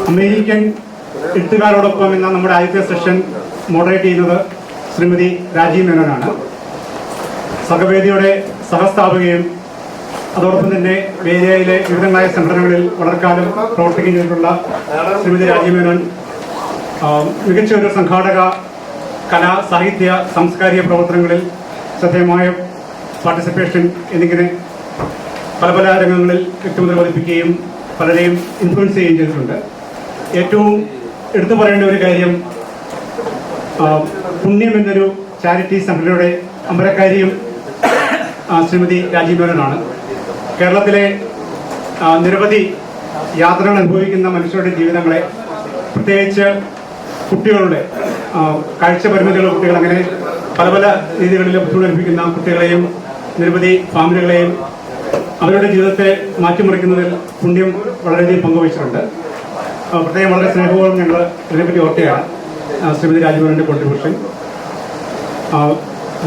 American എഴുത്തുകാരോടൊപ്പം എന്ന നമ്മുടെ ആദ്യത്തെ സെഷൻ മോഡറേറ്റ് ചെയ്യുന്നത് ശ്രീമതി രാജീവ് മേനോനാണ്. സഹവേദിയുടെ സഹസ്ഥാപകയും അതോടൊപ്പം തന്നെ വേദിയിലെ വിവിധങ്ങളായ സംഘടനകളിൽ വളരെക്കാലം പ്രവർത്തിക്കുകയും ചെയ്തിട്ടുള്ള ശ്രീമതി രാജീവ് മേനോൻ മികച്ച ഒരു സംഘാടക, കലാ, സാഹിത്യ, സാംസ്കാരിക പ്രവർത്തനങ്ങളിൽ ശ്രദ്ധേയമായ പാർട്ടിസിപ്പേഷൻ എന്നിങ്ങനെ പല പല രംഗങ്ങളിൽ വ്യക്തിമുദ്ര പതിപ്പിക്കുകയും പലരെയും ഇൻഫ്ലുവൻസ് ചെയ്യുകയും ചെയ്തിട്ടുണ്ട്. ഏറ്റവും എടുത്തു പറയേണ്ട ഒരു കാര്യം പുണ്യം എന്നൊരു ചാരിറ്റി സംഘടനയുടെ അമരക്കാരിയും ശ്രീമതി രാജീവ് മേനോനാണ്. കേരളത്തിലെ നിരവധി യാത്രകൾ അനുഭവിക്കുന്ന മനുഷ്യരുടെ ജീവിതങ്ങളെ, പ്രത്യേകിച്ച് കുട്ടികളുടെ കാഴ്ച പരിമിതിയുള്ള കുട്ടികൾ, അങ്ങനെ പല പല രീതികളിൽ ബുദ്ധിമുട്ട് അനുഭവിക്കുന്ന കുട്ടികളെയും നിരവധി ഫാമിലികളെയും അവരുടെ ജീവിതത്തെ മാറ്റിമറിക്കുന്നതിൽ പുണ്യം വളരെയധികം പങ്കുവച്ചിട്ടുണ്ട്. പ്രത്യേകം വളരെ സ്നേഹപൂർവ്വം ഞങ്ങൾ ഇതിനെപ്പറ്റി ഓർക്കുകയാണ് ശ്രീമതി രാജീവന്റെ കോൺട്രിബ്യൂഷൻ.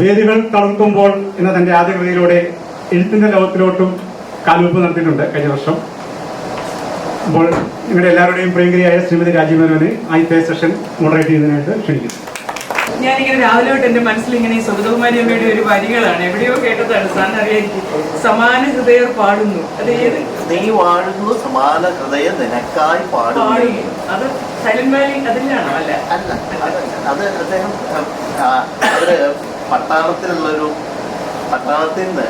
വേദികൾ തളർത്തുമ്പോൾ എന്ന തന്റെ ആദ്യ കൃതിയിലൂടെ എഴുത്തിന്റെ ലോകത്തിലോട്ടും കാൽവെപ്പ് നടത്തിയിട്ടുണ്ട് കഴിഞ്ഞ വർഷം. അപ്പോൾ നിങ്ങളുടെ എല്ലാവരുടെയും പ്രിയങ്കരിയായ ശ്രീമതി രാജീവ് മേനോനെ ആദ്യത്തെ സെഷൻ മോഡറേറ്റ് ചെയ്യുന്നതിനായിട്ട് ക്ഷണിക്കുന്നു. ഞാനിങ്ങനെ രാവിലെ തൊട്ട് എൻ്റെ മനസ്സിൽ ഇങ്ങനെ ഈ സുഗതകുമാരിയമ്മയുടെ ഒരു വരികളാണ്, എവിടെയോ കേട്ടതാണ്, സാറിന് അറിയായിരിക്കും. സമാന ഹൃദയർ പാടുന്നു, അത് ഏത്? നീ വാഴുന്നു സമാന ഹൃദയം നിനക്കായി പാടുന്നു. അത് സൈലന്റ് വാലി അതിലാണോ? അല്ല, അത് അദ്ദേഹം അവര് പട്ടാളത്തിൽ നിന്ന്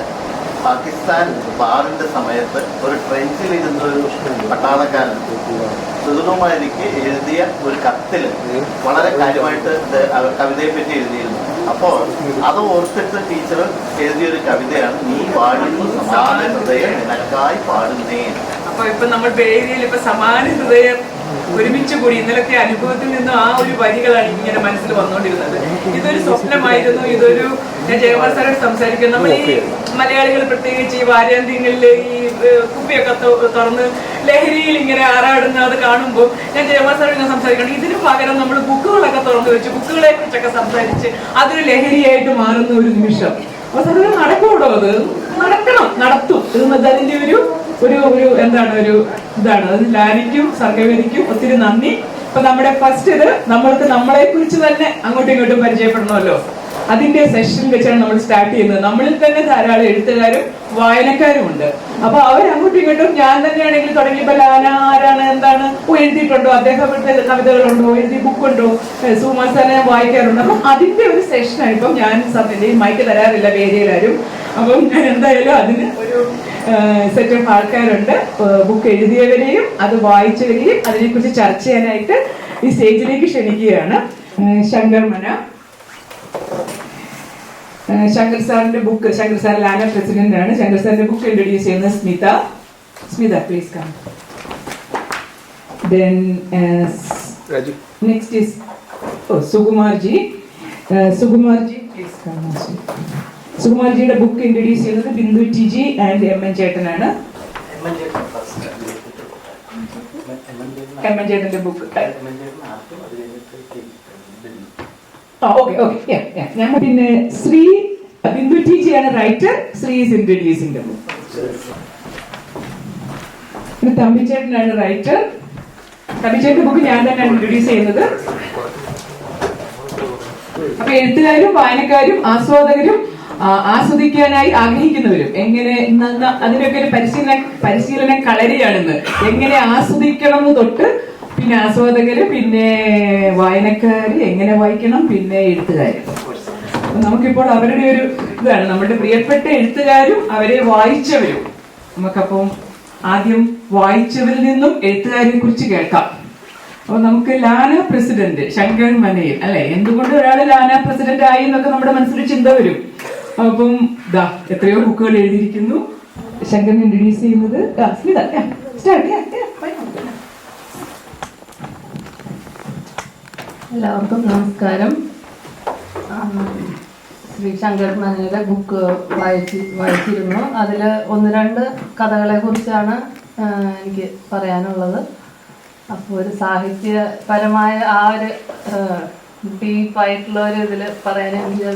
പാകിസ്ഥാൻ വാറിന്റെ സമയത്ത് ഒരു ട്രെഞ്ചിലിരുന്നൊരു പട്ടാളക്കാരൻ സുഗതകുമാരിക്ക് എഴുതിയ ഒരു കത്തിൽ വളരെ കാര്യമായിട്ട് കവിതയെ പറ്റി എഴുതിയിരുന്നു. അപ്പോൾ അത് ഓർത്തിട്ട് ടീച്ചർ എഴുതിയൊരു കവിതയാണ് നീ വാഴുന്നു സമാന ഹൃദയം നിനക്കായി പാടുന്നേ. അപ്പൊ ഇപ്പൊ നമ്മൾ ഏരിയയിൽ ഇപ്പൊ സമാന ഹൃദയം ഒരുമിച്ച് കൂടി ഇന്നലത്തെ അനുഭവത്തിൽ നിന്നും ആ ഒരു വരികളാണ് ഇങ്ങനെ മനസ്സിൽ വന്നുകൊണ്ടിരുന്നത്. ഇതൊരു സ്വപ്നമായിരുന്നു. ഇതൊരു, ഞാൻ ജയകുമാർ സാറോട് സംസാരിക്കുന്നു, നമ്മൾ ഈ മലയാളികൾ പ്രത്യേകിച്ച് ഈ വാരാന്ത്യങ്ങളിൽ ഈ കുപ്പിയൊക്കെ തുറന്ന് ലഹരിയിൽ ഇങ്ങനെ ആറാടുന്ന അത് കാണുമ്പോൾ ഞാൻ ജയകുമാർ സാറോട് ഇങ്ങനെ സംസാരിക്കണം, ഇതിന് പകരം നമ്മൾ ബുക്കുകളൊക്കെ തുറന്നു വെച്ച് ബുക്കുകളെ കുറിച്ചൊക്കെ സംസാരിച്ച് അതൊരു ലഹരിയായിട്ട് മാറുന്ന ഒരു നിമിഷം. അപ്പൊ സാർ നടക്കൂടോ? അത് നടക്കണം, നടത്തും. ഇത് അതിന്റെ ഒരു ഒരു ഒരു എന്താണ് ഒരു ഇതാണ്. അത് ലാനിക്കും സർഗവേദിക്കും ഒത്തിരി നന്ദി. ഇപ്പൊ നമ്മുടെ ഫസ്റ്റ് ഇത് നമ്മൾക്ക് നമ്മളെ കുറിച്ച് തന്നെ അങ്ങോട്ടും ഇങ്ങോട്ടും പരിചയപ്പെടണമല്ലോ. അതിന്റെ സെഷൻ വെച്ചാണ് നമ്മൾ സ്റ്റാർട്ട് ചെയ്യുന്നത്. നമ്മളിൽ തന്നെ ധാരാളം എഴുത്തുകാരും വായനക്കാരും ഉണ്ട്. അപ്പൊ അവരങ്ങോട്ടും ഇങ്ങോട്ടും, ഞാൻ തന്നെയാണെങ്കിൽ തുടങ്ങിയപ്പോ ലാന ആരാണ്, എന്താണ്, എഴുതിയിട്ടുണ്ടോ, അദ്ദേഹത്തിന്റെ കവിതകളുണ്ടോ, എഴുതി ബുക്കുണ്ടോ, സുമാസാനെ വായിക്കാറുണ്ട്. അപ്പം അതിന്റെ ഒരു സെഷനാണ്. ഇപ്പം ഞാൻ സത്യത്തിൽ മൈക്ക് തരാറില്ല വേദിയിലാരും. അപ്പം ഞാൻ എന്തായാലും അതിന് ഒരു സെറ്റ് ഓഫ് ആൾക്കാരുണ്ട്, ബുക്ക് എഴുതിയവരെയും അത് വായിച്ചവരെയും അതിനെക്കുറിച്ച് ചർച്ച ചെയ്യാനായിട്ട് ഈ സ്റ്റേജിലേക്ക് ക്ഷണിക്കുകയാണ്. ശങ്കർ സാറിന്റെ ബുക്ക്, ശങ്കർ സാർ ലാന പ്രസിഡന്റ് ആണ്. ശങ്കർ സാറിന്റെ ബുക്ക് ഇൻട്രൊഡ്യൂസ് ചെയ്യുന്നത് Smitha please come. Then next is Sukumarji please come. സുകുമാർജിയുടെ ബുക്ക് ഇൻട്രൊഡ്യൂസ് ചെയ്യുന്നത് Bindu TG and M N ചേട്ടനാണ്. എം എൻ ചേട്ടന്റെ ബുക്ക് ഞാൻ പിന്നെ ശ്രീ ബിന്ദു ടിജിയാണ് writer. Shri is introducing the book. പിന്നെ തമ്പിച്ചേട്ടനാണ് റൈറ്റർ. തമ്പിച്ചേട്ടന്റെ ബുക്ക് ഞാൻ തന്നെ ഇൻട്രൊഡ്യൂസ് ചെയ്യുന്നത്. അപ്പൊ എഴുത്തുകാരും വായനക്കാരും ആസ്വാദകരും ആസ്വദിക്കാനായി ആഗ്രഹിക്കുന്നവരും എങ്ങനെ അതിനൊക്കെ ഒരു പരിശീലനം കളരിയാണെന്ന്, എങ്ങനെ ആസ്വദിക്കണം എന്ന് തൊട്ട് പിന്നെ ആസ്വാദകര്, പിന്നെ വായനക്കാര് എങ്ങനെ വായിക്കണം, പിന്നെ എഴുത്തുകാര്. നമുക്കിപ്പോൾ അവരുടെ ഒരു ഇതാണ്, നമ്മുടെ പ്രിയപ്പെട്ട എഴുത്തുകാരും അവരെ വായിച്ചവരും. നമുക്കപ്പം ആദ്യം വായിച്ചവരിൽ നിന്നും എഴുത്തുകാരെ കുറിച്ച് കേൾക്കാം. അപ്പൊ നമുക്ക് ലാന പ്രസിഡന്റ് ശങ്കർ മനയിൽ അല്ലെ, എന്തുകൊണ്ട് ഒരാൾ ലാന പ്രസിഡന്റ് ആയി എന്നൊക്കെ നമ്മുടെ മനസ്സിൽ ചിന്ത വരും. അപ്പം എത്രയോ ബുക്കുകൾ എഴുതിയിരിക്കുന്നു. ശങ്കറിനെ ഇൻട്രൊഡ്യൂസ് ചെയ്യുന്നത് സ്മിത. എല്ലാവർക്കും നമസ്കാരം. ശ്രീ ശങ്കർ മനയുടെ ബുക്ക് വായിച്ചിരുന്നു. അതിൽ 1-2 കഥകളെ കുറിച്ചാണ് എനിക്ക് പറയാനുള്ളത്. അപ്പോൾ ഒരു സാഹിത്യപരമായ ആ ഒരു ഡീപ്പായിട്ടുള്ള ഒരു ഇതിൽ പറയാൻ എനിക്ക്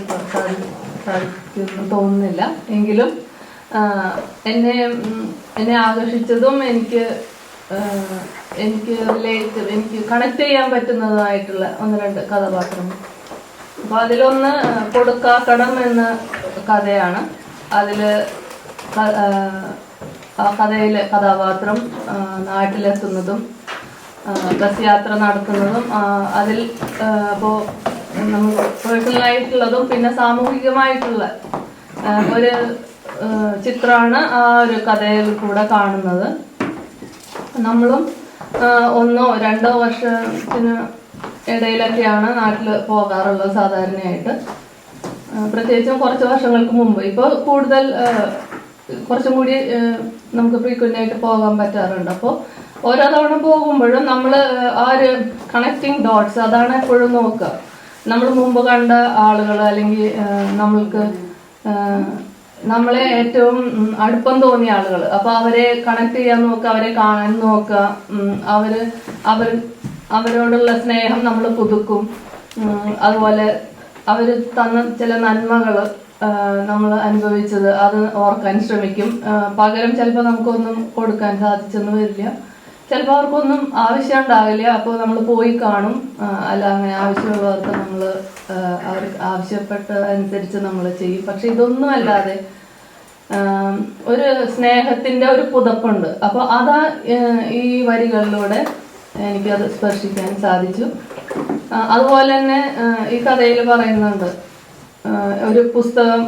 സാധിക്കുമെന്ന് തോന്നുന്നില്ല. എങ്കിലും എന്നെ ആകർഷിച്ചതും എനിക്ക് എനിക്ക് കണക്ട് ചെയ്യാൻ പറ്റുന്നതായിട്ടുള്ള 1-2 കഥാപാത്രങ്ങൾ. അപ്പോൾ അതിലൊന്ന് കൊടുക്കാക്കടം എന്ന കഥയാണ്. അതില് ആ കഥയിലെ കഥാപാത്രം നാട്ടിലെത്തുന്നതും ബസ് യാത്ര നടത്തുന്നതും അതിൽ അപ്പോൾ നമ്മൾ പേഴ്സണലായിട്ടുള്ളതും പിന്നെ സാമൂഹികമായിട്ടുള്ള ഒരു ചിത്രമാണ് ആ ഒരു കഥയിൽ കൂടെ കാണുന്നത്. നമ്മളും 1-2 വർഷത്തിന് ഇടയിലൊക്കെയാണ് നാട്ടിൽ പോകാറുള്ളത് സാധാരണയായിട്ട്. പ്രത്യേകിച്ചും കുറച്ച് വർഷങ്ങൾക്ക് മുമ്പ്. ഇപ്പോൾ കൂടുതൽ കുറച്ചും കൂടി നമുക്ക് ഫ്രീക്വൻ്റ് ആയിട്ട് പോകാൻ പറ്റാറുണ്ട്. അപ്പോൾ ഓരോ തവണ പോകുമ്പോഴും നമ്മൾ ആ ഒരു കണക്റ്റിംഗ് ഡോട്ട്സ് അതാണ് എപ്പോഴും നോക്കുക. നമ്മൾ മുമ്പ് കണ്ട ആളുകൾ അല്ലെങ്കിൽ നമ്മൾക്ക് നമ്മളെ ഏറ്റവും അടുപ്പം തോന്നിയ ആളുകൾ, അപ്പോൾ അവരെ കണക്ട് ചെയ്യാൻ നോക്കുക, അവരെ കാണാൻ നോക്കുക. അവരോടുള്ള സ്നേഹം നമ്മൾ പുതുക്കും. അതുപോലെ അവർ തന്ന ചില നന്മകൾ നമ്മൾ അനുഭവിച്ചത് അത് ഓർക്കാൻ ശ്രമിക്കും. പകരം ചിലപ്പോൾ നമുക്കൊന്നും കൊടുക്കാൻ സാധിച്ചെന്ന് വരില്ല, ചിലപ്പോൾ അവർക്കൊന്നും ആവശ്യം ഉണ്ടാവില്ല. അപ്പോൾ നമ്മൾ പോയി കാണും. അല്ല, അങ്ങനെ ആവശ്യമുള്ളവർക്ക് നമ്മൾ അവർക്ക് ആവശ്യപ്പെട്ട അനുസരിച്ച് നമ്മൾ ചെയ്യും. പക്ഷെ ഇതൊന്നും അല്ലാതെ ഒരു സ്നേഹത്തിന്റെ ഒരു പുതപ്പുണ്ട്. അപ്പോൾ അതാ ഈ വരികളിലൂടെ എനിക്കത് സ്പർശിക്കാൻ സാധിച്ചു. അതുപോലെ തന്നെ ഈ കഥയിൽ പറയുന്നുണ്ട് ഒരു പുസ്തകം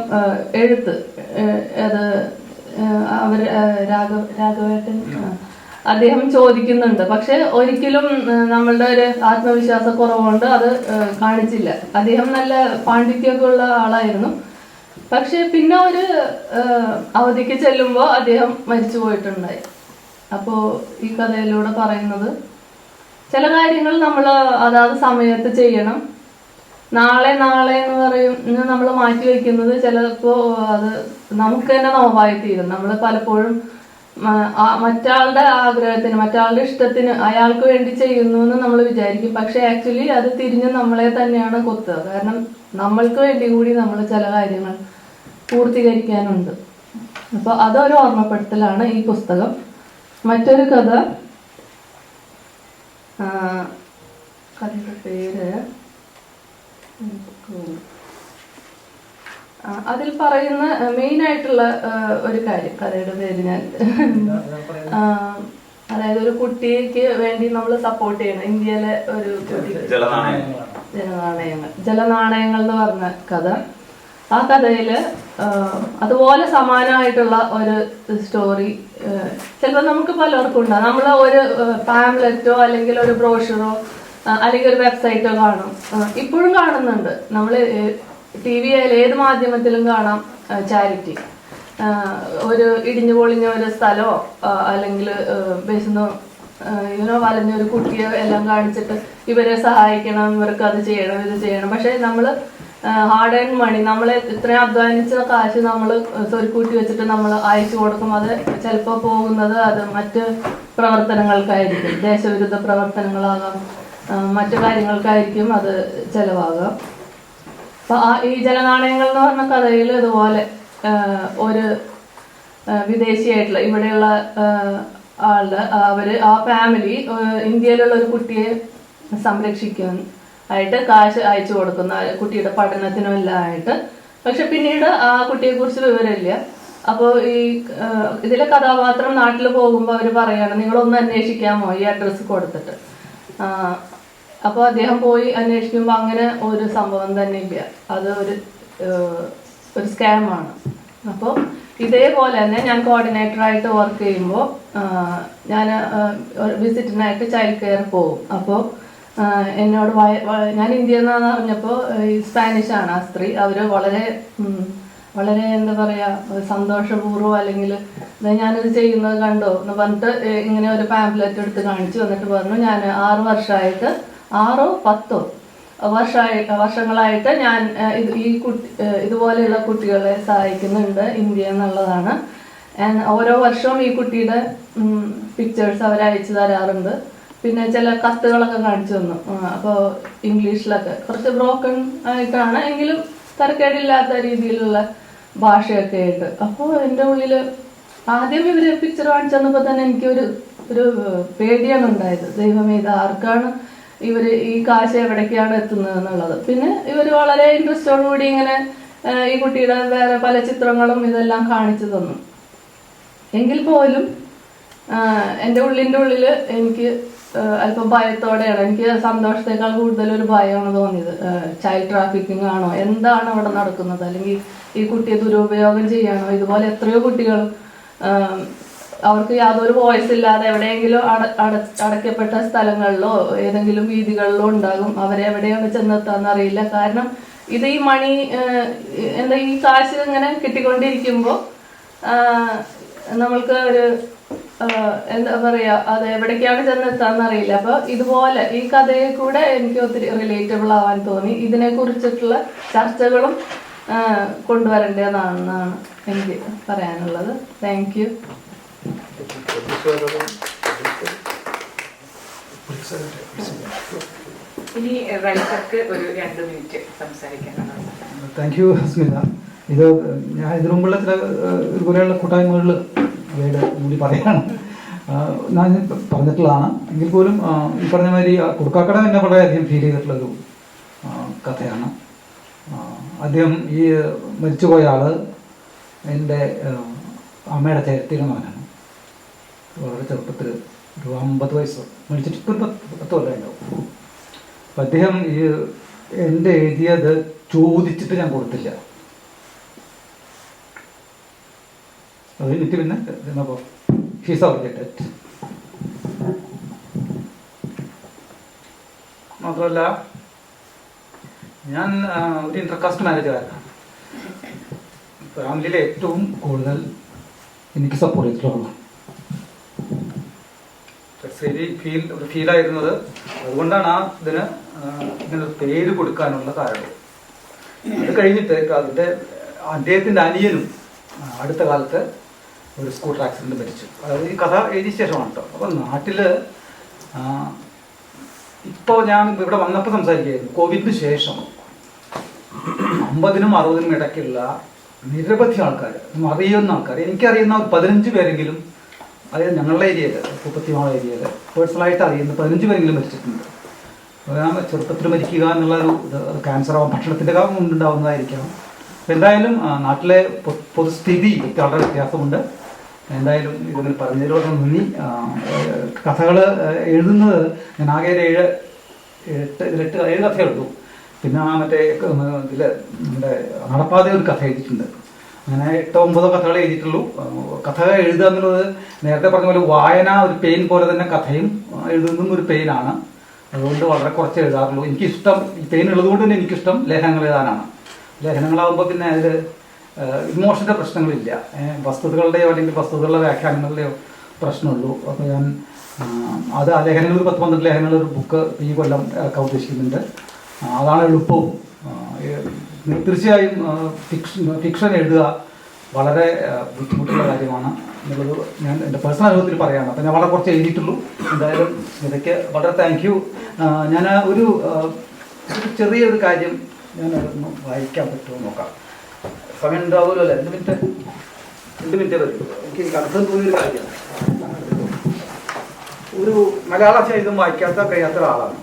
എഴുത്ത്. അത് അവർ രാഘവേട്ടൻ അദ്ദേഹം ചോദിക്കുന്നുണ്ട്. പക്ഷെ ഒരിക്കലും നമ്മളുടെ ഒരു ആത്മവിശ്വാസക്കുറവുകൊണ്ട് അത് കാണിച്ചില്ല. അദ്ദേഹം നല്ല പാണ്ഡിത്യമൊക്കെ ഉള്ള ആളായിരുന്നു. പക്ഷെ പിന്നെ ഒരു അവധിക്ക് ചെല്ലുമ്പോൾ അദ്ദേഹം മരിച്ചു പോയിട്ടുണ്ടായി. അപ്പോൾ ഈ കഥയിലൂടെ പറയുന്നത് ചില കാര്യങ്ങൾ നമ്മൾ അതാത് സമയത്ത് ചെയ്യണം. നാളെ എന്ന് പറയും നമ്മൾ മാറ്റി വയ്ക്കുന്നത് ചിലപ്പോൾ അത് നമുക്ക് തന്നെ നോവായി തീരും. നമ്മൾ പലപ്പോഴും മറ്റാളുടെ ആഗ്രഹത്തിന്, മറ്റാളുടെ ഇഷ്ടത്തിന്, അയാൾക്ക് വേണ്ടി ചെയ്യുന്നു എന്ന് നമ്മൾ വിചാരിക്കും. പക്ഷെ ആക്ച്വലി അത് തിരിഞ്ഞ് നമ്മളെ തന്നെയാണ് കൊത്തുക. കാരണം നമ്മൾക്ക് വേണ്ടി കൂടി നമ്മൾ ചില കാര്യങ്ങൾ പൂർത്തീകരിക്കാനുണ്ട്. അപ്പോൾ അതൊരു ഓർമ്മപ്പെടുത്തലാണ് ഈ പുസ്തകം. മറ്റൊരു കഥ, കഥയുടെ പേര് അതിൽ പറയുന്ന മെയിൻ ആയിട്ടുള്ള ഒരു കാര്യം, കഥയുടെ പേര് ഞാൻ അതായത് ഒരു കുട്ടിക്ക് വേണ്ടി നമ്മൾ സപ്പോർട്ട് ചെയ്യണം. ഇന്ത്യയിലെ ഒരു ജലനാണയങ്ങൾ എന്ന് പറഞ്ഞ കഥ. ആ കഥയില് അതുപോലെ സമാനമായിട്ടുള്ള ഒരു സ്റ്റോറി ചിലപ്പോൾ നമുക്ക് പലർക്കും ഉണ്ടാകും. നമ്മൾ ഒരു പാംലെറ്റോ അല്ലെങ്കിൽ ഒരു ബ്രോഷറോ അല്ലെങ്കിൽ ഒരു വെബ്സൈറ്റോ കാണും. ഇപ്പോഴും കാണുന്നുണ്ട്. നമ്മൾ TV ആയാലും ഏത് മാധ്യമത്തിലും കാണാം ചാരിറ്റി. ഒരു ഇടിഞ്ഞു പൊളിഞ്ഞ ഒരു സ്ഥലമോ അല്ലെങ്കിൽ വലഞ്ഞ ഒരു കുട്ടിയെ എല്ലാം കാണിച്ചിട്ട് ഇവരെ സഹായിക്കണം, ഇവർക്ക് അത് ചെയ്യണം, ഇത് ചെയ്യണം. പക്ഷെ നമ്മൾ ഹാർഡ് ആൻഡ് മണി, നമ്മൾ ഇത്രയും അധ്വാനിച്ച കാശ് നമ്മൾ സ്വരുക്കൂട്ടി വെച്ചിട്ട് നമ്മൾ അയച്ചു കൊടുക്കും. അത് ചിലപ്പോൾ പോകുന്നത് അത് മറ്റ് പ്രവർത്തനങ്ങൾക്കായിരിക്കും, ദേശവിരുദ്ധ പ്രവർത്തനങ്ങളാകാം, മറ്റു കാര്യങ്ങൾക്കായിരിക്കും അത് ചെലവാകാം. അപ്പൊ ഈ ജലനാണയങ്ങൾ എന്ന് പറഞ്ഞ കഥയിൽ ഇതുപോലെ ഒരു വിദേശിയായിട്ടുള്ള ഇവിടെയുള്ള ആളുടെ ആ ഫാമിലി ഇന്ത്യയിലുള്ള ഒരു കുട്ടിയെ സംരക്ഷിക്കാൻ ആയിട്ട് കാശ് അയച്ചു കൊടുക്കുന്ന കുട്ടിയുടെ പഠനത്തിനും എല്ലാം ആയിട്ട്. പക്ഷെ പിന്നീട് ആ കുട്ടിയെ കുറിച്ച് വിവരമില്ല. അപ്പോൾ ഈ ഇതിലെ കഥാപാത്രം നാട്ടിൽ പോകുമ്പോൾ അവർ പറയാണ്, നിങ്ങളൊന്ന് അന്വേഷിക്കാമോ ഈ അഡ്രസ്സ് കൊടുത്തിട്ട്. അപ്പോൾ അദ്ദേഹം പോയി അന്വേഷിക്കുമ്പോൾ അങ്ങനെ ഒരു സംഭവം തന്നെ ഇല്ല, അത് ഒരു സ്കാമാണ്. അപ്പോൾ ഇതേപോലെ തന്നെ ഞാൻ കോർഡിനേറ്ററായിട്ട് വർക്ക് ചെയ്യുമ്പോൾ ഞാൻ വിസിറ്റിനായിട്ട് ചൈൽഡ് കെയർ പോകും. അപ്പോൾ എന്നോട് ഞാൻ ഇന്ത്യയിൽ നിന്നാന്ന് പറഞ്ഞപ്പോൾ ഈ സ്പാനിഷാണ് ആ സ്ത്രീ. അവർ വളരെ എന്താ പറയുക സന്തോഷപൂർവ്വം അല്ലെങ്കിൽ ഞാനിത് ചെയ്യുന്നത് കണ്ടോ എന്ന് പറഞ്ഞിട്ട് ഇങ്ങനെ ഒരു പാംപ്ലെറ്റ് എടുത്ത് കാണിച്ചു. എന്നിട്ട് പറഞ്ഞു, ഞാൻ 6 വർഷമായിട്ട് 6-10 വർഷങ്ങളായിട്ട് ഞാൻ ഇതുപോലെയുള്ള കുട്ടികളെ സഹായിക്കുന്നുണ്ട് ഇന്ത്യ എന്നുള്ളതാണ്. ഓരോ വർഷവും ഈ കുട്ടിയുടെ പിക്ചേഴ്സ് അവർ അയച്ചു തരാറുണ്ട്. പിന്നെ ചില കത്തുകളൊക്കെ കാണിച്ചു തന്നു. അപ്പോൾ ഇംഗ്ലീഷിലൊക്കെ കുറച്ച് ബ്രോക്കൺ ആയിട്ടാണ്, എങ്കിലും തരക്കേടില്ലാത്ത രീതിയിലുള്ള ഭാഷയൊക്കെ ആയിട്ട്. അപ്പോൾ എൻ്റെ ഉള്ളിൽ ആദ്യം ഇവർ പിക്ചർ കാണിച്ചു തന്നപ്പോൾ തന്നെ എനിക്കൊരു ഒരു പേടിയാണ് ഉണ്ടായത്. ദൈവമേ, ഇത് ആർക്കാണ് ഈ കാശ് എവിടേക്കാണ് എത്തുന്നത് എന്നുള്ളത്. പിന്നെ ഇവർ വളരെ ഇൻട്രസ്റ്റോടുകൂടി ഇങ്ങനെ ഈ കുട്ടിയുടെ വേറെ പല ചിത്രങ്ങളും ഇതെല്ലാം കാണിച്ചു തന്നു. എങ്കിൽ പോലും എൻ്റെ ഉള്ളിൽ എനിക്ക് അല്പം ഭയത്തോടെയാണ്, എനിക്ക് സന്തോഷത്തേക്കാൾ കൂടുതൽ ഒരു ഭയമാണ് തോന്നിയത്. ചൈൽഡ് ട്രാഫിക്കിംഗ് ആണോ, എന്താണ് അവിടെ നടക്കുന്നത്, അല്ലെങ്കിൽ ഈ കുട്ടിയെ ദുരുപയോഗം ചെയ്യാണോ? ഇതുപോലെ എത്രയോ കുട്ടികൾ അവർക്ക് യാതൊരു വോയിസ് ഇല്ലാതെ എവിടെയെങ്കിലും അടയ്ക്കപ്പെട്ട സ്ഥലങ്ങളിലോ ഏതെങ്കിലും വീതികളിലോ ഉണ്ടാകും. അവരെവിടെയാണ് ചെന്നെത്താന്ന് അറിയില്ല. കാരണം ഇത് ഈ മണി ഈ കാശ് ഇങ്ങനെ കിട്ടിക്കൊണ്ടിരിക്കുമ്പോൾ നമ്മൾക്ക് ഒരു എന്താ പറയാ, അത് എവിടേക്കാണ് ചെന്നെത്താന്ന് അറിയില്ല. അപ്പൊ ഇതുപോലെ ഈ കഥയെ കൂടെ എനിക്ക് ഒത്തിരി റിലേറ്റബിൾ ആവാൻ തോന്നി. ഇതിനെ കുറിച്ചിട്ടുള്ള ചർച്ചകളും കൊണ്ടുവരേണ്ടതാണെന്നാണ് എനിക്ക് പറയാനുള്ളത്. Thank you. ഇനി റൈറ്റർക്ക് ഒരു 2 മിനിറ്റ് സംസാരിക്കാനാണ്. Thank you Smitha. ഇത് ഞാൻ ഇതിനു മുമ്പുള്ള ചില ഇതുപോലെയുള്ള കൂട്ടായ്മകളിൽ അവയുടെ കൂടി പറയാണ് ഞാൻ പറഞ്ഞിട്ടുള്ളതാണ്. എങ്കിൽ പോലും ഈ പറഞ്ഞ മാതിരി കുറുക്കാക്കട എന്നെ വളരെയധികം ഫീൽ ചെയ്തിട്ടുള്ളൊരു കഥയാണ്. അദ്ദേഹം ഈ മരിച്ചുപോയ ആള് എൻ്റെ അമ്മയുടെ ചേർത്തിയുടെ മകനാണ്. വളരെ ചെറുപ്പത്തിൽ ഒരു 50 വയസ്സ്, മരിച്ചിട്ട് ഇപ്പോൾ 10 കൊല്ലം ഉണ്ടാവും. അപ്പം അദ്ദേഹം ഈ എൻ്റെ എഴുതിയത് ചോദിച്ചിട്ട് ഞാൻ കൊടുത്തില്ല. അത് എനിക്ക് പിന്നെ എന്നപ്പോൾ ഫീസ് റിജക്റ്റഡ്. മാത്രമല്ല ഞാൻ ഒരു ഇന്റർകാസ്റ്റ് മാരേജുകാരനാണ്. ഫാമിലിയിൽ ഏറ്റവും കൂടുതൽ എനിക്ക് സപ്പോർട്ട് ചെയ്തിട്ടുള്ളതാണ്. ഫീലായിരുന്നത് അതുകൊണ്ടാണ് ആ ഇതിന് ഇങ്ങനെ പേര് കൊടുക്കാനുള്ള കാരണം. അത് കഴിഞ്ഞിട്ട് അദ്ദേഹത്തിൻ്റെ അനിയനും അടുത്ത കാലത്ത് ഒരു സ്കൂട്ടർ ആക്സിഡന്റ് മരിച്ചു. അതായത് ഈ കഥ എഴുതിയ ശേഷമാണ് കേട്ടോ. അപ്പം നാട്ടിൽ ഇപ്പോൾ ഞാൻ ഇവിടെ വന്നപ്പോൾ സംസാരിക്കുകയായിരുന്നു, കോവിഡിന് ശേഷം 50നും 60നും ഇടയ്ക്കുള്ള നിരവധി ആൾക്കാർ, അറിയുന്ന ആൾക്കാർ, എനിക്കറിയുന്ന ഒരു 15 പേരെങ്കിലും, അതായത് ഞങ്ങളുടെ ഏരിയയിൽ, കുപ്പത്തിമാള ഏരിയയിൽ പേഴ്സണലായിട്ട് അറിയുന്ന 15 പേരെങ്കിലും മരിച്ചിട്ടുണ്ട്. ചെറുപ്പത്തിൽ മരിക്കുക എന്നുള്ളൊരു ക്യാൻസർ ആവാം, ഭക്ഷണത്തിൻ്റെ ഉണ്ടാവുന്നതായിരിക്കാം. അപ്പം എന്തായാലും നാട്ടിലെ പൊതുസ്ഥിതി വളരെ വ്യത്യാസമുണ്ട്. എന്തായാലും ഇതിന് പറഞ്ഞതിലൂടെ നന്ദി. കഥകൾ എഴുതുന്നത് ഞാൻ ആകെ 7 കഥയുള്ളൂ. പിന്നെ മറ്റേ ഇതിൽ നമ്മുടെ നടപ്പാത ഒരു കഥ എഴുതിയിട്ടുണ്ട്. അങ്ങനെ 8-9 കഥകൾ എഴുതിയിട്ടുള്ളൂ. കഥ എഴുതുക എന്നുള്ളത് നേരത്തെ പറഞ്ഞ പോലെ വായന ഒരു പെയിൻ പോലെ തന്നെ കഥയും എഴുതുന്നതും ഒരു പെയിനാണ്. അതുകൊണ്ട് വളരെ കുറച്ച് എഴുതാറുള്ളൂ. എനിക്കിഷ്ടം ഈ പെയിൻ ഉള്ളതുകൊണ്ട് തന്നെ എനിക്കിഷ്ടം ലേഖനങ്ങൾ എഴുതാനാണ്. ലേഖനങ്ങളാകുമ്പോൾ പിന്നെ അതിൽ ഇമോഷൻ്റെ പ്രശ്നങ്ങളില്ല, വസ്തുതകളുടെയോ അല്ലെങ്കിൽ വസ്തുതകളുടെ വ്യാഖ്യാനങ്ങളുടെയോ പ്രശ്നമുള്ളൂ. അപ്പോൾ ഞാൻ അത് ആ ലേഖനങ്ങൾ 10-12 ലേഖനങ്ങൾ ഒരു ബുക്ക് ഈ കൊല്ലം ഇറക്കാൻ ഉദ്ദേശിക്കുന്നുണ്ട്. അതാണ് എളുപ്പവും. തീർച്ചയായും ഫിക്ഷൻ എഴുതുക വളരെ ബുദ്ധിമുട്ടുള്ള കാര്യമാണ് എന്നുള്ളത് ഞാൻ എൻ്റെ പേഴ്സണൽ അനുഭവത്തിൽ പറയുകയാണ്. അപ്പം ഞാൻ വളരെ കുറച്ച് എഴുതിയിട്ടുള്ളൂ. എന്തായാലും ഇതൊക്കെ വളരെ താങ്ക് യു. ഞാൻ ഒരു ചെറിയൊരു കാര്യം ഞാൻ അതൊന്ന് വായിക്കാൻ പറ്റുമോ നോക്കാം. സമയം ഉണ്ടാവുമല്ലോ അല്ലേ? 2 മിനിറ്റ് വരും. എനിക്ക് അടുത്തെന്ന് തോന്നിയൊരു കാര്യമാണ്. ഒരു മലയാള സാഹിത്യം വായിക്കാത്ത കഴിയാത്ത ഒരാളാണ്.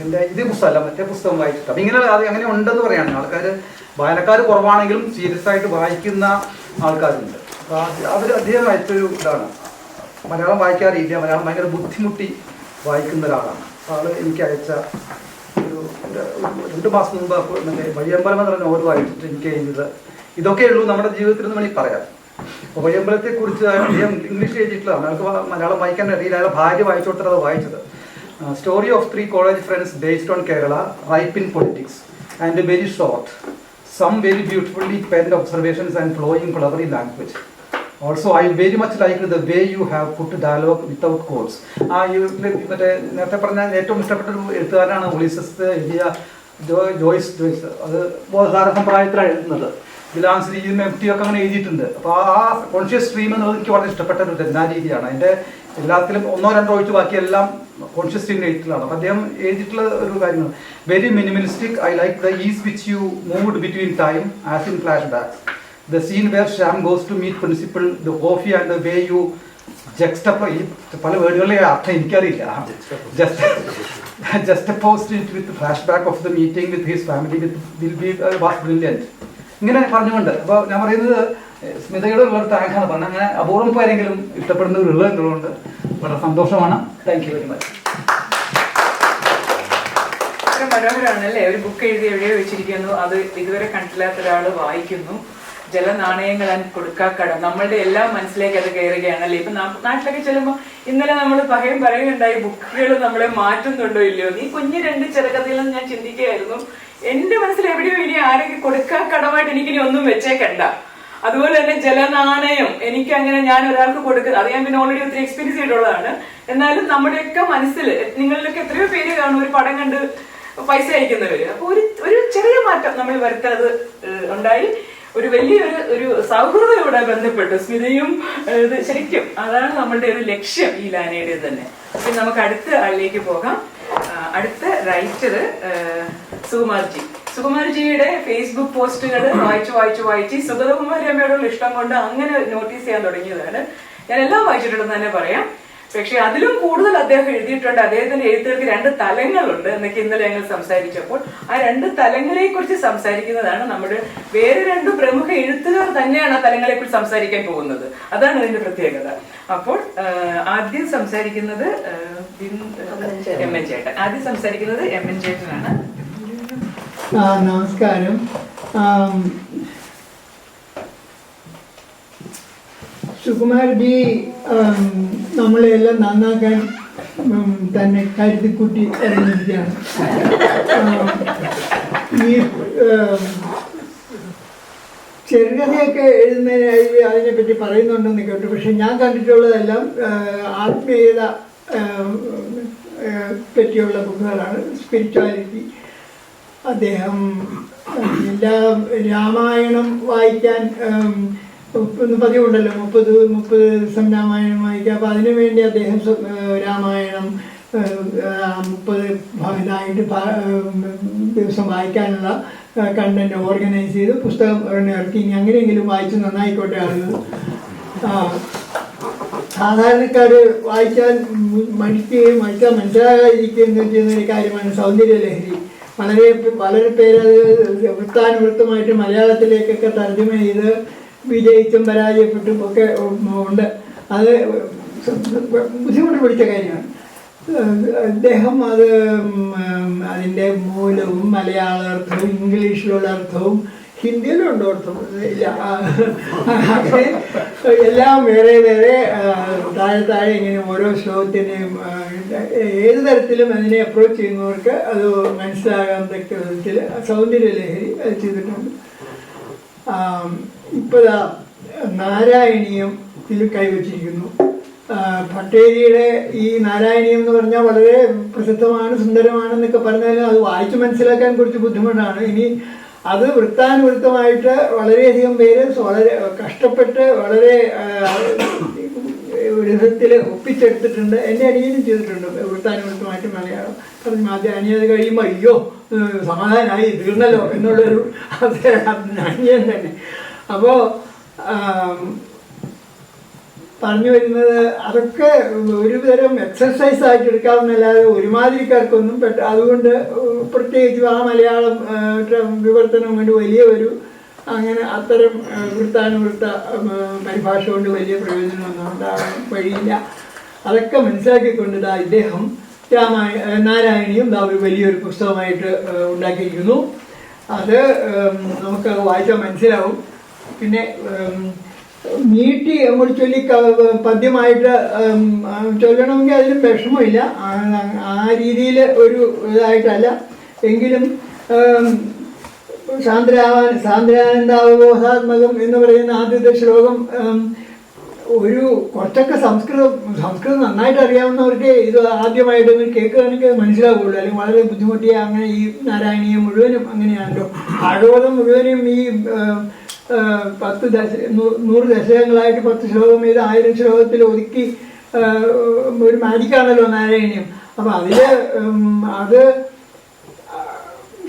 എൻ്റെ ഇതേ പുസ്തകമല്ല, മറ്റേ പുസ്തകം വായിച്ചിട്ട്. അപ്പം ഇങ്ങനെ അത് അങ്ങനെ ഉണ്ടെന്ന് പറയാണ് ആൾക്കാർ. വായനക്കാർ കുറവാണെങ്കിലും സീരിയസ് ആയിട്ട് വായിക്കുന്ന ആൾക്കാരുണ്ട്. അപ്പോൾ അദ്ദേഹം വായിച്ചൊരു ഇതാണ്, മലയാളം വായിക്കാറില്ല, മലയാളം ഭയങ്കര ബുദ്ധിമുട്ടി വായിക്കുന്ന ഒരാളാണ്. ആൾ എനിക്ക് അയച്ച ഒരു 2 മാസം മുമ്പ് മറ്റേ വഴിയമ്പലം എന്ന് പറഞ്ഞ നോവൽ വായിച്ചിട്ട് എനിക്ക് എഴുതിയത് ഇതൊക്കെ ഉള്ളൂ നമ്മുടെ ജീവിതത്തിൽ എന്ന് വേണമെങ്കിൽ പറയാം. അപ്പോൾ വഴിയമ്പലത്തെക്കുറിച്ച് അദ്ദേഹം ഇംഗ്ലീഷിൽ എഴുതിയിട്ടുള്ളതാണ്. അയാൾക്ക് മലയാളം വായിക്കാൻ അറിയില്ല. അയാളെ ഭാര്യ വായിച്ചു കൊടുത്തിട്ട് അത് വായിച്ചത്. Story of 3 college friends based on Kerala, ripe in politics, and very short. Some very beautifully penned observations and flowing cleverly language. Also, I very much liked the way you have put dialogue without quotes. മറ്റേ നേരത്തെ പറഞ്ഞ ഏറ്റവും ഇഷ്ടപ്പെട്ട ഒരു എഴുത്തുകാരനാണ് ഉളിസസ് എഴുതിയ ജോയ്സ്. അത് ബോധധാര സമ്പ്രദായത്തിലാണ് എഴുതുന്നത്. ബിലാൻസ് എംടിയൊക്കെ അങ്ങനെ എഴുതിയിട്ടുണ്ട്. അപ്പോൾ ആ കോൺഷ്യസ് സ്ട്രീം എന്നുള്ളത് എനിക്ക് വളരെ ഇഷ്ടപ്പെട്ട ഒരു രചനാരീതിയാണ്. അതിൻ്റെ എല്ലാത്തിലും 1-2 ഒഴിച്ച് ബാക്കിയെല്ലാം കോൺഷ്യസ് സ്ട്രീം എഴുതിയിട്ടുള്ളതാണ്. അപ്പോൾ അദ്ദേഹം എഴുതിയിട്ടുള്ള ഒരു കാര്യമാണ് very minimalistic. I like the is which you moved between time as in flash backs. The scene where Sham goes to meet principal, the coffee and the way you ഈ പല വേർഡുകളിലെ അർത്ഥം എനിക്കറിയില്ല. juxtaposed it with the flashback of the meeting with his family was brilliant. ഇങ്ങനെ പറഞ്ഞുകൊണ്ട് അപ്പോൾ ഞാൻ പറയുന്നത് സ്മിതയുടെ ഉള്ളൊരു താങ്കാണ് പറഞ്ഞത്. അങ്ങനെ അപൂർവം പേരെങ്കിലും ഇഷ്ടപ്പെടുന്നവരുള്ളത് എന്നുള്ളതുകൊണ്ട് വളരെ സന്തോഷമാണ്. Thank you very much. മനോഹരമാണല്ലേ, ഒരു ബുക്ക് എഴുതി എവിടെയോ വെച്ചിരിക്കുന്നു, അത് ഇതുവരെ കണ്ടില്ലാത്ത ഒരാൾ വായിക്കുന്നു. ജലനാണയങ്ങൾ കൊടുക്കാക്കടം, നമ്മളുടെ എല്ലാം മനസ്സിലേക്ക് അത് കയറുകയാണല്ലേ. ഇപ്പൊ നാട്ടിലൊക്കെ ചെല്ലുമ്പോൾ ഇന്നലെ നമ്മൾ പറയുകയുണ്ടായി, ബുക്കുകൾ നമ്മളെ മാറ്റുന്നുണ്ടോ ഇല്ലയോ. നീ കുഞ്ഞു 2 ചെറുകഥയിലെന്ന് ഞാൻ ചിന്തിക്കുകയായിരുന്നു. എന്റെ മനസ്സിൽ എവിടെയോ ഇനി ആരെങ്കിലും കൊടുക്കാക്കടമായിട്ട് എനിക്കിനി ഒന്നും വെച്ചേക്കണ്ട. അതുപോലെ തന്നെ ജലനാണയം എനിക്ക് അങ്ങനെ ഞാൻ ഒരാൾക്ക് കൊടുക്കുന്നത്, അത് ഞാൻ പിന്നെ ഓൾറെഡി ഒത്തിരി എക്സ്പീരിയൻസ് ചെയ്തിട്ടുള്ളതാണ്. എന്നാലും നമ്മുടെയൊക്കെ മനസ്സിൽ നിങ്ങളിലൊക്കെ എത്രയോ പേര് കാണും ഒരു പടം കണ്ട് പൈസ അയക്കുന്നവര്. അപ്പൊ ഒരു ചെറിയ മാറ്റം നമ്മൾ വരുത്തത് ഉണ്ടായി. ഒരു വലിയൊരു സൗഹൃദം ഇവിടെ ബന്ധപ്പെട്ടു. സ്മിതയും ഇത് ശരിക്കും അതാണ് നമ്മളുടെ ഒരു ലക്ഷ്യം ഈ ലാനയുടെ തന്നെ. പിന്നെ നമുക്ക് അടുത്ത ആളിലേക്ക് പോകാം. അടുത്ത റൈറ്റർ സുകുമാർജിയുടെ ഫേസ്ബുക്ക് പോസ്റ്റുകൾ വായിച്ച് സുഗതകുമാരി അമ്മയോടുള്ള ഇഷ്ടം കൊണ്ട് അങ്ങനെ നോട്ടീസ് ചെയ്യാൻ തുടങ്ങിയതാണ്. ഞാൻ എല്ലാം വായിച്ചിട്ടുണ്ടെന്ന് തന്നെ പറയാം. പക്ഷെ അതിലും കൂടുതൽ അദ്ദേഹം എഴുതിയിട്ടുണ്ട്. അദ്ദേഹത്തിന്റെ എഴുത്തുകൾക്ക് 2 തലങ്ങളുണ്ട് എന്നൊക്കെ ഇന്നലെ ഞങ്ങൾ സംസാരിച്ചപ്പോൾ ആ 2 തലങ്ങളെ കുറിച്ച് സംസാരിക്കുന്നതാണ്. നമ്മുടെ വേറെ 2 പ്രമുഖ എഴുത്തുകാർ തന്നെയാണ് ആ തലങ്ങളെ കുറിച്ച് സംസാരിക്കാൻ പോകുന്നത്. അതാണ് അതിന്റെ പ്രത്യേകത. അപ്പോൾ ആദ്യം സംസാരിക്കുന്നത് എം എൻ ചേട്ടനാണ്. നമസ്കാരം. സുകുമാർജി നമ്മളെല്ലാം നന്നാക്കാൻ തന്നെ കരുതിക്കൂട്ടി ഇറങ്ങിയിരിക്കുകയാണ്. ഈ ചെറുകഥയൊക്കെ എഴുതുന്നതിനായി അതിനെപ്പറ്റി പറയുന്നുണ്ടെന്ന് കേട്ടു. പക്ഷെ ഞാൻ കണ്ടിട്ടുള്ളതെല്ലാം ആത്മീയത പറ്റിയുള്ള ബുക്കുകളാണ്. സ്പിരിച്വാലിറ്റി. അദ്ദേഹം എല്ലാം രാമായണം വായിക്കാൻ പതിവുണ്ടല്ലോ, 30 ദിവസം രാമായണം വായിക്കുക. അപ്പോൾ അതിനുവേണ്ടി അദ്ദേഹം രാമായണം 30 ഇതായിട്ട് ദിവസം വായിക്കാനുള്ള കണ്ടന്റ് ഓർഗനൈസ് ചെയ്ത് പുസ്തകം ഇറക്കി. ഇനി അങ്ങനെയെങ്കിലും വായിച്ച് നന്നായിക്കോട്ടെ ആളുകൾ. സാധാരണക്കാർ വായിക്കാൻ മടിക്കുകയും വായിക്കാൻ മനസ്സിലാകാതിരിക്കുകയും ചെയ്യുന്ന ഒരു കാര്യമാണ് സൗന്ദര്യലഹരി. വളരെ പേരത് വൃത്താനുവൃത്തമായിട്ട് മലയാളത്തിലേക്കൊക്കെ തർജ്ജമ ചെയ്ത് വിജയിച്ചും പരാജയപ്പെട്ടും ഒക്കെ ഉണ്ട്. അത് ബുദ്ധിമുട്ട് പിടിച്ച കാര്യമാണ്. അദ്ദേഹം അതിൻ്റെ മൂലവും മലയാള അർത്ഥവും ഇംഗ്ലീഷിലുള്ള അർത്ഥവും ഹിന്ദിയിലുണ്ട് അർത്ഥം ഇല്ല, അങ്ങനെ എല്ലാം വേറെ വേറെ താഴെ ഇങ്ങനെ ഓരോ ശ്ലോകത്തിനെയും ഏത് തരത്തിലും അതിനെ അപ്രോച്ച് ചെയ്യുന്നവർക്ക് അത് മനസ്സിലാകാൻ തക്ക വിധത്തിൽ സൗന്ദര്യലഹരി അത് ചെയ്തിട്ടുണ്ട്. ഇപ്പോഴാ നാരായണീയത്തിൽ കൈവച്ചിരിക്കുന്നു. ഭട്ടേരിയുടെ ഈ നാരായണീയം എന്ന് പറഞ്ഞാൽ വളരെ പ്രസിദ്ധമാണ്, സുന്ദരമാണെന്നൊക്കെ പറഞ്ഞാലും അത് വായിച്ച് മനസ്സിലാക്കാൻ കുറച്ച് ബുദ്ധിമുട്ടാണ്. ഇനി അത് വൃത്താനുവൃത്തമായിട്ട് വളരെയധികം പേര് വളരെ കഷ്ടപ്പെട്ട് വളരെ വിധത്തിൽ ഒപ്പിച്ചെടുത്തിട്ടുണ്ട്. എൻ്റെ അനിയനും ചെയ്തിട്ടുണ്ട് വൃത്താനുവൃത്തമായിട്ട് മലയാളം. പറഞ്ഞു ആദ്യം അനിയത് കഴിയുമ്പോൾ അയ്യോ സമാധാനമായി തീർന്നല്ലോ എന്നുള്ളൊരു അനിയൻ തന്നെ. അപ്പോൾ പറഞ്ഞു വരുന്നത് അതൊക്കെ ഒരു തരം എക്സർസൈസ് ആയിട്ട് എടുക്കാവുന്നല്ലാതെ ഒരുമാതിരിക്കാർക്കൊന്നും അതുകൊണ്ട് പ്രത്യേകിച്ച് ആ മലയാളം വിവർത്തനം കൊണ്ട് വലിയ അങ്ങനെ അത്തരം വൃത്താനുവൃത്ത പരിഭാഷ കൊണ്ട് വലിയ പ്രയോജനമൊന്നും ഉണ്ടാകാൻ വഴിയില്ല. അതൊക്കെ മനസ്സിലാക്കിക്കൊണ്ട് ഇദ്ദേഹം നാരായണീയം വലിയൊരു പുസ്തകമായിട്ട് ഉണ്ടാക്കിയിരിക്കുന്നു. അത് നമുക്ക് വായിച്ചാൽ മനസ്സിലാവും. പിന്നെ നീട്ടി അങ്ങോട്ട് ചൊല്ലി പദ്യമായിട്ട് ചൊല്ലണമെങ്കിൽ അതിനും വിഷമമില്ല. ആ രീതിയിൽ ഒരു ഇതായിട്ടല്ല. എങ്കിലും സാന്ദ്രാനന്ദാവബോധാത്മകം എന്ന് പറയുന്ന ആദ്യത്തെ ശ്ലോകം കുറച്ചൊക്കെ സംസ്കൃതം നന്നായിട്ട് അറിയാവുന്നവർക്ക് ഇത് ആദ്യമായിട്ടൊന്ന് കേൾക്കുകയാണെങ്കിൽ മനസ്സിലാവുള്ളൂ. അല്ലെങ്കിൽ വളരെ ബുദ്ധിമുട്ടിയ അങ്ങനെ ഈ നാരായണീയം മുഴുവനും അങ്ങനെയാണല്ലോ. ഭാഗവതം മുഴുവനും ഈ 100 ദശകങ്ങളായിട്ട് 10 ശ്ലോകം ചെയ്ത് 1000 ശ്ലോകത്തിൽ ഒതുക്കി ഒരു മാജിക്കാണല്ലോ നാരായണീയം. അപ്പം അത്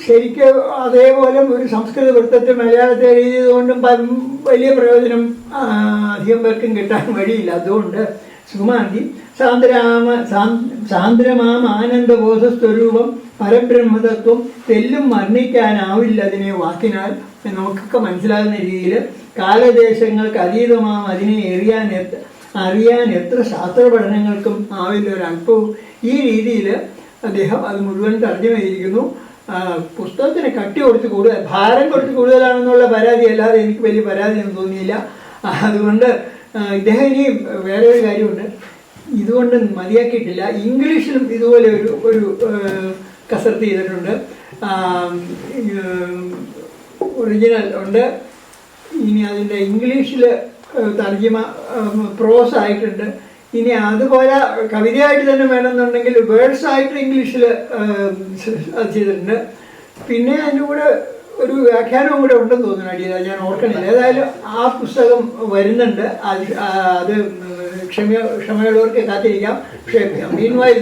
ശരിക്കും അതേപോലെ ഒരു സംസ്കൃത വൃത്തത്തിൽ മലയാളത്തിൽ എഴുതിയതുകൊണ്ടും വലിയ പ്രയോജനം അധികം പേർക്കും കിട്ടാൻ വഴിയില്ല. അതുകൊണ്ട് സുകുമാരജി സാന്ദ്രമാം ആനന്ദബോധ സ്വരൂപം പരബ്രഹ്മതത്വം തെല്ലും വർണ്ണിക്കാനാവില്ല അതിനെ വാക്കിനാൽ നമുക്കൊക്കെ മനസ്സിലാകുന്ന രീതിയിൽ കാലദേശങ്ങൾക്ക് അതീതമാം അതിനെ അറിയാൻ എത്ര ശാസ്ത്ര പഠനങ്ങൾക്കും ആവില്ല ഒരല്പവും. ഈ രീതിയിൽ അദ്ദേഹം അത് മുഴുവൻ തർജ്ജമ ചെയ്തിരിക്കുന്നു. പുസ്തകത്തിന് കട്ടി കൊടുത്ത് കൂടുതൽ, ഭാരം കൊടുത്ത് കൂടുതലാണെന്നുള്ള പരാതി അല്ലാതെ എനിക്ക് വലിയ പരാതിയൊന്നും തോന്നിയില്ല. അതുകൊണ്ട് ഇദ്ദേഹം ഇനി വേറെ ഒരു കാര്യമുണ്ട്, ഇതുകൊണ്ട് മതിയാക്കിയിട്ടില്ല. ഇംഗ്ലീഷിലും ഇതുപോലെ ഒരു കസർത്ത് ചെയ്തിട്ടുണ്ട്. ഒറിജിനൽ ഉണ്ട്. ഇനി അതിൻ്റെ ഇംഗ്ലീഷിൽ തർജ്ജിമ പ്രോസ് ആയിട്ടുണ്ട്. ഇനി അതുപോലെ കവിതയായിട്ട് തന്നെ വേണമെന്നുണ്ടെങ്കിൽ വേർഡ്സ് ആയിട്ട് ഇംഗ്ലീഷിൽ അത് ചെയ്തിട്ടുണ്ട്. പിന്നെ അതിൻ്റെ കൂടെ ഒരു വ്യാഖ്യാനവും കൂടെ ഉണ്ടെന്ന് തോന്നുന്നു അടിയത്, ഞാൻ ഓർക്കണില്ല. ഏതായാലും ആ പുസ്തകം വരുന്നുണ്ട്. അത് ക്ഷമയുള്ളവർക്ക് കാത്തിരിക്കാം. പക്ഷേ മീൻവൈൽ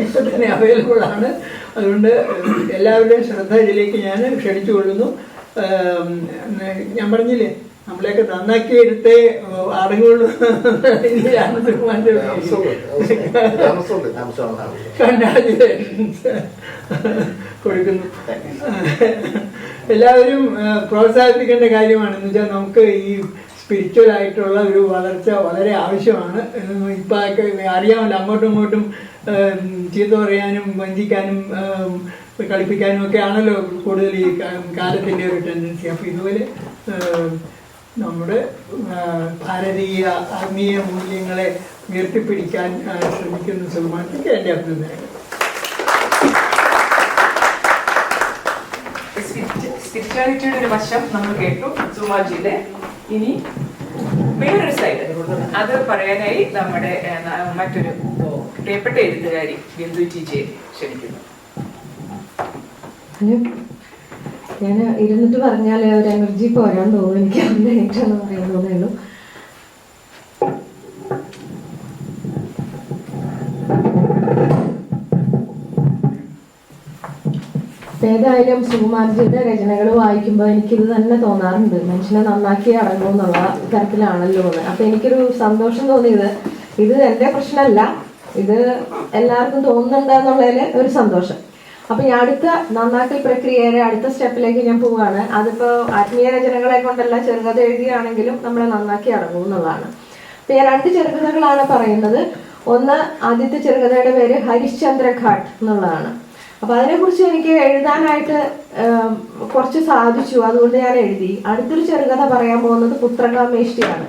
ഇപ്പം തന്നെ അവൈലബിൾ ആണ്. അതുകൊണ്ട് എല്ലാവരുടെയും ശ്രദ്ധ ഇതിലേക്ക് ഞാൻ ക്ഷണിച്ചുകൊള്ളുന്നു. ഞാൻ പറഞ്ഞില്ലേ, നമ്മളെയൊക്കെ നന്നാക്കി എടുത്തേ അടങ്ങുള്ളൂ. കൺഗ്രാജുലേഷൻസ് കൊടുക്കുന്നു. എല്ലാവരും പ്രോത്സാഹിപ്പിക്കേണ്ട കാര്യമാണ്. എന്ന് വെച്ചാൽ നമുക്ക് ഈ സ്പിരിച്വൽ ആയിട്ടുള്ള ഒരു വളർച്ച വളരെ ആവശ്യമാണ്. ഇപ്പം അറിയാമല്ലോ, അങ്ങോട്ടും ഇങ്ങോട്ടും ചീത്ത പറയാനും വഞ്ചിക്കാനും കളിപ്പിക്കാനും ഒക്കെ ആണല്ലോ കൂടുതൽ ഈ കാലത്തിൻ്റെ ഒരു ടെൻഡൻസി. അപ്പോൾ ഇതുപോലെ നമ്മുടെ ഭാരതീയ ആത്മീയ മൂല്യങ്ങളെ ഉയർത്തിപ്പിടിക്കാൻ ശ്രമിക്കുന്ന സുകുമാരത്തിക്ക് എൻ്റെ അഭിനന്ദനങ്ങൾ. സ്പിരിച്വാലിറ്റിയുടെ ഒരു വശം നമ്മൾ കേട്ടു സുകുമാർജിയുടെ. ഇനി വേറൊരു സൈഡ് അത് പറയാനായി നമ്മുടെ മറ്റൊരു പ്രിയപ്പെട്ട എഴുത്തുകാരി ബിന്ദു ടീച്ചയെ ക്ഷണിക്കുന്നു. ഞാൻ ഇരുന്നിട്ട് പറഞ്ഞാൽ ഒരു എനർജി പോരാൻ തോന്നുന്നു. എനിക്ക് അതിൻ്റെ ഏറ്റവും പറയാൻ തോന്നുന്നു. ഏതായാലും സുകുമാർജിയുടെ രചനകൾ വായിക്കുമ്പോൾ എനിക്കിത് തന്നെ തോന്നാറുണ്ട്, മനുഷ്യനെ നന്നാക്കി അടങ്ങും എന്നുള്ള തരത്തിലാണല്ലോ എന്ന്. അപ്പൊ എനിക്കൊരു സന്തോഷം തോന്നിയത്, ഇത് എൻ്റെ പ്രശ്നമല്ല, ഇത് എല്ലാവർക്കും തോന്നുന്നുണ്ട് എന്നുള്ളതിൽ ഒരു സന്തോഷം. അപ്പൊ ഈ അടുത്ത നന്നാക്കൽ പ്രക്രിയയുടെ അടുത്ത സ്റ്റെപ്പിലേക്ക് ഞാൻ പോവുകയാണ്. അതിപ്പോ ആത്മീയ രചനകളെ കൊണ്ടല്ല, ചെറുകഥ എഴുതിയാണെങ്കിലും നമ്മളെ നന്നാക്കി അടങ്ങും എന്നുള്ളതാണ്. അപ്പൊ ഞാൻ 2 ചെറുകഥകളാണ് പറയുന്നത്. ഒന്ന്, ആദ്യത്തെ ചെറുകഥയുടെ പേര് ഹരിശ്ചന്ദ്ര ഘാട്ട് എന്നുള്ളതാണ്. അപ്പൊ അതിനെക്കുറിച്ച് എനിക്ക് എഴുതാനായിട്ട് കുറച്ച് സാധിച്ചു, അതുകൊണ്ട് ഞാൻ എഴുതി. അടുത്തൊരു ചെറുകഥ പറയാൻ പോകുന്നത് പുത്രകാമേഷ്ടിയാണ്.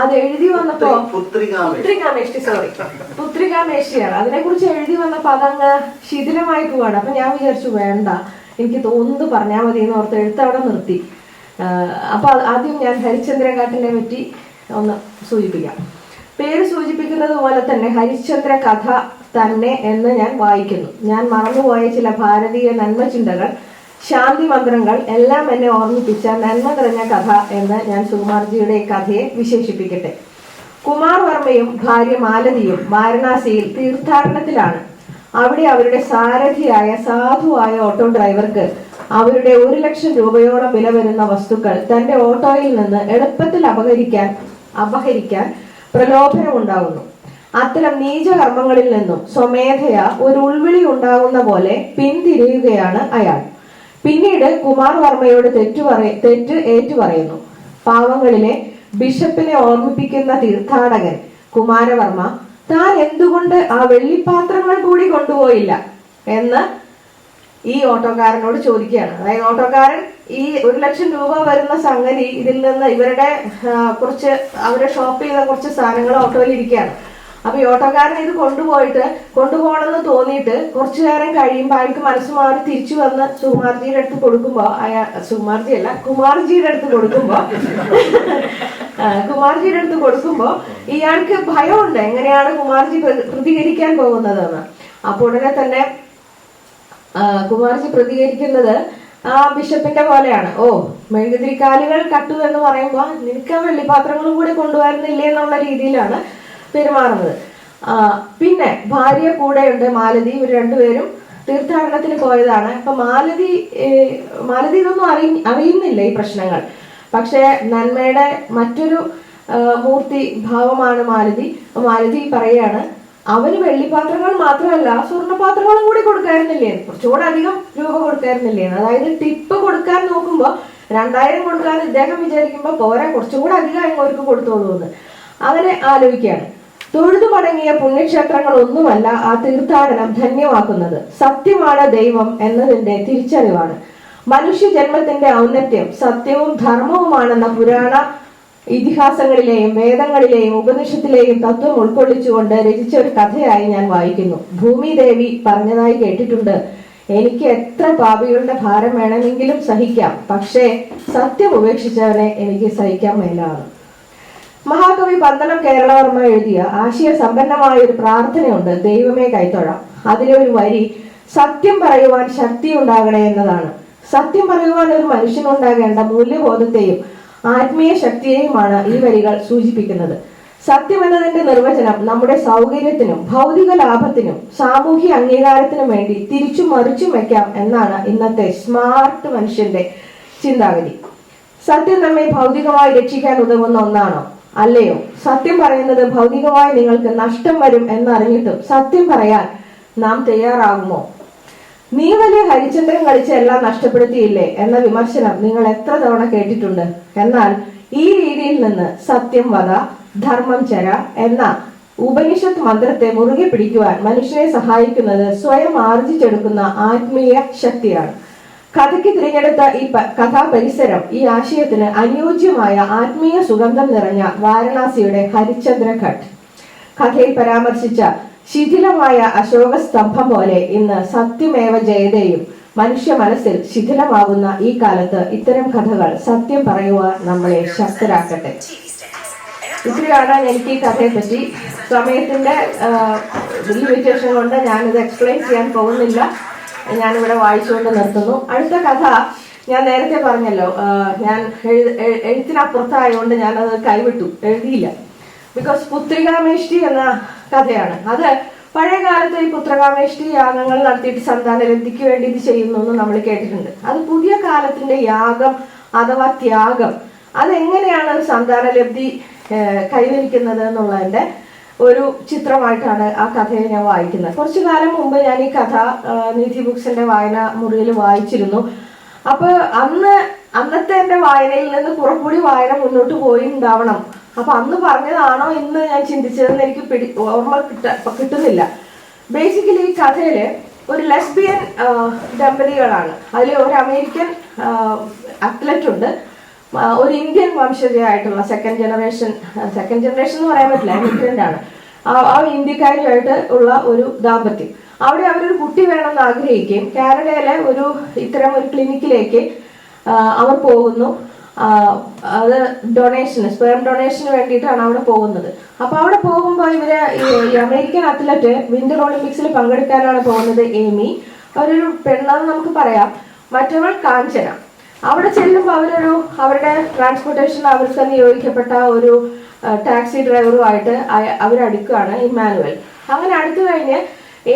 അത് എഴുതി വന്നപ്പോ പുത്രികാമേഷ്ടിയാണ്. അതിനെക്കുറിച്ച് എഴുതി വന്നപ്പോ അതങ്ങ് ശിഥിലമായി പോവാണ്. അപ്പൊ ഞാൻ വിചാരിച്ചു വേണ്ട, എനിക്ക് തോന്നുന്നത് പറഞ്ഞാൽ മതി എന്ന് ഓർത്ത് എഴുത്തവിടെ നിർത്തി. അപ്പൊ ആദ്യം ഞാൻ ഹരിശ്ചന്ദ്രഘാട്ടിനെ പറ്റി ഒന്ന് സൂചിപ്പിക്കാം. പേര് സൂചിപ്പിക്കുന്നത് പോലെ തന്നെ ഹരിശ്ചന്ദ്ര കഥ തന്നെ എന്ന് ഞാൻ വായിക്കുന്നു. ഞാൻ മറന്നുപോയ ചില ഭാരതീയ നന്മചിന്തകൾ, ശാന്തി മന്ത്രങ്ങൾ എല്ലാം എന്നെ ഓർമ്മിപ്പിച്ച നന്മ നിറഞ്ഞ കഥ എന്ന് ഞാൻ സുകുമാർജിയുടെ കഥയെ വിശേഷിപ്പിക്കട്ടെ. കുമാർ വർമ്മയും ഭാര്യ മാലതിയും വാരണാസിയിൽ തീർത്ഥാടനത്തിലാണ്. അവിടെ അവരുടെ സാരഥിയായ സാധുവായ ഓട്ടോ ഡ്രൈവർക്ക് അവരുടെ 1 ലക്ഷം രൂപയോളം വില വരുന്ന വസ്തുക്കൾ തന്റെ ഓട്ടോയിൽ നിന്ന് എളുപ്പത്തിൽ അപഹരിക്കാൻ പ്രലോഭനമുണ്ടാകുന്നു. അത്തരം നീചകർമ്മങ്ങളിൽ നിന്നും സ്വമേധയാ ഒരു ഉൾവിളി ഉണ്ടാകുന്ന പോലെ പിന്തിരിയുകയാണ് അയാൾ. പിന്നീട് കുമാർ വർമ്മയോട് തെറ്റ് ഏറ്റുപറയുന്നു. പാവങ്ങളിലെ ബിഷപ്പിനെ ഓർമ്മിപ്പിക്കുന്ന തീർത്ഥാടകൻ കുമാരവർമ്മ താൻ എന്തുകൊണ്ട് ആ വെള്ളിപ്പാത്രങ്ങൾ കൂടി കൊണ്ടുപോയില്ല എന്ന് ഈ ഓട്ടോക്കാരനോട് ചോദിക്കുകയാണ്. അതായത് ഓട്ടോക്കാരൻ ഈ 1 ലക്ഷം രൂപ വരുന്ന സംഗതി, ഇതിൽ നിന്ന് ഇവരുടെ അവരെ ഷോപ്പ് ചെയ്ത കുറച്ച് സാധനങ്ങൾ ഓട്ടോയിൽ ഇരിക്കുകയാണ്. അപ്പൊ ഈ ഓട്ടോക്കാരൻ ഇത് കൊണ്ടുപോകണമെന്ന് തോന്നിയിട്ട് കുറച്ചു നേരം കഴിയുമ്പോൾ അയാൾക്ക് മനസ്സ് മാറി തിരിച്ചു വന്ന് കുമാർജിയുടെ അടുത്ത് കൊടുക്കുമ്പോ ഇയാൾക്ക് ഭയമുണ്ട്, എങ്ങനെയാണ് കുമാർജി പ്രതികരിക്കാൻ പോകുന്നതെന്ന്. അപ്പൊ ഉടനെ തന്നെ കുമാർജി പ്രതികരിക്കുന്നത് ആ ബിഷപ്പിന്റെ പോലെയാണ്. മെഴുകുതിരിക്കാലുകൾ കട്ടു എന്ന് പറയുമ്പോ നിനക്ക് ആ വെള്ളിപ്പാത്രങ്ങളും കൂടി കൊണ്ടുവരുന്നില്ലേ എന്നുള്ള രീതിയിലാണ് പെരുമാറുന്നത്. പിന്നെ ഭാര്യ കൂടെയുണ്ട്, മാലതി. ഇവർ രണ്ടുപേരും തീർത്ഥാടനത്തിന് പോയതാണ്. അപ്പൊ മാലതി ഇതൊന്നും അറിയുന്നില്ല ഈ പ്രശ്നങ്ങൾ. പക്ഷെ നന്മയുടെ മറ്റൊരു മൂർത്തി ഭാവമാണ് മാലതി. മാലതി പറയാണ്, അവന് വെള്ളിപ്പാത്രങ്ങൾ മാത്രമല്ല സ്വർണ്ണപാത്രങ്ങളും കൂടി കൊടുക്കായിരുന്നില്ലേ, കുറച്ചുകൂടെ അധികം രൂപ കൊടുക്കായിരുന്നില്ലേ. അതായത് ടിപ്പ് കൊടുക്കാൻ നോക്കുമ്പോൾ 2000 കൊടുക്കാൻ ഇദ്ദേഹം വിചാരിക്കുമ്പോൾ പോരാ, കുറച്ചും കൂടെ അധികം അവർക്ക് കൊടുത്തോളൂ എന്ന് അങ്ങനെ ആലോചിക്കുകയാണ്. തൊഴുതു മടങ്ങിയ പുണ്യക്ഷേത്രങ്ങളൊന്നുമല്ല ആ തീർത്ഥാടനം ധന്യമാക്കുന്നത്. സത്യമാണ് ദൈവം എന്നതിന്റെ തിരിച്ചറിവാണ്. മനുഷ്യ ജന്മത്തിന്റെ ഔന്നത്യം സത്യവും ധർമ്മവുമാണെന്ന പുരാണ ഇതിഹാസങ്ങളിലെയും വേദങ്ങളിലെയും ഉപനിഷത്തിലെയും തത്വം ഉൾക്കൊള്ളിച്ചുകൊണ്ട് രചിച്ച ഒരു കഥയായി ഞാൻ വായിക്കുന്നു. ഭൂമിദേവി പറഞ്ഞതായി കേട്ടിട്ടുണ്ട്, എനിക്ക് എത്ര പാപികളുടെ ഭാരം വേണമെങ്കിലും സഹിക്കാം, പക്ഷേ സത്യം ഉപേക്ഷിച്ചവനെ എനിക്ക് സഹിക്കാൻ മേലാണ്. മഹാകവി പന്തളം കേരളവർമ്മ എഴുതിയ ആശയ സമ്പന്നമായ ഒരു പ്രാർത്ഥനയുണ്ട്, ദൈവമേ കൈത്തൊഴാം. അതിലെ ഒരു വരി സത്യം പറയുവാൻ ശക്തി ഉണ്ടാകണേ എന്നതാണ്. സത്യം പറയുവാൻ ഒരു മനുഷ്യനുണ്ടാകേണ്ട മൂല്യബോധത്തെയും ആത്മീയ ശക്തിയെയുമാണ് ഈ വരികൾ സൂചിപ്പിക്കുന്നത്. സത്യം എന്നതിന്റെ നിർവചനം നമ്മുടെ സൗകര്യത്തിനും ഭൗതിക ലാഭത്തിനും സാമൂഹ്യ അംഗീകാരത്തിനും വേണ്ടി തിരിച്ചും മറിച്ചും വെക്കാം എന്നാണ് ഇന്നത്തെ സ്മാർട്ട് മനുഷ്യന്റെ ചിന്താഗതി. സത്യം നമ്മെ ഭൗതികമായി രക്ഷിക്കാൻ ഉതകുന്ന ഒന്നാണോ? അല്ലയോ? സത്യം പറയുന്നത് ഭൗതികമായി നിങ്ങൾക്ക് നഷ്ടം വരും എന്നറിഞ്ഞിട്ടും സത്യം പറയാൻ നാം തയ്യാറാകുമോ? നീ വലിയ ഹരിചന്ദ്രൻ കളിച്ച് എല്ലാം നഷ്ടപ്പെടുത്തിയില്ലേ എന്ന വിമർശനം നിങ്ങൾ എത്ര തവണ കേട്ടിട്ടുണ്ട്? എന്നാൽ ഈ രീതിയിൽ നിന്ന് സത്യം വധ ധർമ്മം ചര എന്ന ഉപനിഷത്ത് മന്ത്രത്തെ മുറുകെ പിടിക്കുവാൻ മനുഷ്യനെ സഹായിക്കുന്നത് സ്വയം ആർജിച്ചെടുക്കുന്ന ആത്മീയ ശക്തിയാണ്. കഥയ്ക്ക് തിരഞ്ഞെടുത്ത ഈ കഥാപരിസരം ഈ ആശയത്തിന് അനുയോജ്യമായ ആത്മീയ സുഗന്ധം നിറഞ്ഞ വാരണാസിയുടെ ഹരിചന്ദ്രഘട്ട്. കഥയിൽ പരാമർശിച്ച ശിഥിലമായ അശോക സ്തംഭം പോലെ ഇന്ന് സത്യമേവ ജയതയും മനുഷ്യ മനസ്സിൽ ശിഥിലമാകുന്ന ഈ കാലത്ത് ഇത്തരം കഥകൾ സത്യം പറയുവാൻ നമ്മളെ ശക്തരാക്കട്ടെ. ഇത്രയാണ് എനിക്ക് ഈ കഥയെ പറ്റി. സമയത്തിന്റെ ലിമിറ്റേഷൻ കൊണ്ട് ഞാനിത് എക്സ്പ്ലെയിൻ ചെയ്യാൻ പോകുന്നില്ല, ഞാനിവിടെ വായിച്ചുകൊണ്ട് നിർത്തുന്നു. അടുത്ത കഥ ഞാൻ നേരത്തെ പറഞ്ഞല്ലോ, ഞാൻ എഴുത്തിനപ്പുറത്തായതുകൊണ്ട് ഞാനത് കൈവിട്ടു, എഴുതിയില്ല. ബിക്കോസ് പുത്രികാമേഷ്ടി എന്ന കഥയാണ്. അത് പഴയ കാലത്ത് ഈ പുത്രകാമേഷ്ടി യാഗങ്ങൾ നടത്തിയിട്ട് സന്താനലബ്ധിക്ക് വേണ്ടി ഇത് ചെയ്യുന്നു എന്ന് നമ്മൾ കേട്ടിട്ടുണ്ട്. അത് പുതിയ കാലത്തിന്റെ യാഗം അഥവാ ത്യാഗം, അതെങ്ങനെയാണ് സന്താനലബ്ധി കൈവരിക്കുന്നത് എന്നുള്ളതിന്റെ ഒരു ചിത്രമായിട്ടാണ് ആ കഥയെ ഞാൻ വായിക്കുന്നത്. കുറച്ചു കാലം മുമ്പ് ഞാൻ ഈ കഥ നിധി ബുക്സിന്റെ വായന മുറിയിൽ വായിച്ചിരുന്നു. അപ്പൊ അന്നത്തെ എന്റെ വായനയിൽ നിന്ന് കുറച്ചുകൂടി വായന മുന്നോട്ട് പോയി ഉണ്ടാവണം. അപ്പൊ അന്ന് പറഞ്ഞതാണോ ഇന്ന് ഞാൻ ചിന്തിച്ചതെന്ന് എനിക്ക് ഓർമ്മ കിട്ടുന്നില്ല. ബേസിക്കലി ഈ കഥയില് ഒരു ലെസ്ബിയൻ ദമ്പതികളാണ്. അതിൽ ഒരു അമേരിക്കൻ അത്ലറ്റ് ഉണ്ട്, ഒരു ഇന്ത്യൻ വംശജയായിട്ടുള്ള സെക്കൻഡ് ജനറേഷൻ എന്ന് പറയാൻ പറ്റില്ല, ഇമിഗ്രന്റ് ആണ്. ആ ഇന്ത്യക്കാരുമായിട്ട് ഉള്ള ഒരു ദാമ്പത്യം. അവിടെ അവരൊരു കുട്ടി വേണമെന്ന് ആഗ്രഹിക്കുകയും കാനഡയിലെ ഇത്തരം ഒരു ക്ലിനിക്കിലേക്ക് അവർ പോകുന്നു. അത് സ്പെർം ഡൊണേഷന് വേണ്ടിയിട്ടാണ് അവിടെ പോകുന്നത്. അപ്പൊ അവിടെ പോകുമ്പോൾ ഇവര് ഈ അമേരിക്കൻ അത്ലറ്റ് വിന്റർ ഒളിമ്പിക്സിൽ പങ്കെടുക്കാനാണ് പോകുന്നത്. ഏമി അവരൊരു പെണ്ണെന്ന് നമുക്ക് പറയാം, മറ്റവൾ കാഞ്ചന. അവിടെ ചെല്ലുമ്പോൾ അവരുടെ ട്രാൻസ്പോർട്ടേഷൻ അവർക്ക് നിയോഗിക്കപ്പെട്ട ഒരു ടാക്സി ഡ്രൈവറുമായിട്ട് അവരടുക്കുകയാണ്, ഇമ്മാനുവൽ. അങ്ങനെ അടുത്തു കഴിഞ്ഞ്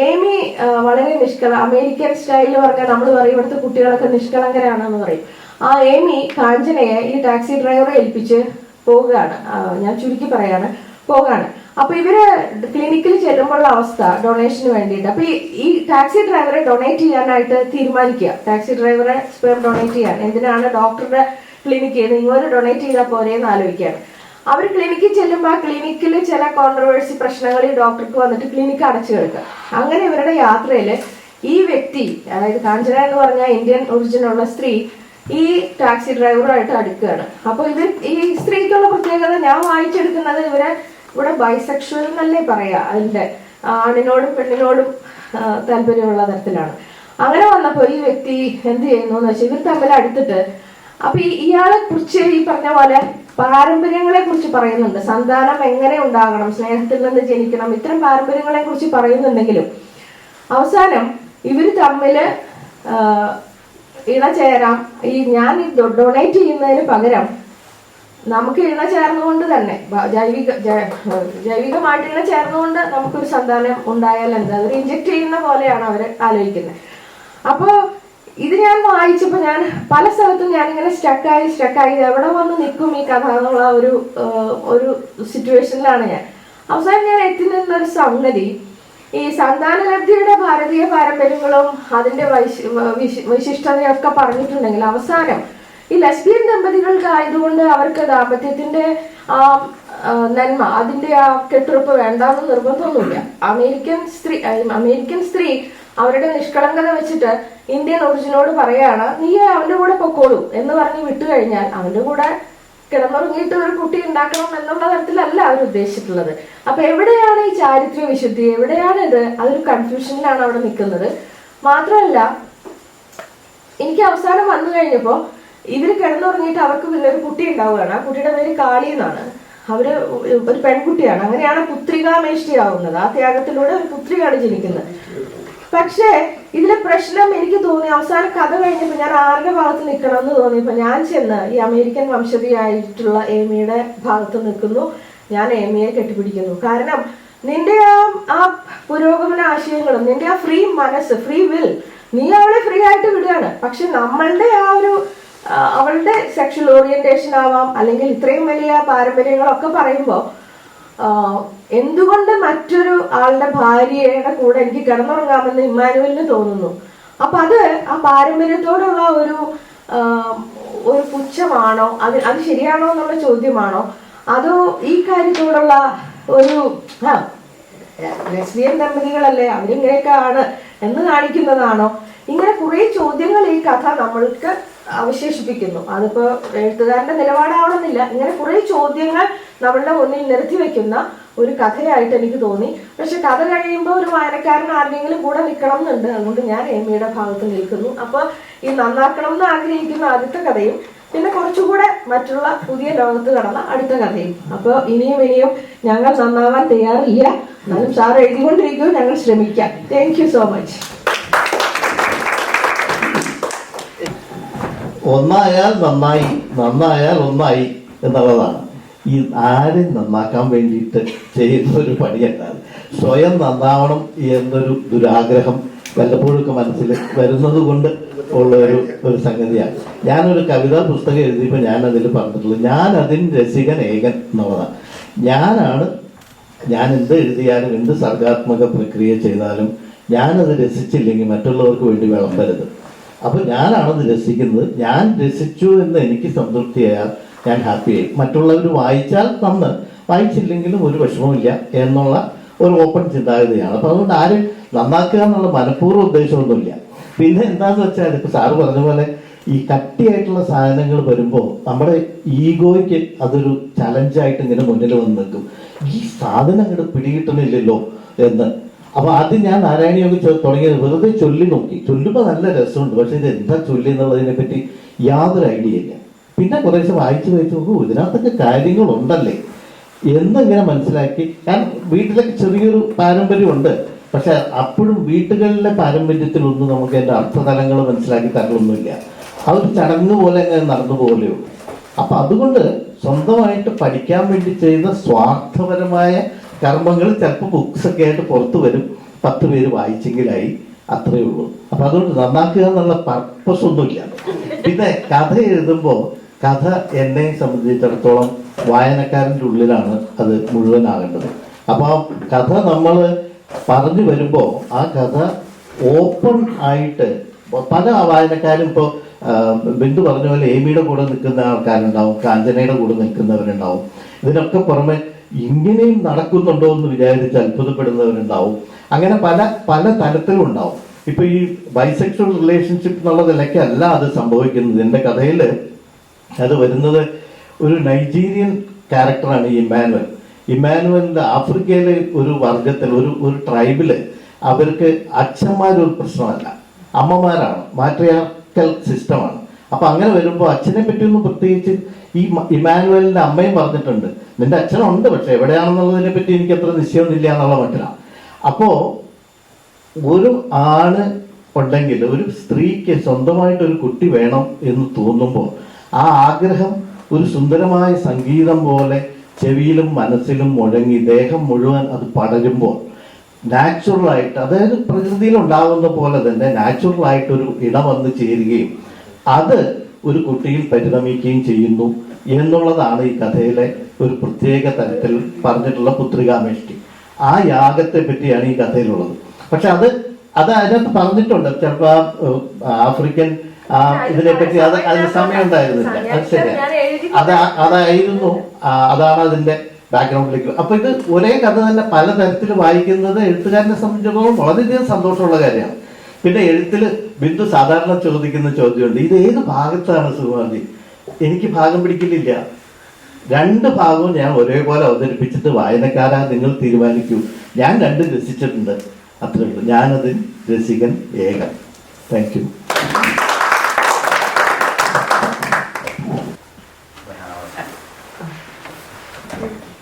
ഏമി വളരെ അമേരിക്കൻ സ്റ്റൈലിൽ പറഞ്ഞാൽ നമ്മൾ പറയും ഇവിടുത്തെ കുട്ടികളൊക്കെ നിഷ്കളങ്കരാണെന്ന് പറയും. ആ ഏമി കാഞ്ചനയെ ഈ ടാക്സി ഡ്രൈവറെ ഏൽപ്പിച്ച് പോവുകയാണ്. ഞാൻ ചുരുക്കി പറയാണ്, പോവുകയാണ്. അപ്പൊ ഇവര് ക്ലിനിക്കിൽ ചെല്ലുമ്പോഴുള്ള അവസ്ഥ ഡൊണേഷന് വേണ്ടിയിട്ട്. അപ്പൊ ഈ ടാക്സി ഡ്രൈവറെ ഡൊണേറ്റ് ചെയ്യാനായിട്ട് തീരുമാനിക്കുക. ടാക്സി ഡ്രൈവറെ സ്പെർം ഡൊണേറ്റ് ചെയ്യാൻ. എന്തിനാണ് ഡോക്ടറുടെ ക്ലിനിക്ക് നിങ്ങൾ ഡൊണേറ്റ് ചെയ്താൽ പോരെയെന്ന് ആലോചിക്കുകയാണ്. അവർ ക്ലിനിക്കിൽ ചെല്ലുമ്പോൾ ആ ക്ലിനിക്കിൽ ചില കോൺട്രവേഴ്സി പ്രശ്നങ്ങൾ ഈ ഡോക്ടർക്ക് വന്നിട്ട് ക്ലിനിക്ക് അടച്ചു കിടക്കുക. അങ്ങനെ ഇവരുടെ യാത്രയിൽ ഈ വ്യക്തി, അതായത് കാഞ്ചന എന്ന് പറഞ്ഞ ഇന്ത്യൻ ഒറിജിനുള്ള സ്ത്രീ, ഈ ടാക്സി ഡ്രൈവറുമായിട്ട് അടുക്കുകയാണ്. അപ്പൊ ഈ സ്ത്രീക്കുള്ള പ്രത്യേകത ഞാൻ വായിച്ചെടുക്കുന്നത് ഇവിടെ ബൈസെക്ഷൽ എന്നല്ലേ പറയാ, അതിന്റെ ആണിനോടും പെണ്ണിനോടും താല്പര്യമുള്ള തരത്തിലാണ്. അങ്ങനെ വന്നപ്പോ ഈ വ്യക്തി എന്ത് ചെയ്യുന്നു എന്ന് വെച്ചാൽ ഇവർ തമ്മിൽ അടുത്തിട്ട് അപ്പൊ ഇയാളെ കുറിച്ച് ഈ പറഞ്ഞ പോലെ പാരമ്പര്യങ്ങളെ കുറിച്ച് പറയുന്നുണ്ട്. സന്താനം എങ്ങനെ ഉണ്ടാകണം, സ്നേഹത്തിൽ നിന്ന് ജനിക്കണം, ഇത്തരം പാരമ്പര്യങ്ങളെ കുറിച്ച് പറയുന്നുണ്ടെങ്കിലും അവസാനം ഇവര് തമ്മില് ഇണചേരാം, ഞാൻ ഡൊണേറ്റ് ചെയ്യുന്നതിന് പകരം നമുക്ക് ഇണ ചേർന്നുകൊണ്ട് തന്നെ ജൈവികമായിട്ട് ഇണ ചേർന്നുകൊണ്ട് നമുക്കൊരു സന്താനം ഉണ്ടായാൽ എന്താ, അതൊരു ഇഞ്ചക്ട് ചെയ്യുന്ന പോലെയാണ് അവർ ആലോചിക്കുന്നത്. അപ്പോൾ ഇത് ഞാൻ വായിച്ചപ്പോൾ ഞാൻ പല സ്ഥലത്തും ഞാനിങ്ങനെ സ്റ്റക്കായി എവിടെ വന്ന് നിൽക്കും ഈ കഥ എന്നുള്ള ഒരു സിറ്റുവേഷനിലാണ് ഞാൻ. അവസാനം ഞാൻ എത്തി നിന്നൊരു സംഗതി, ഈ സന്താനലബ്ധിയുടെ ഭാരതീയ പാരമ്പര്യങ്ങളും അതിന്റെ വിശിഷ്ടതയൊക്കെ പറഞ്ഞിട്ടുണ്ടെങ്കിൽ അവസാനം ഈ ലെസ്ബിയൻ ദമ്പതികൾക്കായതുകൊണ്ട് അവർക്ക് ദാമ്പത്യത്തിന്റെ ആ നന്മ, അതിന്റെ ആ കെട്ടുറപ്പ് വേണ്ടാന്ന് നിർബന്ധമൊന്നുമില്ല. അമേരിക്കൻ സ്ത്രീ അവരുടെ നിഷ്കളങ്കത വെച്ചിട്ട് ഇന്ത്യൻ ഒറിജിനോട് പറയാണ്, നീ അവന്റെ കൂടെ പൊക്കോളൂ എന്ന് പറഞ്ഞ് വിട്ടുകഴിഞ്ഞാൽ അവന്റെ കൂടെ കിടന്നുറങ്ങിയിട്ട് ഒരു കുട്ടി ഉണ്ടാക്കണം എന്നുള്ള തരത്തിലല്ല അവർ ഉദ്ദേശിച്ചിട്ടുള്ളത്. അപ്പൊ എവിടെയാണ് ഈ ചാരിത്ര്യ വിശുദ്ധി, എവിടെയാണ് ഇത്? അതൊരു കൺഫ്യൂഷനിലാണ് അവിടെ നിൽക്കുന്നത്. മാത്രമല്ല എനിക്ക് അവസാനം വന്നു കഴിഞ്ഞപ്പോ ഇവര് കിടന്നുറങ്ങിയിട്ട് അവർക്ക് പിന്നെ ഒരു കുട്ടി ഉണ്ടാവുകയാണ്. ആ കുട്ടിയുടെ പേര് കാളി എന്നാണ്. അവര് ഒരു പെൺകുട്ടിയാണ്. അങ്ങനെയാണ് പുത്രികാമേഷ്ടിയാവുന്നത്. ആ ത്യാഗത്തിലൂടെ ഒരു പുത്രിയാണ് ജനിക്കുന്നത്. പക്ഷേ ഇതിലെ പ്രശ്നം എനിക്ക് തോന്നി അവസാന കഥ കഴിഞ്ഞപ്പോൾ ഞാൻ ആരുടെ ഭാഗത്ത് നിൽക്കണം എന്ന് തോന്നിയപ്പോൾ ഞാൻ ചെന്ന് ഈ അമേരിക്കൻ വംശജയായിട്ടുള്ള ഏമിയുടെ ഭാഗത്ത് നിൽക്കുന്നു. ഞാൻ ഏമിയെ കെട്ടിപ്പിടിക്കുന്നു. കാരണം നിന്റെ ആ പുരോഗമന ആശയങ്ങളും നിന്റെ ആ ഫ്രീ മനസ്സ്, ഫ്രീ വിൽ, നീ അവളെ ഫ്രീ ആയിട്ട് വിടുകയാണ്. പക്ഷെ നമ്മളുടെ ആ ഒരു അവളുടെ സെക്ഷൽ ഓറിയന്റേഷൻ ആവാം, അല്ലെങ്കിൽ ഇത്രയും വലിയ പാരമ്പര്യങ്ങളൊക്കെ പറയുമ്പോൾ എന്തുകൊണ്ട് മറ്റൊരു ആളുടെ ഭാര്യയുടെ കൂടെ എനിക്ക് കിടന്നുറങ്ങാമെന്ന് ഇമ്മാനുവലിന് തോന്നുന്നു. അപ്പൊ അത് ആ പാരമ്പര്യത്തോടുള്ള ഒരു പുച്ഛമാണോ, അത് ശരിയാണോ എന്നുള്ള ചോദ്യമാണോ, അതോ ഈ കാര്യത്തോടുള്ള ഒരു ലെസ്ബിയൻ ദമ്പതികളല്ലേ അവരിങ്ങനെയൊക്കെ ആണ് എന്ന് കാണിക്കുന്നതാണോ? ഇങ്ങനെ കുറെ ചോദ്യങ്ങൾ ഈ കഥ നമ്മൾക്ക് അവശേഷിപ്പിക്കുന്നു. അതിപ്പോ എഴുത്തുകാരന്റെ നിലപാടാവണമെന്നില്ല. ഇങ്ങനെ കുറെ ചോദ്യങ്ങൾ നമ്മളുടെ മുന്നിൽ നിർത്തി വെക്കുന്ന ഒരു കഥയായിട്ട് എനിക്ക് തോന്നി. പക്ഷെ കഥ കഴിയുമ്പോൾ ഒരു വായനക്കാരൻ ആരുടെയെങ്കിലും കൂടെ നിൽക്കണം എന്നുണ്ട്. അതുകൊണ്ട് ഞാൻ ഏമിയുടെ ഭാഗത്ത് നിൽക്കുന്നു. അപ്പൊ ഈ നന്നാക്കണം എന്ന് ആഗ്രഹിക്കുന്ന ആദ്യത്തെ കഥയും പിന്നെ കുറച്ചുകൂടെ മറ്റുള്ള പുതിയ ലോകത്ത് കടന്ന അടുത്ത കഥയും. അപ്പൊ ഇനിയും ഞങ്ങൾ നന്നാവാൻ തയ്യാറില്ല. എന്നാലും സാർ എഴുതിക്കൊണ്ടിരിക്കും, ഞങ്ങൾ ശ്രമിക്കാം. Thank you so much. ഒന്നായാൽ നന്നായി, നന്നായാൽ ഒന്നായി എന്നുള്ളതാണ്. ഈ ആരും നന്നാക്കാൻ വേണ്ടിയിട്ട് ചെയ്യുന്ന ഒരു പണിയല്ല. സ്വയം നന്നാവണം എന്നൊരു ദുരാഗ്രഹം വല്ലപ്പോഴൊക്കെ മനസ്സിൽ വരുന്നത് കൊണ്ട് ഉള്ള ഒരു സംഗതിയാണ്. ഞാനൊരു കവിതാ പുസ്തകം എഴുതിയപ്പോൾ ഞാൻ അതിൽ പറഞ്ഞിട്ടുള്ളത്, ഞാൻ അതിന് രസികൻ ഏകൻ എന്നുള്ളതാണ്. ഞാൻ എന്ത് എഴുതിയാലും എന്ത് സർഗാത്മക പ്രക്രിയ ചെയ്താലും ഞാനത് രസിച്ചില്ലെങ്കിൽ മറ്റുള്ളവർക്ക് വേണ്ടി വിളമ്പരുത്. അപ്പോൾ ഞാനാണത് രസിക്കുന്നത്. ഞാൻ രസിച്ചു എന്ന് എനിക്ക് സംതൃപ്തിയായാൽ ഞാൻ ഹാപ്പിയായി. മറ്റുള്ളവർ വായിച്ചാൽ നന്ന്, വായിച്ചില്ലെങ്കിലും ഒരു വിഷമമില്ല എന്നുള്ള ഒരു ഓപ്പൺ ചിന്താഗതിയാണ്. അപ്പോൾ അതുകൊണ്ട് ആരും നന്നാക്കുക എന്നുള്ള മനഃപൂർവ്വ ഉദ്ദേശമൊന്നുമില്ല. പിന്നെ എന്താണെന്ന് വെച്ചാൽ ഇപ്പോൾ സാറ് പറഞ്ഞ പോലെ ഈ കട്ടിയായിട്ടുള്ള സാധനങ്ങൾ വരുമ്പോൾ നമ്മുടെ ഈഗോയ്ക്ക് അതൊരു ചലഞ്ചായിട്ട് ഇങ്ങനെ മുന്നിൽ വന്ന് നിൽക്കും. ഈ സാധനം അങ്ങോട്ട് പിടികിട്ടണില്ലല്ലോ എന്ന്. അപ്പോൾ ആദ്യം ഞാൻ നാരായണിയൊക്കെ തുടങ്ങിയത് വെറുതെ ചൊല്ലി നോക്കി. ചൊല്ലുമ്പോൾ നല്ല രസമുണ്ട്, പക്ഷെ ഇത് എന്താ ചൊല്ലി എന്നുള്ളതിനെ പറ്റി യാതൊരു ഐഡിയ ഇല്ല. പിന്നെ കുറേശ്ശെ വായിച്ച് നോക്കൂ, ഇതിനകത്തൊക്കെ കാര്യങ്ങളുണ്ടല്ലേ എന്നിങ്ങനെ മനസ്സിലാക്കി. ഞാൻ വീട്ടിലൊക്കെ ചെറിയൊരു പാരമ്പര്യമുണ്ട്, പക്ഷെ അപ്പോഴും വീട്ടുകളിലെ പാരമ്പര്യത്തിലൊന്നും നമുക്ക് എൻ്റെ അർത്ഥതലങ്ങൾ മനസ്സിലാക്കി തരലൊന്നുമില്ല. ആ ഒരു ചടങ്ങ് പോലെ അങ്ങനെ നടന്നു പോലെയുള്ളൂ. അപ്പം അതുകൊണ്ട് സ്വന്തമായിട്ട് പഠിക്കാൻ വേണ്ടി ചെയ്ത സ്വാർത്ഥപരമായ കർമ്മങ്ങൾ ചിലപ്പോൾ ബുക്സൊക്കെ ആയിട്ട് പുറത്തു വരും. 10 പേര് വായിച്ചെങ്കിലായി, അത്രയേ ഉള്ളൂ. അപ്പം അതുകൊണ്ട് നന്നാക്കുക എന്നുള്ള പർപ്പസ് ഒന്നുമില്ല. പിന്നെ കഥ എഴുതുമ്പോൾ കഥ എന്നെ സംബന്ധിച്ചിടത്തോളം വായനക്കാരൻ്റെ ഉള്ളിലാണ് അത് മുഴുവനാകേണ്ടത്. അപ്പോൾ ആ കഥ നമ്മൾ പറഞ്ഞു വരുമ്പോൾ ആ കഥ ഓപ്പൺ ആയിട്ട് പല വായനക്കാരും ഇപ്പോൾ ബിന്ദു പറഞ്ഞ പോലെ ഏമിയുടെ കൂടെ നിൽക്കുന്ന ആൾക്കാരുണ്ടാവും, കാഞ്ചനയുടെ കൂടെ നിൽക്കുന്നവരുണ്ടാവും. ഇതിനൊക്കെ പുറമെ ഇങ്ങനെയും നടക്കുന്നുണ്ടോ എന്ന് വിചാരിച്ച് അത്ഭുതപ്പെടുന്നവരുണ്ടാവും. അങ്ങനെ പല തലത്തിലും ഉണ്ടാവും. ഇപ്പൊ ഈ ബൈസെക്ഷൽ റിലേഷൻഷിപ്പ് എന്നുള്ള നിലയ്ക്കല്ല അത് സംഭവിക്കുന്നത്. എൻ്റെ കഥയിൽ അത് വരുന്നത് ഒരു നൈജീരിയൻ ക്യാരക്ടറാണ് ഈ ഇമ്മാനുവലിന്റെ ആഫ്രിക്കയിലെ ഒരു വർഗത്തിൽ ഒരു ട്രൈബില് അവർക്ക് അച്ഛന്മാരൊരു പ്രശ്നമല്ല, അമ്മമാരാണ്, മാട്രിയാർക്കൽ സിസ്റ്റമാണ്. അപ്പൊ അങ്ങനെ വരുമ്പോൾ അച്ഛനെ പറ്റിയൊന്നും പ്രത്യേകിച്ച് ഈ ഇമ്മാനുവലിന്റെ അമ്മയും പറഞ്ഞിട്ടുണ്ട്, നിന്റെ അച്ഛനുണ്ട്, പക്ഷെ എവിടെയാണെന്നുള്ളതിനെ പറ്റി എനിക്ക് അത്ര നിശ്ചയമൊന്നുമില്ല എന്നുള്ള മട്ടിലാണ്. അപ്പോ ഒരു ആണ് ഉണ്ടെങ്കിൽ ഒരു സ്ത്രീക്ക് സ്വന്തമായിട്ടൊരു കുട്ടി വേണം എന്ന് തോന്നുമ്പോൾ ആ ആഗ്രഹം ഒരു സുന്ദരമായ സംഗീതം പോലെ ചെവിയിലും മനസ്സിലും മുഴങ്ങി ദേഹം മുഴുവൻ അത് പടരുമ്പോൾ നാച്ചുറലായിട്ട്, അതായത് പ്രകൃതിയിൽ ഉണ്ടാകുന്ന പോലെ തന്നെ നാച്ചുറലായിട്ടൊരു ഇടം വന്ന് ചേരുകയും അത് ഒരു കുട്ടിയിൽ പരിണമിക്കുകയും ചെയ്യുന്നു എന്നുള്ളതാണ് ഈ കഥയിലെ ഒരു പ്രത്യേക തരത്തിൽ പറഞ്ഞിട്ടുള്ള പുത്രികാമേഷ്ടി. ആ യാഗത്തെ പറ്റിയാണ് ഈ കഥയിലുള്ളത്. പക്ഷെ അത് അതിനകത്ത് പറഞ്ഞിട്ടുണ്ട്. ചിലപ്പോൾ ആഫ്രിക്കൻ ഇതിനെപ്പറ്റി അതിന് സമയം ഉണ്ടായിരുന്നില്ല. അത് ശരിയാണ്, അതായിരുന്നു, അതാണ് അതിന്റെ ബാക്ക്ഗ്രൗണ്ടിലേക്ക്. അപ്പൊ ഇത് ഒരേ കഥ തന്നെ പലതരത്തിൽ വായിക്കുന്നത് എഴുത്തുകാരനെ സംബന്ധിച്ചിടത്തോളം വളരെയധികം സന്തോഷമുള്ള കാര്യമാണ്. പിന്നെ എഴുത്തിൽ ബിന്ദു സാധാരണ ചോദിക്കുന്ന ചോദ്യമുണ്ട്, ഇത് ഏത് ഭാഗത്താണ് സുകുമാരി? എനിക്ക് ഭാഗം പിടിക്കലില്ല. 2 ഭാഗവും ഞാൻ ഒരേപോലെ അവതരിപ്പിച്ചിട്ട് വായനക്കാരാ നിങ്ങൾ തീരുമാനിക്കൂ. ഞാൻ 2 രസിച്ചിട്ടുണ്ട്, അത്രേ ഉള്ളൂ. ഞാനതിൽ രസികൻ ഏകൻ. Thank you.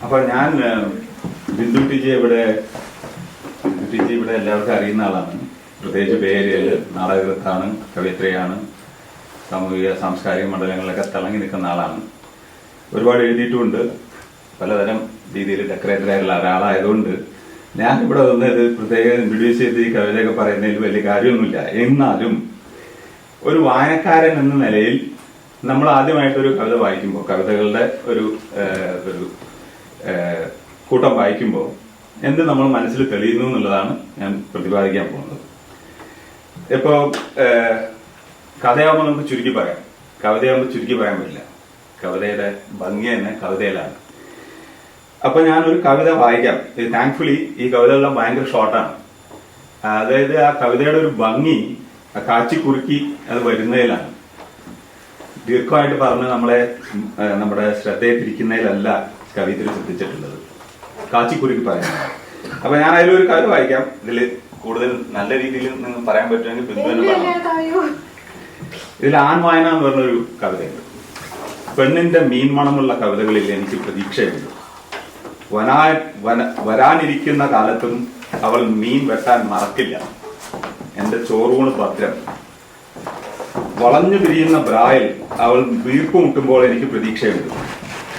അപ്പോൾ ഞാൻ ബിന്ദു ടീച്ചി ഇവിടെ എല്ലാവർക്കും അറിയുന്ന ആളാണ്. പ്രത്യേകിച്ച് പേരിൽ നാടകകൃത്താണ്, കവിത്രയാണ്, സാമൂഹിക സാംസ്കാരിക മണ്ഡലങ്ങളിലൊക്കെ തിളങ്ങി നിൽക്കുന്ന ആളാണ്. ഒരുപാട് എഴുതിയിട്ടുമുണ്ട്. പലതരം രീതിയിൽ ഡെക്കറേറ്ററായിട്ടുള്ള ഒരാളായതുകൊണ്ട് ഞാൻ ഇവിടെ വന്നത് പ്രത്യേകം ഇൻട്രൊഡ്യൂസ് ചെയ്ത് ഈ കവിതയൊക്കെ പറയുന്നതിൽ വലിയ കാര്യമൊന്നുമില്ല. എന്നാലും ഒരു വായനക്കാരൻ എന്ന നിലയിൽ നമ്മൾ ആദ്യമായിട്ടൊരു കവിത വായിക്കുമ്പോൾ, കവിതകളുടെ ഒരു കൂട്ടം വായിക്കുമ്പോൾ എന്ത് നമ്മൾ മനസ്സിൽ തെളിയുന്നു എന്നുള്ളതാണ് ഞാൻ പ്രതിപാദിക്കാൻ പോകുന്നത്. ഇപ്പോൾ കഥയാകുമ്പോൾ നമുക്ക് ചുരുക്കി പറയാം, കവിതയാകുമ്പോൾ ചുരുക്കി പറയാൻ പറ്റില്ല. കവിതയുടെ ഭംഗി തന്നെ കവിതയിലാണ്. അപ്പൊ ഞാനൊരു കവിത വായിക്കാം. ഇത് താങ്ക്ഫുള്ളി ഈ കവിതകളെല്ലാം ഭയങ്കര ഷോർട്ടാണ്. അതായത് ആ കവിതയുടെ ഒരു ഭംഗി കാച്ചി കുറുക്കി അത് വരുന്നതിലാണ്. ദീർഘമായിട്ട് പറഞ്ഞ് നമ്മുടെ ശ്രദ്ധയെ തിരിക്കുന്നതിലല്ല കവിതയിൽ ശ്രദ്ധിച്ചിട്ടുള്ളത്, കാച്ചിക്കുരുക്കി പറയുന്നത്. അപ്പൊ ഞാൻ അതിലൊരു കവിത വായിക്കാം. ഇതിൽ കൂടുതൽ നല്ല രീതിയിൽ നിങ്ങൾ പറയാൻ പറ്റുമെങ്കിൽ ബിന്ദുവിനെ പറയാം. ഇതിൽ ആൺവായന എന്ന് പറഞ്ഞൊരു കവിതയുണ്ട്. പെണ്ണിന്റെ മീൻമണമുള്ള കവിതകളിൽ എനിക്ക് പ്രതീക്ഷയുണ്ട്. വരാനിരിക്കുന്ന കാലത്തും അവൾ മീൻ വെട്ടാൻ മറക്കില്ല. എന്റെ ചോറൂണ് ഭദ്രം. വളഞ്ഞു പിരിയുന്ന ബ്രായിൽ അവൾ വീർപ്പ് മുട്ടുമ്പോൾ എനിക്ക് പ്രതീക്ഷയുണ്ട്.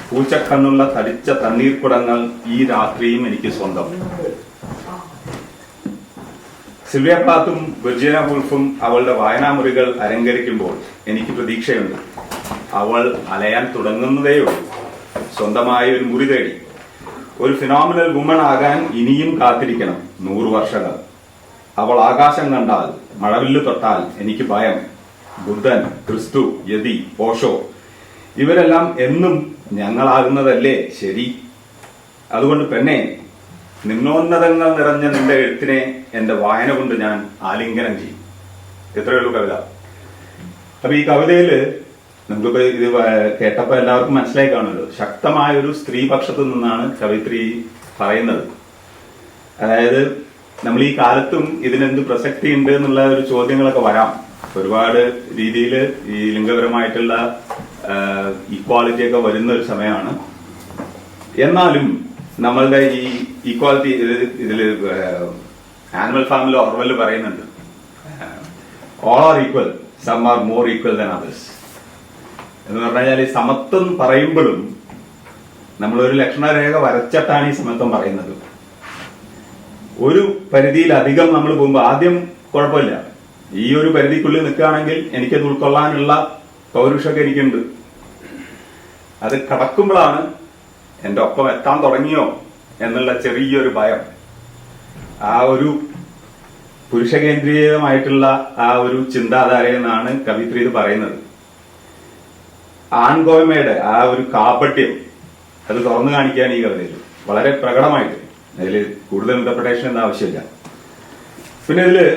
പൂച്ചക്കണ്ണുള്ള തടിച്ച തണ്ണീർക്കുടങ്ങൾ ഈ രാത്രിയും എനിക്ക് സ്വന്തം. സിൽവിയ പ്ലാത്തും വിർജീനിയ വുൾഫും അവളുടെ വായനാമുറികൾ അലങ്കരിക്കുമ്പോൾ എനിക്ക് പ്രതീക്ഷയുണ്ട്. അവൾ അലയാൻ തുടങ്ങുന്നതേയുള്ളൂ, സ്വന്തമായി ഒരു മുറി തേടി. ഒരു ഫിനോമിനൽ വുമൺ ആകാൻ ഇനിയും കാത്തിരിക്കണം 100 വർഷങ്ങൾ. അവൾ ആകാശം കണ്ടാൽ, മഴവില്ല് തൊട്ടാൽ എനിക്ക് ഭയം. ബുദ്ധൻ, ക്രിസ്തു, യതി, ഓഷോ ഇവരെല്ലാം എന്നും ഞങ്ങളാകുന്നതല്ലേ ശരി? അതുകൊണ്ട് പെണ്ണെ, നിമ്നോന്നതങ്ങൾ നിറഞ്ഞ നിന്റെ എഴുത്തിനെ എന്റെ വായന കൊണ്ട് ഞാൻ ആലിംഗനം ചെയ്യും. ഇത്രയുള്ളൂ കവിത. അപ്പൊ ഈ കവിതയില് നമുക്കിപ്പോ ഇത് കേട്ടപ്പോ എല്ലാവർക്കും മനസ്സിലായി കാണുമല്ലോ, ശക്തമായ ഒരു സ്ത്രീപക്ഷത്തു നിന്നാണ് കവിത്രി പറയുന്നത്. അതായത് നമ്മൾ ഈ കാലത്തും ഇതിനെന്ത് പ്രസക്തി ഉണ്ട് എന്നുള്ള ഒരു ചോദ്യങ്ങളൊക്കെ വരാം. ഒരുപാട് രീതിയിൽ ഈ ലിംഗപരമായിട്ടുള്ള ഈക്വാളിറ്റി ഒക്കെ വരുന്ന ഒരു സമയമാണ്. എന്നാലും നമ്മളുടെ ഈ ഈക്വാലിറ്റി ഇതിൽ ആനിമൽ ഫാമിൽ ഓർവെൽ പറയുന്നുണ്ട്, all are equal, some are more equal than others എന്ന് പറഞ്ഞു കഴിഞ്ഞാൽ, ഈ സമത്വം പറയുമ്പോഴും നമ്മളൊരു ലക്ഷണരേഖ വരച്ചിട്ടാണ് ഈ സമത്വം പറയുന്നത്. ഒരു പരിധിയിലധികം നമ്മൾ പോകുമ്പോൾ ആദ്യം കുഴപ്പമില്ല, ഈ ഒരു പരിധിക്കുള്ളിൽ നിൽക്കുകയാണെങ്കിൽ എനിക്കത് ഉൾക്കൊള്ളാനുള്ള പൗരുഷമൊക്കെ എനിക്കുണ്ട്. അത് കടക്കുമ്പോഴാണ് എന്റെ ഒപ്പം എത്താൻ തുടങ്ങിയോ എന്നുള്ള ചെറിയൊരു ഭയം. ആ ഒരു പുരുഷ കേന്ദ്രീയമായിട്ടുള്ള ആ ഒരു ചിന്താധാരയെന്നാണ് കവിത്രി ഇത് പറയുന്നത്. ആൺകോയ്മയുടെ ആ ഒരു കാപട്യം അത് തുറന്നു കാണിക്കാൻ ഈ കവിതയിൽ വളരെ പ്രകടമായിട്ട്, അതിൽ കൂടുതൽ ഇന്റർപ്രിട്ടേഷൻ എന്ന ആവശ്യമില്ല. പിന്നെ ഇതില്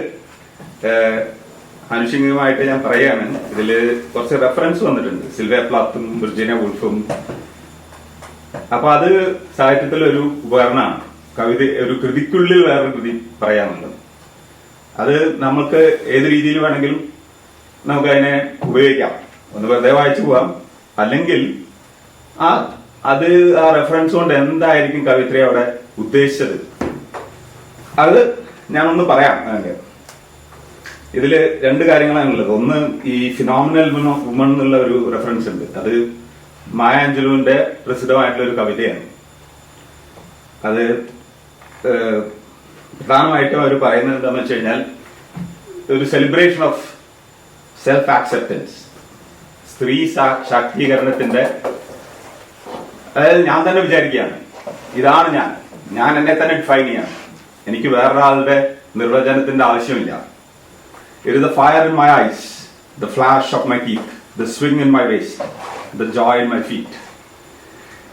ആനുഷികമായിട്ട് ഞാൻ പറയാണ്, ഇതില് കുറച്ച് റെഫറൻസ് വന്നിട്ടുണ്ട്, സിൽവിയ പ്ലാത്തും വിർജീനിയ വുൾഫും. അപ്പൊ അത് സാഹിത്യത്തിൽ ഒരു ഉപകരണമാണ്. കവിത ഒരു കൃതിക്കുള്ളിൽ വേറൊരു കൃതി പറയാനുള്ളത്. അത് നമുക്ക് ഏത് രീതിയിൽ വേണമെങ്കിലും നമുക്ക് അതിനെ ഉപയോഗിക്കാം. ഒന്ന് വെറുതെ വായിച്ചു പോവാം, അല്ലെങ്കിൽ അത് ആ റെഫറൻസ് കൊണ്ട് എന്തായിരിക്കും കവിത്രി അവിടെ ഉദ്ദേശിച്ചത് അത് ഞാനൊന്ന് പറയാം. ഇതില് 2 കാര്യങ്ങളാണുള്ളത്. ഒന്ന്, ഈ ഫിനോമിനൽ വുമൺ എന്നുള്ള ഒരു റെഫറൻസ് ഉണ്ട്. അത് മായ ആഞ്ചലോവിന്റെ പ്രസിദ്ധമായിട്ടുള്ള ഒരു കവിതയാണ്. അത് പ്രധാനമായിട്ടും അവർ പറയുന്നത് എന്താണെന്ന് വെച്ച് കഴിഞ്ഞാൽ ഒരു സെലിബ്രേഷൻ ഓഫ് സെൽഫ് ആക്സെപ്റ്റൻസ്, സ്ത്രീ ശാക്തീകരണത്തിന്റെ, അതായത് ഞാൻ തന്നെ വിചാരിക്കുകയാണ് ഇതാണ് ഞാൻ എന്നെ തന്നെ ഡിഫൈൻ ചെയ്യാണ്, എനിക്ക് വേറൊരാളുടെ നിർവചനത്തിന്റെ ആവശ്യമില്ല. It is the fire in my eyes, the flash of my teeth, the swing in my waist, the joy in my feet.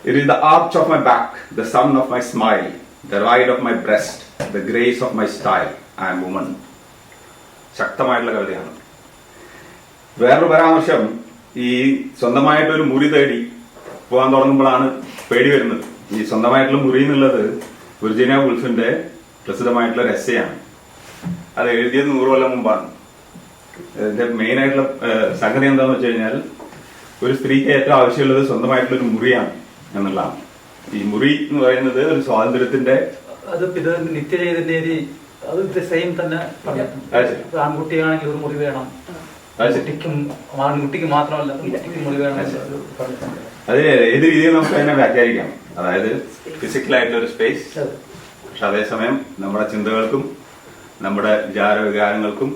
It is the arch of my back, the sun of my smile, the ride of my breast, the grace of my style. I am woman. ശക്തമായിട്ടുള്ള കവിതയാണ്. വേറൊരു പരാമർശം, ഈ സ്വന്തമായിട്ടൊരു മുറി തേടി പോകാൻ തുടങ്ങുമ്പോഴാണ് പേടി വരുന്നത്. ഈ സ്വന്തമായിട്ടുള്ള മുറി എന്നുള്ളത് വിർജീനിയ വുൾഫിന്റെ പ്രസിദ്ധമായിട്ടുള്ള രസയാണ്. അത് എഴുതിയത് 100 കൊല്ലം മുമ്പാണ്. ഇതിന്റെ മെയിൻ ആയിട്ടുള്ള സംഗതി എന്താണെന്ന് വെച്ച് കഴിഞ്ഞാൽ ഒരു സ്ത്രീക്ക് ഏറ്റവും ആവശ്യമുള്ളത് സ്വന്തമായിട്ടുള്ള ഒരു മുറിയാണ് എന്നുള്ളതാണ്. ഈ മുറി എന്ന് പറയുന്നത് ഒരു സ്വാതന്ത്ര്യത്തിന്റെ, അത് നിത്യചൈതന്യ അത് സെയിം തന്നെ ആൺകുട്ടിയാണെങ്കിൽ ഒരു മുറി വേണം, ആൺകുട്ടിക്ക് മാത്രമല്ല പെൺകുട്ടിക്ക് മുറി വേണം. അത് ഏത് രീതിയിൽ നമുക്ക് അതിനെ വ്യാഖ്യാനിക്കാം. അതായത് ഫിസിക്കലായിട്ടുള്ള ഒരു സ്പേസ്, പക്ഷെ അതേസമയം നമ്മുടെ ചിന്തകൾക്കും നമ്മുടെ വിചാര വികാരങ്ങൾക്കും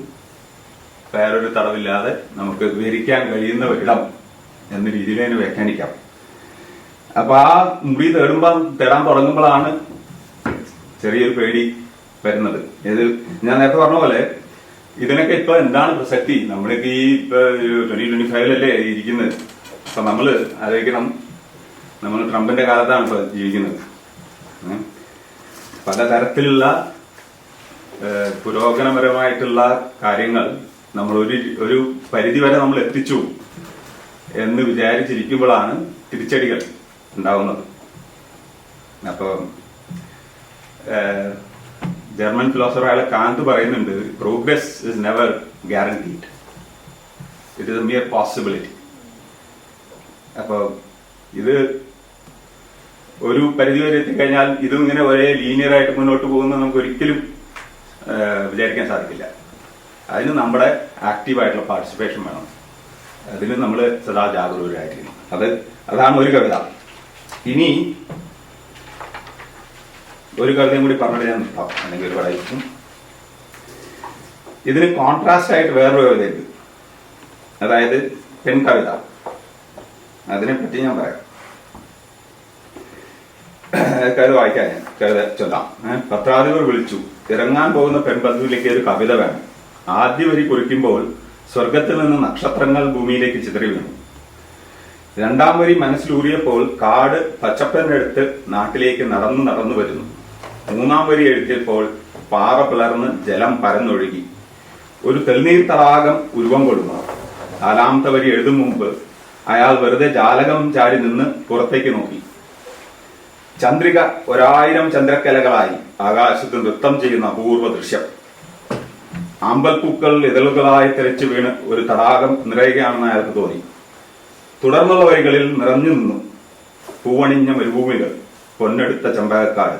വേറൊരു തടവില്ലാതെ നമുക്ക് വിവരിക്കാൻ കഴിയുന്ന ഒരിടം എന്ന രീതിയിൽ അതിനെ വ്യാഖ്യാനിക്കാം. അപ്പൊ ആ മുറി തേടാൻ തുടങ്ങുമ്പോഴാണ് ചെറിയൊരു പേടി വരുന്നത്. ഇത് ഞാൻ നേരത്തെ പറഞ്ഞ പോലെ ഇതിനൊക്കെ ഇപ്പൊ എന്താണ് പ്രസക്തി? നമ്മളൊക്കെ ഈ ഇപ്പൊ 2025 ഇരിക്കുന്നത്. അപ്പൊ നമ്മള് ആലോചിക്കണം, നമ്മൾ ട്രംപിന്റെ കാലത്താണ് ഇപ്പൊ ജീവിക്കുന്നത്. പലതരത്തിലുള്ള പുരോഗമനപരമായിട്ടുള്ള കാര്യങ്ങൾ നമ്മൾ ഒരു പരിധി വരെ നമ്മൾ എത്തിച്ചു എന്ന് വിചാരിച്ചിരിക്കുമ്പോഴാണ് തിരിച്ചടികൾ ഉണ്ടാവുന്നത്. അപ്പൊ ജർമ്മൻ ഫിലോസഫറായ കാന്റ് പറയുന്നുണ്ട്, progress is never guaranteed, it is A mere possibility. അപ്പൊ ഇത് ഒരു പരിധി വരെ എത്തിക്കഴിഞ്ഞാൽ ഇതും ഇങ്ങനെ ഒരേ ലീനിയർ ആയിട്ട് മുന്നോട്ട് പോകുന്നത് നമുക്ക് ഒരിക്കലും വിചാരിക്കാൻ സാധിക്കില്ല. അതിന് നമ്മുടെ ആക്റ്റീവായിട്ടുള്ള പാർട്ടിസിപ്പേഷൻ വേണം. അതിന് നമ്മൾ സദാ ജാഗരൂകരായിരിക്കണം. അതാണ് ഒരു കവിത. ഇനി ഒരു കവിതയും കൂടി പറഞ്ഞിട്ട് ഞാൻ നിർത്താം, അല്ലെങ്കിൽ ഒരു പഠിക്കും. ഇതിന് കോൺട്രാസ്റ്റ് ആയിട്ട് വേറൊരു കവിതയുണ്ട്, അതായത് പെൺ കവിത. അതിനെപ്പറ്റി ഞാൻ പറയാം. കവിത വായിക്കാൻ ഞാൻ കവിത ചൊല്ലാം. പത്രാധിപർ വിളിച്ചു, ഇറങ്ങാൻ പോകുന്ന പെൺബന്ധുവിലേക്ക് ഒരു കവിത വേണം. ആദ്യ വരി കുറിക്കുമ്പോൾ സ്വർഗത്തിൽ നിന്ന് നക്ഷത്രങ്ങൾ ഭൂമിയിലേക്ക് ചിതറി വീണു. രണ്ടാം വരി മനസ്സിലൂറിയപ്പോൾ കാട് പച്ചപ്പനെടുത്ത് നാട്ടിലേക്ക് നടന്നു വരുന്നു. മൂന്നാം വരി എഴുതിയപ്പോൾ പാറ പിളർന്ന് ജലം പരന്നൊഴുകി. ഒരു തെളിനീർ തടാകം ഉരുവം കൊള്ളുന്നു. നാലാമത്തെ വരി എഴുതും മുമ്പ് അയാൾ വെറുതെ ജാലകം ചാരി നിന്ന് പുറത്തേക്ക് നോക്കി. ചന്ദ്രിക 1000 ചന്ദ്രക്കലകളായി ആകാശത്ത് നൃത്തം ചെയ്യുന്ന അപൂർവ ദൃശ്യം. ആമ്പൽപ്പൂക്കൾ ഇതളുകളായി തെറിച്ചു വീണ് ഒരു തടാകം നിറയുകയാണെന്ന് അയാൾക്ക് തോന്നി. തുടർന്നുള്ള വരികളിൽ നിറഞ്ഞു നിന്നു പൂവണിഞ്ഞ മരുഭൂമികൾ, പൊന്നെടുത്ത ചെമ്പകക്കാട്,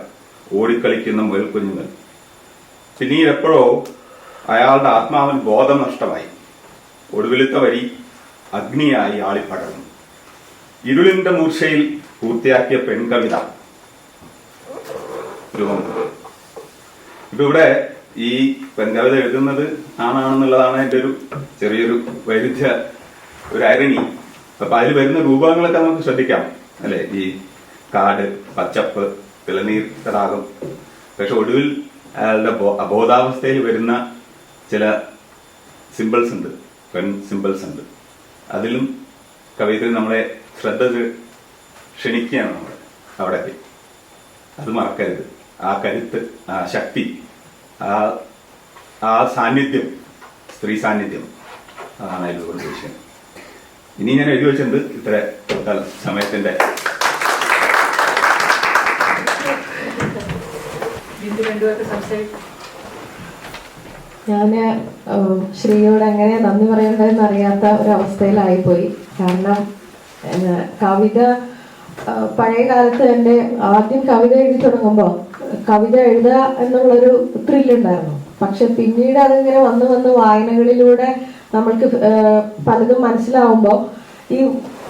ഓടിക്കളിക്കുന്ന മുയൽക്കുഞ്ഞുങ്ങൾ. പിന്നീട് എപ്പോഴോ അയാളുടെ ആത്മാവിന് ബോധം നഷ്ടമായി. ഒടുവിലത്തെ വരി അഗ്നിയായി ആളിപ്പടർന്നു. ഇരുളിന്റെ മൂർച്ചയിൽ പൂർത്തിയാക്കിയ പെൺകവിത രൂപം. ഇപ്പൊ ഇവിടെ ഈ പെൺകവിത എഴുതുന്നത് ആണാണെന്നുള്ളതാണ് എന്റെ ഒരു ചെറിയൊരു വൈരുദ്ധ്യ, ഒരു അരണി. അപ്പൊ അതിൽ വരുന്ന രൂപങ്ങളൊക്കെ നമുക്ക് ശ്രദ്ധിക്കാം, അല്ലെ? ഈ കാട്, പച്ചപ്പ്, തിളനീർ തടാകം. പക്ഷെ ഒടുവിൽ അയാളുടെ അബോധാവസ്ഥയിൽ വരുന്ന ചില സിമ്പിൾസ് ഉണ്ട്, പെൺ സിമ്പിൾസ് ഉണ്ട്. അതിലും കവിതയിൽ നമ്മളെ ശ്രദ്ധ ക്ഷണിക്കുകയാണ് നമ്മൾ അവിടേക്ക്. അത് മറക്കരുത്. ആ കരുത്ത്, ആ ശക്തി, ആ സാന്നിധ്യം, സ്ത്രീ സാന്നിധ്യം, അതാണ് അതിലൂടെ ഉദ്ദേശിക്കുന്നത്. ഇനി ഞാൻ എഴുതി വെച്ചിട്ടുണ്ട് ഇത്ര സമയത്തിന്റെ. ഞാന് ശ്രീയോട് എങ്ങനെ നന്ദി പറയേണ്ടതെന്ന് അറിയാത്ത ഒരവസ്ഥയിലായിപ്പോയി. കാരണം കവിത പഴയ കാലത്ത് എൻ്റെ ആദ്യം കവിത എഴുതി തുടങ്ങുമ്പോൾ കവിത എഴുതുക എന്നുള്ളൊരു ത്രില്ലുണ്ടായിരുന്നു. പക്ഷെ പിന്നീട് അതിങ്ങനെ വന്ന് വായനകളിലൂടെ നമ്മൾക്ക് പലതും മനസ്സിലാവുമ്പോൾ ഈ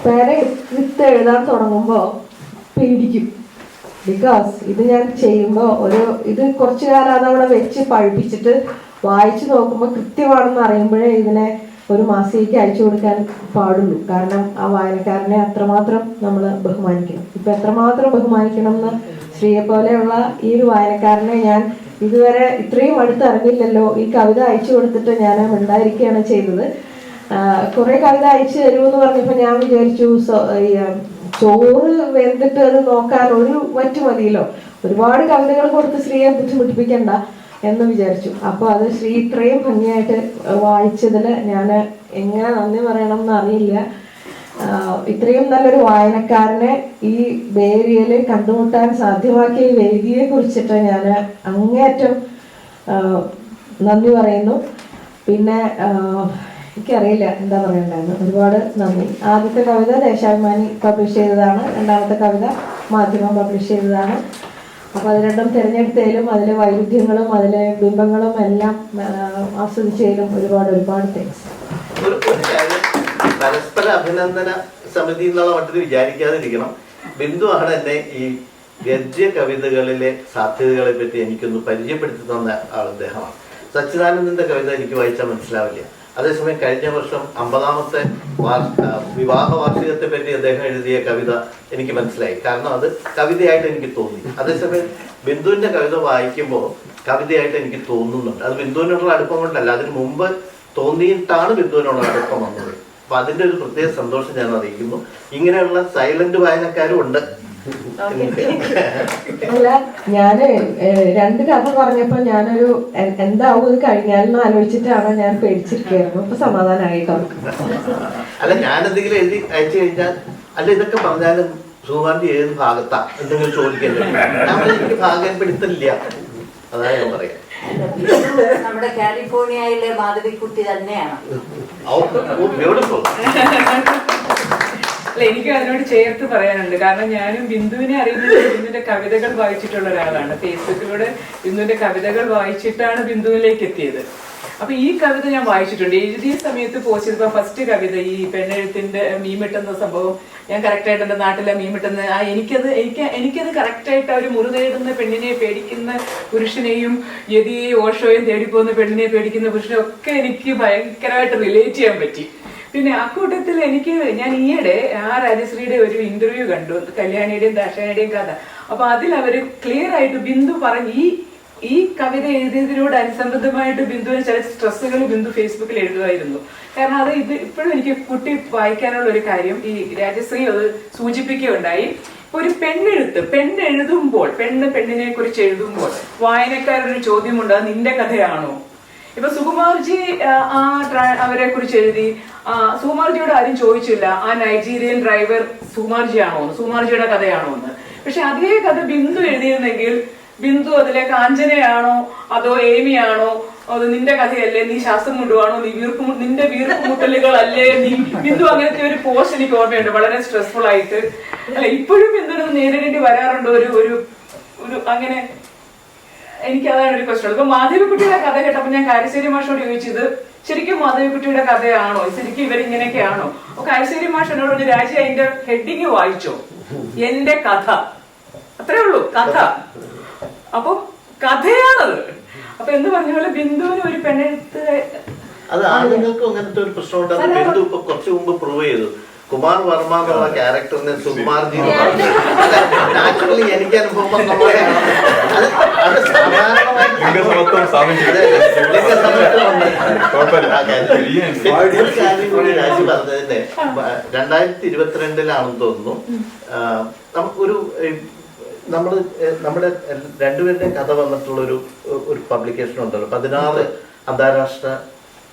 പേന എടുത്ത് എഴുതാൻ തുടങ്ങുമ്പോൾ പേടിക്കും. ബിക്കോസ് ഇത് ഞാൻ ചെയ്യുമ്പോൾ ഇത് കുറച്ചു കാലം അതവിടെ വെച്ച് പഴിപ്പിച്ചിട്ട് വായിച്ചു നോക്കുമ്പോൾ കൃത്യമാണെന്ന് അറിയുമ്പോഴേ ഇതിനെ ഒരു മാസികയ്ക്ക് അയച്ചു കൊടുക്കാൻ പാടുള്ളൂ. കാരണം ആ വായനക്കാരനെ അത്രമാത്രം നമ്മൾ ബഹുമാനിക്കണം. ഇപ്പം എത്രമാത്രം ബഹുമാനിക്കണം എന്ന് ശ്രീയെ പോലെയുള്ള ഈ ഒരു വായനക്കാരനെ ഞാൻ ഇതുവരെ ഇത്രയും അടുത്തറിഞ്ഞില്ലല്ലോ. ഈ കവിത അയച്ചു കൊടുത്തിട്ട് ഞാൻ മിണ്ടായിരിക്കുകയാണ് ചെയ്തത്. കുറെ കവിത അയച്ചു തരുമെന്ന് പറഞ്ഞപ്പോൾ ഞാൻ വിചാരിച്ചു ചോറ് വെന്തിട്ട് അത് നോക്കാൻ ഒരു വറ്റ് മതിയല്ലോ, ഒരുപാട് കവിതകൾ കൊടുത്ത് ശ്രീയെ ബുദ്ധിമുട്ടിപ്പിക്കണ്ട എന്ന് വിചാരിച്ചു. അപ്പോൾ അത് ശ്രീ ഇത്രയും ഭംഗിയായിട്ട് വായിച്ചതിൽ ഞാൻ എങ്ങനെ നന്ദി പറയണം എന്ന് അറിയില്ല. ഇത്രയും നല്ലൊരു വായനക്കാരനെ ഈ ബേരിയയിൽ കണ്ടുമുട്ടാൻ സാധ്യമാക്കിയ ഈ വേദിയെ കുറിച്ചിട്ട് ഞാൻ അങ്ങേയറ്റം നന്ദി പറയുന്നു. പിന്നെ എനിക്കറിയില്ല എന്താ പറയണ്ടെന്ന്. ഒരുപാട് നന്ദി. ആദ്യത്തെ കവിത ദേശാഭിമാനി പബ്ലിഷ് ചെയ്തതാണ്, രണ്ടാമത്തെ കവിത മാധ്യമം പബ്ലിഷ് ചെയ്തതാണ്. അപ്പോൾ അത് രണ്ടും തിരഞ്ഞെടുത്തതിലും അതിലെ വൈരുദ്ധ്യങ്ങളും അതിലെ ബിംബങ്ങളും എല്ലാം ആസ്വദിച്ചതിലും ഒരുപാട് താങ്ക്സ്. ഒരു കാര്യം, പരസ്പര അഭിനന്ദന സമിതി എന്നുള്ള മറ്റൊരു വിചാരിക്കാതിരിക്കണം. ബിന്ദു ആണ് എന്നെ ഈ ഗദ്യ കവിതകളിലെ സാധ്യതകളെ പറ്റി എനിക്കൊന്ന് പരിചയപ്പെടുത്തി തന്ന ആൾ അദ്ദേഹമാണ്. സച്ചിദാനന്ദന്റെ കവിത എനിക്ക് വായിച്ചാൽ മനസ്സിലാവില്ല. അതേസമയം കഴിഞ്ഞ വർഷം 50ാമത്തെ വിവാഹ വാർഷികത്തെ പറ്റി അദ്ദേഹം എഴുതിയ കവിത എനിക്ക് മനസ്സിലായി. കാരണം അത് കവിതയായിട്ട് എനിക്ക് തോന്നി. അതേസമയം ബിന്ദുവിന്റെ കവിത വായിക്കുമ്പോൾ കവിതയായിട്ട് എനിക്ക് തോന്നുന്നുണ്ട്. അത് ബിന്ദുവിനോടുള്ള അടുപ്പം കൊണ്ടല്ല, അതിന് മുമ്പ് തോന്നിയിട്ടാണ് ബിന്ദുവിനോടുള്ള അടുപ്പം വന്നത്. അപ്പൊ അതിന്റെ ഒരു പ്രത്യേക സന്തോഷം ഞാൻ അറിയിക്കുന്നു. ഇങ്ങനെയുള്ള സൈലന്റ് വായനക്കാരും ഉണ്ട്. അല്ല, ഞാന് 2 കഥ പറഞ്ഞപ്പോ ഞാനൊരു എന്താവും ഇത് കഴിഞ്ഞാലെന്ന് ആലോചിച്ചിട്ടാണ് ഞാൻ പേടിച്ചിരിക്കുകയായിരുന്നു. ഇപ്പൊ സമാധാനമായിട്ടോ. അല്ല, ഞാനെന്തെങ്കിലും എഴുതി അയച്ചു കഴിഞ്ഞാൽ അല്ല ഇതൊക്കെ പറഞ്ഞാലും സുകുമാരന്റെ ഏത് ഭാഗത്താ എന്തെങ്കിലും ചോദിക്കല്ലോ, എനിക്ക് ഭാഗം പിടുത്തില്ല. അതാണ് ഞാൻ പറയാം. നമ്മുടെ കാലിഫോർണിയയിലെ മാധവിക്കുട്ടി തന്നെയാണ്. ബ്യൂട്ടിഫുൾ. അല്ല, എനിക്ക് അതിനോട് ചേർത്ത് പറയാനുണ്ട്. കാരണം ഞാനും ബിന്ദുവിനെ അറിയുന്നത് ബിന്ദുവിന്റെ കവിതകൾ വായിച്ചിട്ടുള്ള ഒരാളാണ്. ഫേസ്ബുക്കിലൂടെ ബിന്ദുവിന്റെ കവിതകൾ വായിച്ചിട്ടാണ് ബിന്ദുവിലേക്ക് എത്തിയത്. അപ്പൊ ഈ കവിത ഞാൻ വായിച്ചിട്ടുണ്ട്. എഴുതിയ സമയത്ത് പോസ്റ്റ് ചെയ്തപ്പോ ഫസ്റ്റ് കവിത ഈ പെണ്ണെഴുത്തിന്റെ മീമിട്ടുന്ന സംഭവം ഞാൻ കറക്റ്റായിട്ട് എന്റെ നാട്ടിലെ മീമിട്ടുന്ന എനിക്കത് കറക്റ്റായിട്ട് ഒരു മുറി നേടുന്ന പെണ്ണിനെ പേടിക്കുന്ന പുരുഷനെയും യതിയെയും ഓഷോയും തേടിപ്പോകുന്ന പെണ്ണിനെ പേടിക്കുന്ന പുരുഷനെ ഒക്കെ എനിക്ക് ഭയങ്കരമായിട്ട് റിലേറ്റ് ചെയ്യാൻ പറ്റി. പിന്നെ അക്കൂട്ടത്തിൽ ഞാൻ ഈയിടെ രാജശ്രീയുടെ ഒരു ഇന്റർവ്യൂ കണ്ടു, കല്യാണിയുടെയും ദാക്ഷായണിയുടെയും കഥ. അപ്പൊ അതിൽ അവര് ക്ലിയർ ആയിട്ട് ബിന്ദു പറഞ്ഞു ഈ കവിത എഴുതിയതിനോട് അനുസംബന്ധമായിട്ട് ബിന്ദുവിന് ചില സ്ട്രെസ്സുകൾ ബിന്ദു ഫേസ്ബുക്കിൽ എഴുതുമായിരുന്നു. കാരണം അത് ഇപ്പോഴും എനിക്ക് കുട്ടി വായിക്കാനുള്ള ഒരു കാര്യം ഈ രാജശ്രീ അത് സൂചിപ്പിക്കുകയുണ്ടായി. ഒരു പെണ്ണെഴുതുമ്പോൾ പെണ്ണിനെ കുറിച്ച് എഴുതുമ്പോൾ വായനക്കാരൊരു ചോദ്യമുണ്ട്, അത് നിന്റെ കഥയാണോ? ഇപ്പൊ സുകുമാർജി അവരെ കുറിച്ച് എഴുതി. സുകുമാർജിയോട് ആരും ചോദിച്ചില്ല ആ നൈജീരിയൻ ഡ്രൈവർ സുകുമാർജിയാണോ എന്ന്, സുകുമാർജിയുടെ കഥയാണോ എന്ന്. പക്ഷെ അതേ കഥ ബിന്ദു എഴുതിയിരുന്നെങ്കിൽ ബിന്ദു അതിലെ കാഞ്ചനയാണോ അതോ ഏമിയാണോ, അത് നിന്റെ കഥയല്ലേ, നീ ശ്വാസം മുണ്ടുവാണോ, നിന്റെ വീർപ്പുമുട്ടലുകൾ അല്ലേ നീ, ബിന്ദു അങ്ങനത്തെ ഒരു പോസ്റ്റ് എനിക്ക് ഓർമ്മയുണ്ട്. വളരെ സ്ട്രെസ്ഫുൾ ആയിട്ട്. അല്ല, ഇപ്പോഴും ബിന്ദുവിന് നേരിടേണ്ടി വരാറുണ്ട് ഒരു അങ്ങനെ. എനിക്ക് അതാണ് ഒരു ക്വസ്റ്റ്യൻ. ഇപ്പൊ മാധവിക്കുട്ടിയുടെ കഥ കേട്ടപ്പോ ഞാൻ കാരശ്ശേരി മാഷോട് ചോദിച്ചത് ശരിക്കും മാധവിക്കുട്ടിയുടെ കഥയാണോ, ശരിക്കും ഇവരിങ്ങനെയൊക്കെയാണോ? അപ്പൊ കാരശ്ശേരി മാഷ് എന്നോട് പറഞ്ഞു, രാജി അതിന്റെ ഹെഡിങ് വായിച്ചോ, എന്റെ കഥ, അത്രേ ഉള്ളൂ, കഥ. അപ്പൊ കഥയാണത്. അപ്പൊ എന്ന് പറഞ്ഞ പോലെ ബിന്ദുവിന് ഒരു പെണ്ണെടുത്ത് അത് ആണുങ്ങൾക്കും അങ്ങനത്തെ ഒരു പ്രശ്നമുണ്ട്. അത് ബിന്ദു ഇപ്പൊ കുറച്ചു മുമ്പ് പ്രൂവ് ചെയ്തു. കുമാർ വർമ്മ എന്നുള്ള ക്യാരക്ടറിനെ സുകുമാർജി നാച്ചുറലി എനിക്ക് അനുഭവം രാജി പറഞ്ഞതിന്റെ 2022 തോന്നുന്നു. നമുക്കൊരു നമ്മുടെ രണ്ടുപേരുടെയും കഥ വന്നിട്ടുള്ള ഒരു പബ്ലിക്കേഷൻ ഉണ്ടല്ലോ, 16 അന്താരാഷ്ട്ര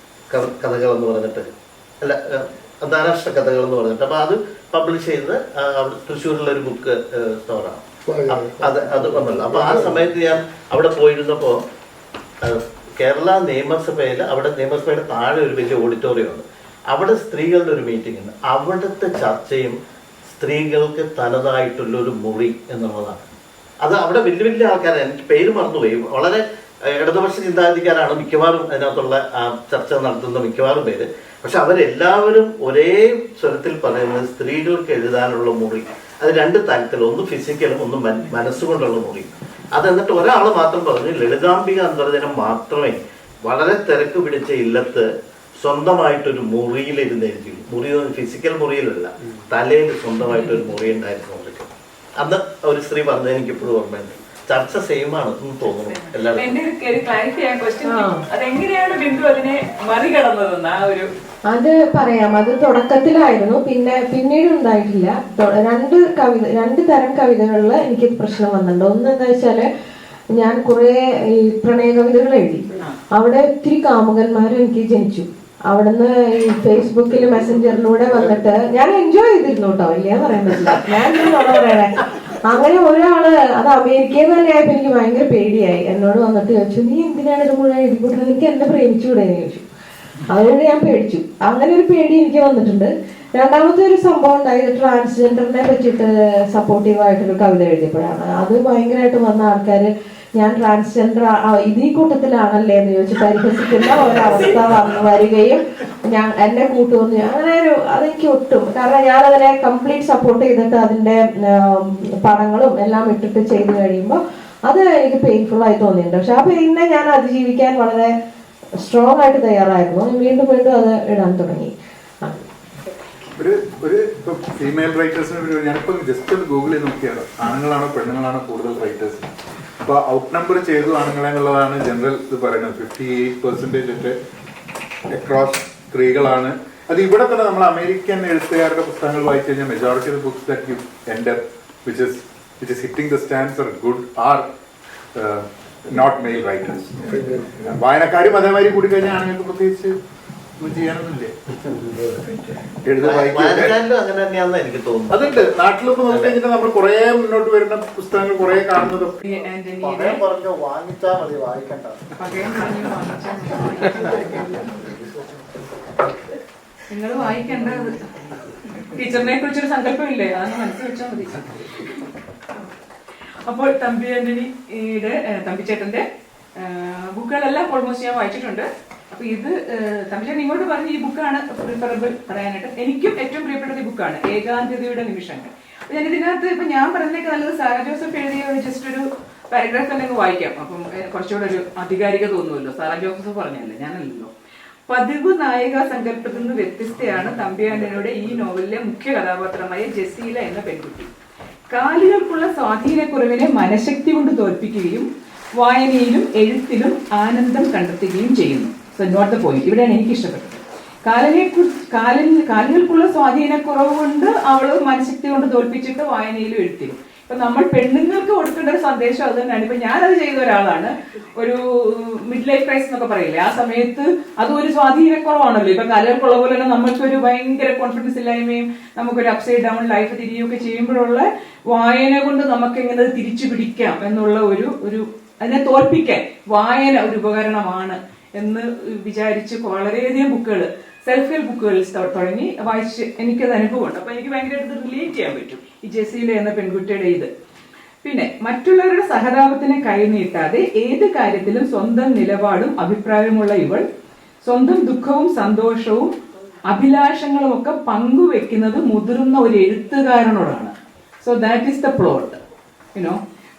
കഥകൾ എന്ന് പറഞ്ഞിട്ട്, അല്ല അന്താരാഷ്ട്ര കഥകൾ എന്ന് പറഞ്ഞിട്ട്. അപ്പൊ അത് പബ്ലിഷ് ചെയ്ത് തൃശ്ശൂരിലുള്ള ഒരു ബുക്ക് സ്റ്റോറാണ് അത് വന്നല്ലോ. അപ്പൊ ആ സമയത്ത് ഞാൻ അവിടെ പോയിരുന്നപ്പോ കേരള നിയമസഭയിൽ, അവിടെ നിയമസഭയുടെ താഴെ ഒരു വലിയ ഓഡിറ്റോറിയം ഉണ്ട്. അവിടെ സ്ത്രീകളുടെ ഒരു മീറ്റിംഗ് ഉണ്ട്. അവിടുത്തെ ചർച്ചയും സ്ത്രീകൾക്ക് തനതായിട്ടുള്ള ഒരു മുറി എന്നുള്ളതാണ്. അത് അവിടെ വലിയ വലിയ ആൾക്കാരാണ്, എനിക്ക് പേര് മറന്നുപോയി, വളരെ ഇടതുപക്ഷ ചിന്താഗതിക്കാരാണ് മിക്കവാറും അതിനകത്തുള്ള ചർച്ച നടത്തുന്ന മിക്കവാറും പേര്. പക്ഷെ അവരെല്ലാവരും ഒരേ സ്വരത്തിൽ പറയുന്നത് സ്ത്രീകൾക്ക് എഴുതാനുള്ള മുറി അത് 2 തരത്തിൽ, ഒന്ന് ഫിസിക്കലും ഒന്ന് മനസ്സുകൊണ്ടുള്ള മുറി. അതെന്നിട്ട് ഒരാൾ മാത്രം പറഞ്ഞു ലളിതാംബിക അന്തർജനം മാത്രമേ വളരെ തിരക്ക് പിടിച്ച ഇല്ലത്ത് സ്വന്തമായിട്ടൊരു മുറിയിലിരുന്ന് എഴുതി. മുറി ഫിസിക്കൽ മുറിയിലല്ല, തലയിൽ സ്വന്തമായിട്ടൊരു മുറി ഉണ്ടായിരുന്നു അവർക്ക്. അന്ന് ഒരു സ്ത്രീ പറഞ്ഞത് എനിക്ക് ഇപ്പോഴും ഓർമ്മയുണ്ട്. ചർച്ച സെയിം ആണ് തോന്നുന്നു എല്ലാവരും. അത് പറയാം. അത് തുടക്കത്തിലായിരുന്നു, പിന്നീട് ഉണ്ടായിട്ടില്ല. 2 തരം കവിതകളിൽ എനിക്ക് പ്രശ്നം വന്നിട്ടുണ്ട്. ഒന്ന് എന്താ വെച്ചാല്, ഞാൻ കുറെ ഈ പ്രണയ കവിതകൾ എഴുതി. അവിടെ ഒത്തിരി കാമുകന്മാർ എനിക്ക് ജനിച്ചു. അവിടുന്ന് ഈ ഫേസ്ബുക്കിൽ മെസ്സഞ്ചറിലൂടെ വന്നിട്ട് ഞാൻ എൻജോയ് ചെയ്തിരുന്നു കേട്ടോ, ഇല്ല പറയാൻ പറ്റില്ല, ഞാൻ പറയണേ. അങ്ങനെ ഒരാള്, അത് അമേരിക്കയിൽ തന്നെ ആയപ്പോ എനിക്ക് ഭയങ്കര പേടിയായി. എന്നോട് വന്നിട്ട് ചോദിച്ചു, നീ എന്തിനാണ് ഇത് മുഴുവൻ എഴുതിക്കൂട്ടുന്നത്, എനിക്ക് എന്നെ പ്രേമിച്ചുകൂടെ എന്ന് ചോദിച്ചു. അതുകൊണ്ട് ഞാൻ പേടിച്ചു. അങ്ങനെ ഒരു പേടി എനിക്ക് വന്നിട്ടുണ്ട്. രണ്ടാമത്തെ ഒരു സംഭവം ഉണ്ടായത് ട്രാൻസ്ജെൻഡറിനെ പറ്റിയിട്ട് സപ്പോർട്ടീവായിട്ടൊരു കവിത എഴുതിയപ്പോഴാണ്. അത് ഭയങ്കരമായിട്ട് വന്ന ആൾക്കാർ ഞാൻ ട്രാൻസ്ജെൻഡർ ഈ കൂട്ടത്തിലാണല്ലേ എന്ന് ചോദിച്ച് പരിഹസിക്കുന്ന ഒരവസ്ഥ വരികയും എന്നെ കൂട്ടുമെന്ന്. അങ്ങനെ അതെനിക്ക് ഒട്ടും, കാരണം ഞാൻ അതിനെ കംപ്ലീറ്റ് സപ്പോർട്ട് ചെയ്തിട്ട് അതിന്റെ പടങ്ങളും എല്ലാം ഇട്ടിട്ട് ചെയ്ത് കഴിയുമ്പോൾ അത് എനിക്ക് പെയിൻഫുൾ ആയി തോന്നിയിട്ടുണ്ട്. പക്ഷെ ആ പെയിനെ ഞാൻ അതിജീവിക്കാൻ വളരെ സ്ട്രോങ് ആയിട്ട് തയ്യാറായിരുന്നു. വീണ്ടും വീണ്ടും അത് ഇടാൻ തുടങ്ങി. ഒരു ഫീമെയിൽ റൈറ്റേഴ്സിന് ഞാനിപ്പോ ജസ്റ്റ് ഒന്ന് ഗൂഗിളിൽ നോക്കിയാണ്, ആണുങ്ങളാണോ പെണ്ണുങ്ങളാണോ കൂടുതൽ റൈറ്റേഴ്സ്. അപ്പൊ ഔട്ട് നമ്പർ ചെയ്തു ആണുങ്ങളെ എന്നുള്ളതാണ് ജനറൽ ഇത് പറയുന്നത്. 58% ഒക്കെ അക്രോസ് സ്ത്രീകളാണ്. അത് ഇവിടെ തന്നെ നമ്മൾ അമേരിക്കൻ എഴുത്തുകാരുടെ പുസ്തകങ്ങൾ വായിച്ചു കഴിഞ്ഞാൽ majority of the books that you end which is hitting the stands are good are not male writers. വായനക്കാരും അതേമാതിരി കൂടി കഴിഞ്ഞാൽ ആണുങ്ങൾക്ക് പ്രത്യേകിച്ച് ഒന്നും ചെയ്യാനൊന്നുമില്ലേ, അതുണ്ട്. നാട്ടിലിപ്പോ നോക്കി കഴിഞ്ഞാൽ നമ്മൾ കുറെ മുന്നോട്ട് വരുന്ന പുസ്തകങ്ങൾ കുറെ കാണുന്നത് വാങ്ങിച്ചാൽ മതി, വായിക്കണ്ട. നിങ്ങൾ വായിക്കേണ്ടത് ടീച്ചറിനെ കുറിച്ചൊരു സങ്കല്പമില്ലേ, അതൊന്ന് മനസ്സിൽ വെച്ചാൽ മതി. അപ്പോൾ തമ്പി ആന്റണിയുടെ തമ്പിച്ചേട്ടന്റെ ബുക്കുകളെല്ലാം ഓൾമോസ്റ്റ് ഞാൻ വായിച്ചിട്ടുണ്ട്. അപ്പൊ ഇത് തമ്പിച്ചേട്ടൻ ഇങ്ങോട്ട് പറഞ്ഞ് ഈ ബുക്കാണ് പ്രിഫറബിൾ പറയാനായിട്ട്. എനിക്കും ഏറ്റവും പ്രിയപ്പെട്ട ഈ ബുക്കാണ് ഏകാന്തതയുടെ നിമിഷങ്ങൾ. അപ്പൊ ഞാൻ ഇതിനകത്ത് ഇപ്പൊ ഞാൻ പറഞ്ഞേക്ക് നല്ലത് സാറാ ജോസഫ് എഴുതിയ ജസ്റ്റ് ഒരു പാരഗ്രാഫ് തന്നെ അങ്ങ് വായിക്കാം. അപ്പം കുറച്ചുകൂടെ ഒരു അധികാരിക തോന്നുമല്ലോ. സാറാ ജോസഫ് പറഞ്ഞല്ലേ, ഞാനല്ലല്ലോ. പതിവ് നായിക സങ്കല്പത്തിൽ നിന്ന് വ്യത്യസ്തയാണ് തമ്പി ആന്റണിയുടെ ഈ നോവലിലെ മുഖ്യ കഥാപാത്രമായ ജസീല എന്ന പെൺകുട്ടി. കാലുകൾക്കുള്ള സ്വാധീനക്കുറവിനെ മനഃശക്തി കൊണ്ട് തോൽപ്പിക്കുകയും വായനയിലും എഴുത്തിലും ആനന്ദം കണ്ടെത്തുകയും ചെയ്യുന്നു. So note the point. ഇവിടെയാണ് എനിക്ക് ഇഷ്ടപ്പെട്ടത്. കാലുകൾക്കുള്ള സ്വാധീനക്കുറവ് കൊണ്ട് അവള് മനഃശക്തി കൊണ്ട് തോൽപ്പിച്ചിട്ട് വായനയിലും എഴുത്തിലും. ഇപ്പൊ നമ്മൾ പെണ്ണുങ്ങൾക്ക് കൊടുക്കേണ്ട ഒരു സന്ദേശം അത് തന്നെയാണ്. ഇപ്പൊ ഞാനത് ചെയ്ത ഒരാളാണ്. ഒരു മിഡ് ലൈഫ് ക്രൈസിസ് എന്നൊക്കെ പറയില്ലേ, ആ സമയത്ത് അതും ഒരു സ്വാധീനക്കുറവാണല്ലോ. ഇപ്പൊ കാലുകൾക്കുള്ള പോലെ തന്നെ നമുക്കൊരു ഭയങ്കര കോൺഫിഡൻസ് ഇല്ലായ്മയും നമുക്കൊരു അപ്സൈഡ് ഡൗൺ ലൈഫ് തിരിയുകയൊക്കെ ചെയ്യുമ്പോഴുള്ള വായന കൊണ്ട് നമുക്ക് എങ്ങനെ തിരിച്ചു പിടിക്കാം എന്നുള്ള ഒരു അതിനെ തോൽപ്പിക്കാൻ വായന ഒരു ഉപകരണമാണ് എന്ന് വിചാരിച്ച് വളരെയധികം ബുക്കുകൾ, സെൽഫ് ഹെൽപ്പ് ബുക്കുകൾ തുടങ്ങി വായിച്ച് എനിക്കത് അനുഭവമുണ്ട്. അപ്പൊ എനിക്ക് ഭയങ്കരമായിട്ട് റിലേറ്റ് ചെയ്യാൻ പറ്റും ഈ ജസീല എന്ന പെൺകുട്ടിയുടെ ഇത്. പിന്നെ മറ്റുള്ളവരുടെ സഹതാപത്തിനെ കൈനീട്ടാതെ ഏത് കാര്യത്തിലും സ്വന്തം നിലപാടും അഭിപ്രായമുള്ള ഇവൾ സ്വന്തം ദുഃഖവും സന്തോഷവും അഭിലാഷങ്ങളും ഒക്കെ പങ്കുവെക്കുന്നത് മുതിർന്ന ഒരു എഴുത്തുകാരനോടാണ്. So that is the plot, you know.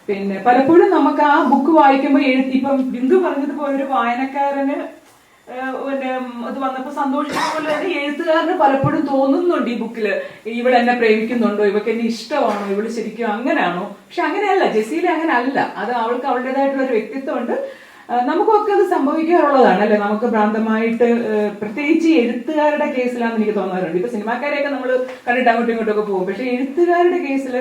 പിന്നെ പലപ്പോഴും നമുക്ക് ആ ബുക്ക് വായിക്കുമ്പോൾ ഇപ്പം ബിന്ദു പറഞ്ഞതുപോലെ ഒരു വായനക്കാരന് അത് വന്നപ്പോ സന്തോഷിക്കുന്ന പോലെ തന്നെ എഴുത്തുകാരന് പലപ്പോഴും തോന്നുന്നുണ്ട് ഈ ബുക്കില് ഇവൾ എന്നെ പ്രേമിക്കുന്നുണ്ടോ, ഇവക്ക് എന്നെ ഇഷ്ടമാണോ, ഇവള് ശരിക്കും അങ്ങനെയാണോ. പക്ഷെ അങ്ങനെയല്ല, ജസീല അങ്ങനെ അല്ല. അത് അവൾക്ക് അവളുടേതായിട്ടുള്ള ഒരു വ്യക്തിത്വമുണ്ട്. നമുക്കൊക്കെ അത് സംഭവിക്കാറുള്ളതാണ് അല്ലെ. നമുക്ക് ഭ്രാന്തമായിട്ട്, പ്രത്യേകിച്ച് എഴുത്തുകാരുടെ കേസിലാണെന്ന് എനിക്ക് തോന്നാറുണ്ട്. ഇപ്പൊ സിനിമാക്കാരെയൊക്കെ നമ്മൾ കണ്ടിട്ട് അങ്ങോട്ടും ഇങ്ങോട്ടൊക്കെ പോകും. പക്ഷെ എഴുത്തുകാരുടെ കേസിൽ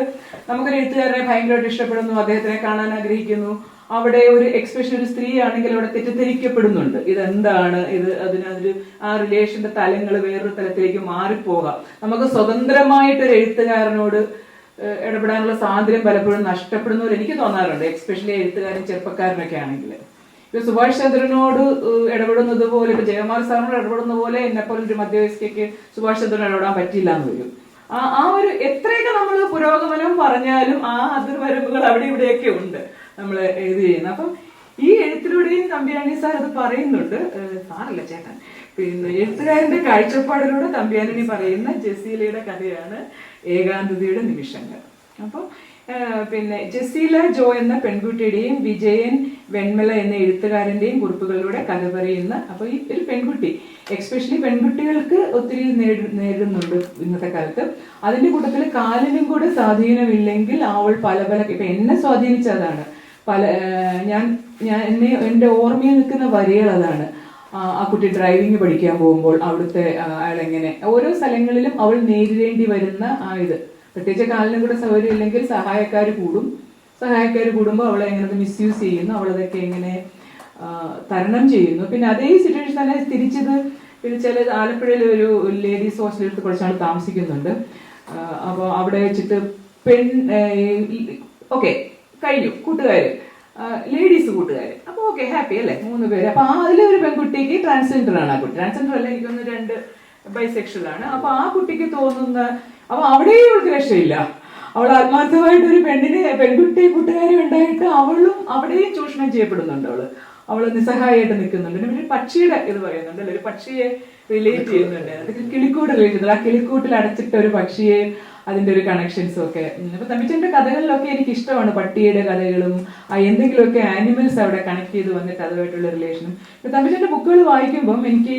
നമുക്കൊരു എഴുത്തുകാരനെ ഭയങ്കരമായിട്ട് ഇഷ്ടപ്പെടുന്നു, അദ്ദേഹത്തിനെ കാണാൻ ആഗ്രഹിക്കുന്നു. അവിടെ ഒരു എക്സ്പെഷ്യൽ ഒരു സ്ത്രീ ആണെങ്കിൽ അവിടെ തെറ്റിദ്ധരിക്കപ്പെടുന്നുണ്ട്. ഇതെന്താണ് ഇത്, അതിനൊരു ആ റിലേഷന്റെ തലങ്ങൾ വേറൊരു തലത്തിലേക്ക് മാറിപ്പോകാം. നമുക്ക് സ്വതന്ത്രമായിട്ടൊരു എഴുത്തുകാരനോട് ഇടപെടാനുള്ള സ്വാതന്ത്ര്യം പലപ്പോഴും നഷ്ടപ്പെടുന്ന പോലെ എനിക്ക് തോന്നാറുണ്ട്, എക്സ്പെഷ്യലി എഴുത്തുകാരൻ ചെറുപ്പക്കാരനൊക്കെ ആണെങ്കിൽ. ഇപ്പൊ സുഭാഷ് ചന്ദ്രനോട് ഇടപെടുന്നത് പോലെ, ഇപ്പൊ ജയകുമാർ സാറിനോട് ഇടപെടുന്ന പോലെ എന്നെപ്പോലെ ഒരു മധ്യവയസ്കയ്ക്ക് സുഭാഷ് ചന്ദ്രനോട് ഇടപെടാൻ പറ്റില്ല എന്ന് വരും. ആ ഒരു എത്രയൊക്കെ നമ്മൾ പുരോഗമനം പറഞ്ഞാലും ആ അതിർവരമ്പുകൾ അവിടെ ഇവിടെയൊക്കെ ഉണ്ട് നമ്മൾ എഴുതി ചെയ്യുന്നത്. അപ്പം ഈ എഴുത്തിലൂടെ എഴുത്തിലൂടെയും തമ്പിയാനി സാർ അത് പറയുന്നുണ്ട്. സാറല്ല ചേട്ടൻ, പിന്നെ എഴുത്തുകാരന്റെ കാഴ്ചപ്പാടിലൂടെ തമ്പിയാനി പറയുന്ന ജസീലയുടെ കഥയാണ് ഏകാന്തതയുടെ നിമിഷങ്ങൾ. അപ്പോൾ പിന്നെ ജസീല ജോ എന്ന പെൺകുട്ടിയുടെയും വിജയൻ വെൺമല എന്ന എഴുത്തുകാരന്റെയും കുറിപ്പുകളിലൂടെ കഥ പറയുന്ന, അപ്പൊ ഈ ഒരു പെൺകുട്ടി, എക്സ്പെഷ്യലി പെൺകുട്ടികൾക്ക് ഒത്തിരി നേരിടുന്നുണ്ട് ഇന്നത്തെ കാലത്ത്. അതിന്റെ കൂട്ടത്തിൽ കാലിനും കൂടെ സ്വാധീനമില്ലെങ്കിൽ അവൾ പല ഇപ്പൊ എന്നെ സ്വാധീനിച്ചതാണ്. എന്റെ ഓർമ്മയിൽ നിൽക്കുന്ന വരികൾ അതാണ്. ആ കുട്ടി ഡ്രൈവിംഗ് പഠിക്കാൻ പോകുമ്പോൾ അവിടുത്തെ അയാളെങ്ങനെ ഓരോ സ്ഥലങ്ങളിലും അവൾ നേരിടേണ്ടി വരുന്ന ഇത്, പ്രത്യേകിച്ച് കാലിനും കൂടെ സൗകര്യം ഇല്ലെങ്കിൽ സഹായക്കാർ കൂടുമ്പോൾ അവളെ എങ്ങനെ മിസ്യൂസ് ചെയ്യുന്നു, അവളതൊക്കെ എങ്ങനെ തരണം ചെയ്യുന്നു. പിന്നെ അതേ സിറ്റുവേഷൻ തന്നെ തിരിച്ചത് പിന്നെ ചില ആലപ്പുഴയിൽ ഒരു ലേഡീസ് ഹോസ്റ്റലിൽ കുറച്ച് നാൾ താമസിക്കുന്നുണ്ട്. അപ്പോൾ അവിടെ വെച്ചിട്ട് കഴിഞ്ഞു കൂട്ടുകാര്, ലേഡീസ് കൂട്ടുകാര്. അപ്പൊ ഓക്കെ, ഹാപ്പി അല്ലേ 3 പേര്. അപ്പൊ അതിലൊരു പെൺകുട്ടിക്ക് ട്രാൻസ്ജെൻഡർ ആണ്. ആ കുട്ടി ട്രാൻസ്ജെൻഡർ അല്ല, എനിക്കൊന്ന് 2 ബൈസെക്ഷൽ ആണ്. അപ്പൊ ആ കുട്ടിക്ക് തോന്നുന്ന, അപ്പൊ അവിടെയും അവൾക്ക് രക്ഷയില്ല. അവൾ ആത്മാർത്ഥമായിട്ട് ഒരു പെൺകുട്ടി കൂട്ടുകാരി ഉണ്ടായിട്ട് അവളും അവിടെയും ചൂഷണം ചെയ്യപ്പെടുന്നുണ്ട്. അവള് നിസ്സഹായമായിട്ട് നിൽക്കുന്നുണ്ട്. പിന്നെ പക്ഷിയുടെ ഇത് പറയുന്നുണ്ട് അല്ലെ, ഒരു പക്ഷിയെ റിലേറ്റ് ചെയ്യുന്നുണ്ട്. അതൊക്കെ കിളിക്കൂട് റിലേറ്റ് ചെയ്യുന്നത്. ആ കിളിക്കൂട്ടിൽ അടച്ചിട്ട ഒരു പക്ഷിയെ, അതിന്റെ ഒരു കണക്ഷൻസും ഒക്കെ. അപ്പൊ തമ്പിച്ചന്റെ കഥകളിലൊക്കെ എനിക്ക് ഇഷ്ടമാണ് പട്ടിയുടെ കഥകളും എന്തെങ്കിലുമൊക്കെ ആനിമൽസ് അവിടെ കണക്ട് ചെയ്ത് വന്നിട്ട് അതുമായിട്ടുള്ള റിലേഷനും. തമ്പിച്ചന്റെ ബുക്കുകൾ വായിക്കുമ്പം എനിക്ക്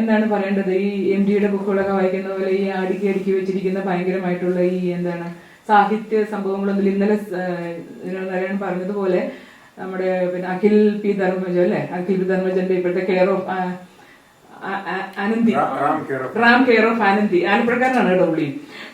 എന്താണ് പറയേണ്ടത്, ഈ MDയുടെ ബുക്കുകളൊക്കെ വായിക്കുന്ന പോലെ ഈ അടുക്കി വെച്ചിരിക്കുന്ന ഭയങ്കരമായിട്ടുള്ള ഈ സാഹിത്യ സംഭവങ്ങളൊന്നും ഇന്നലെ നാരായണൻ പറഞ്ഞതുപോലെ നമ്മുടെ പിന്നെ അഖിൽ പി ധർമ്മജന്റെ ഇപ്പോഴത്തെ care of Anandi, Ram care of Anandi, ആലപ്പുഴക്കാരനാണ് കേട്ടോ പുള്ളി.